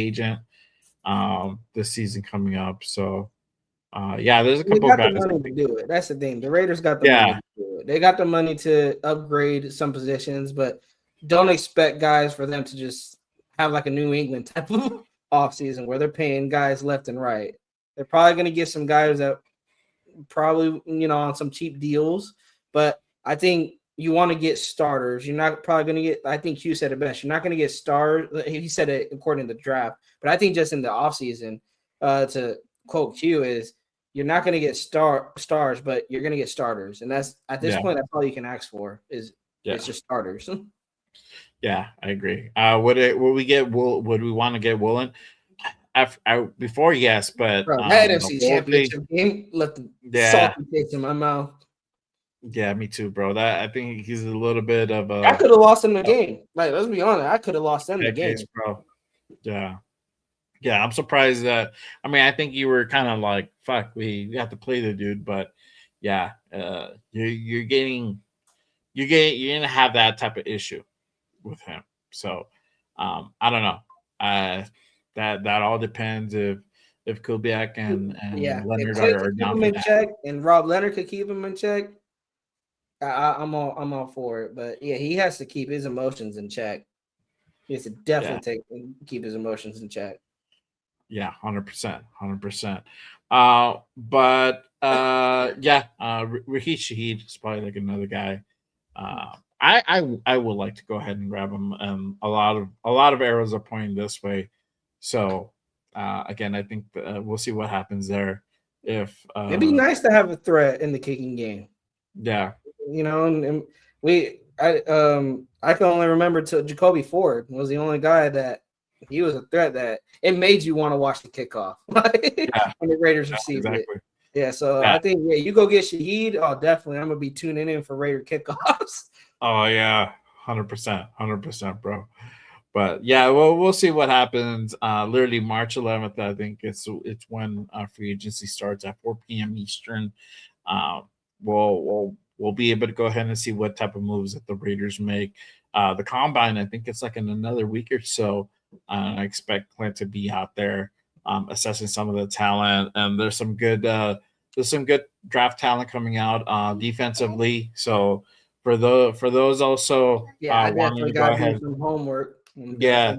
agent this season coming up. So, there's a couple of guys. They got the money to do it. That's the thing. The Raiders got the money to do it. They got the money to upgrade some positions, but don't expect guys for them to just have like a New England type of offseason where they're paying guys left and right. They're probably going to get some guys that probably, on some cheap deals, but I think you want to get starters. You're not probably going to get, I think Q said it best, you're not going to get stars. He said it according to the draft, but I think just in the offseason, to quote Q, is you're not going to get stars, but you're going to get starters. And that's, at this point, that's all you can ask for is it's just starters. Yeah, I agree. Would we want to get Woolen? Before, yes, but that NFC Championship game left the salty taste in my mouth. Yeah, me too, bro. That I think he's a little bit of a. I could have lost him the game. Like, let's be honest, I could have lost them the game, bro. Yeah, I'm surprised that. I mean, I think you were kind of like, "Fuck, we have to play the dude," but yeah, you're gonna have that type of issue with him. So, I don't know. That all depends if Kubiak and Leonard are down for that. Check, and Rob Leonard could keep him in check. I'm all for it, but yeah, he has to keep his emotions in check. He has to definitely keep his emotions in check. Yeah, 100%. But Yeah, Raheem Shaheed is probably like another guy. I would like to go ahead and grab him. A lot of arrows are pointing this way, so again, I think we'll see what happens there. If It'd be nice to have a threat in the kicking game. yeah, And I can only remember to Jacoby Ford was the only guy that he was a threat that it made you want to watch the kickoff yeah, when the Raiders yeah, received it. exactly. Yeah, so Yeah. I think you go get Shaheed. Oh, definitely, I'm gonna be tuning in for Raider kickoffs. Oh yeah, 100%, 100%, bro. But yeah, well, we'll see what happens. Literally March 11th, I think it's when free agency starts at 4 p.m. Eastern. Uh, we'll be able to go ahead and see what type of moves that the Raiders make. The combine, I think it's like in another week or so. I expect Clint to be out there assessing some of the talent, and there's some good draft talent coming out defensively. So for those also Yeah, I wanting definitely to go got to do ahead, some homework. yeah.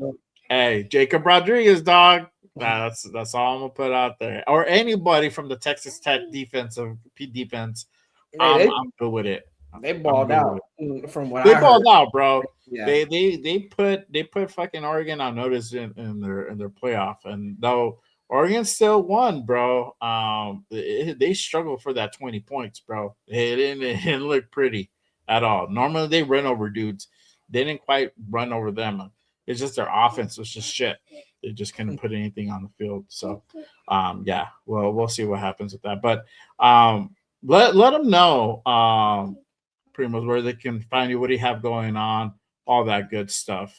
Hey, Jacob Rodriguez, dog. That's all I'm gonna put out there. Or anybody from the Texas Tech defense. Hey, I'm good with it. they I'm balled good with out it. from what They I heard. balled out, bro. Yeah, They put fucking Oregon on notice in their playoff, and though Oregon still won, bro. They struggled for that 20 points, bro. It didn't look pretty at all. Normally they run over dudes. They didn't quite run over them. It's just their offense was just shit. They just couldn't put anything on the field. So, yeah, well, we'll see what happens with that. But let them know, Primos, where they can find you. What do you have going on? All that good stuff.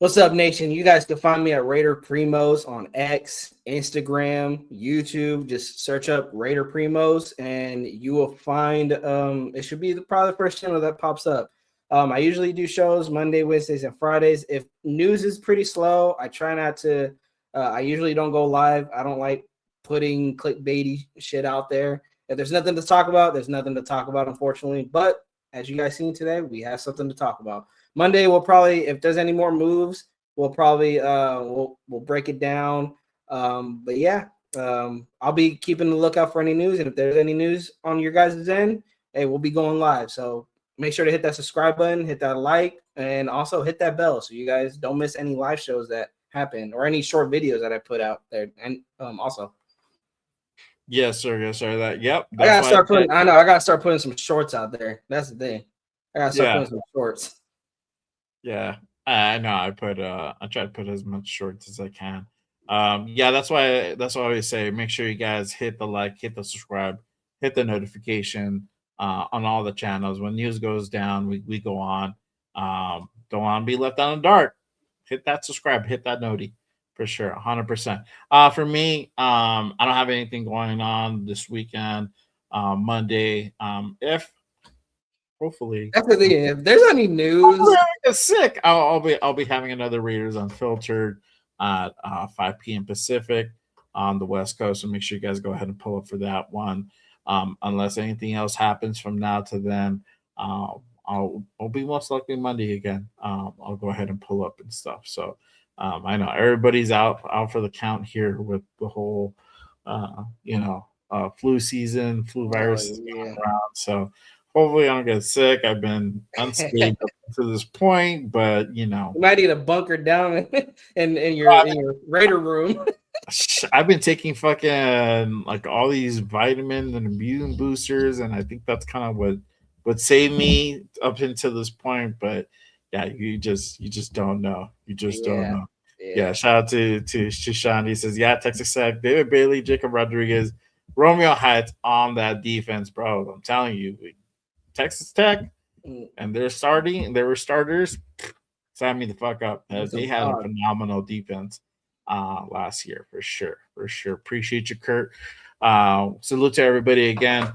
what's up, Nation? You guys can find me at Raider Primos on X, Instagram, YouTube. Just search up Raider Primos, and you will find it should be probably the first channel that pops up. I usually do shows Monday, Wednesdays, and Fridays. If news is pretty slow, I try not to. I usually don't go live. I don't like putting clickbaity shit out there. If there's nothing to talk about, there's nothing to talk about, unfortunately. But as you guys seen today, we have something to talk about. Monday, we'll probably, if there's any more moves, we'll probably we'll break it down. But yeah, I'll be keeping the lookout for any news, and if there's any news on your guys' end, hey, we'll be going live. So make sure to hit that subscribe button, hit that like, and also hit that bell so you guys don't miss any live shows that happen or any short videos that I put out there. And also, Yes, sir. Yes, sir. Yep. I That's gotta why. start putting. I know I gotta start putting some shorts out there. That's the thing. I gotta start Yeah. putting some shorts. Yeah. I know. I try to put as much shorts as I can. Yeah, that's why I always say make sure you guys hit the like, hit the subscribe, hit the notification on all the channels. When news goes down, we go on. Don't want to be left out in the dark. Hit that subscribe, hit that noti for sure, 100%. For me, I don't have anything going on this weekend. Monday, if hopefully That's the thing. If there's any news, it's sick. I'll be having another Raiders Unfiltered at 5 p.m. Pacific on the West Coast. So make sure you guys go ahead and pull up for that one. Unless anything else happens from now to then, I'll be most likely Monday again. I'll go ahead and pull up and stuff. So I know everybody's out for the count here with the whole flu season, flu virus is going yeah. around. So hopefully I don't get sick. I've been unscathed up to this point, but You might need a bunker down in your Raider room. I've been taking fucking like all these vitamins and immune boosters, and I think that's kind of what saved me up until this point. But yeah, you just don't know. You just don't know. Yeah, shout out to Shishan. He says, yeah, Texas Tech, David Bailey, Jacob Rodriguez, Romeo Heights on that defense, bro. I'm telling you, Texas Tech, and they were starters. Sign me the fuck up. They had a phenomenal defense last year for sure. Appreciate you, Kurt. Salute to everybody again.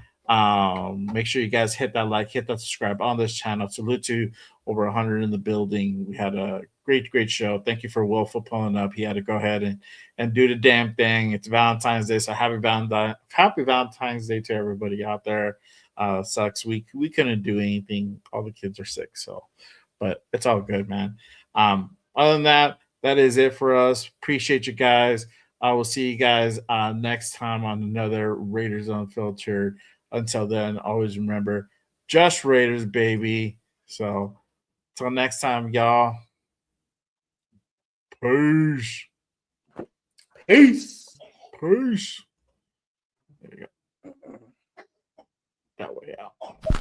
Make sure you guys hit that like, hit that subscribe on this channel. Salute to over 100 in the building. We had a great show. Thank you for Will for pulling up. He had to go ahead and do the damn thing. It's Valentine's Day, so happy Valentine's Day to everybody out there. Sucks. We couldn't do anything. All the kids are sick, so but it's all good, man. Other than that is it for us. Appreciate you guys. I will see you guys next time on another Raiders Unfiltered. Until then, always remember, just Raiders, baby. So, till next time, y'all. Peace. Peace. Peace. There you go. That way out.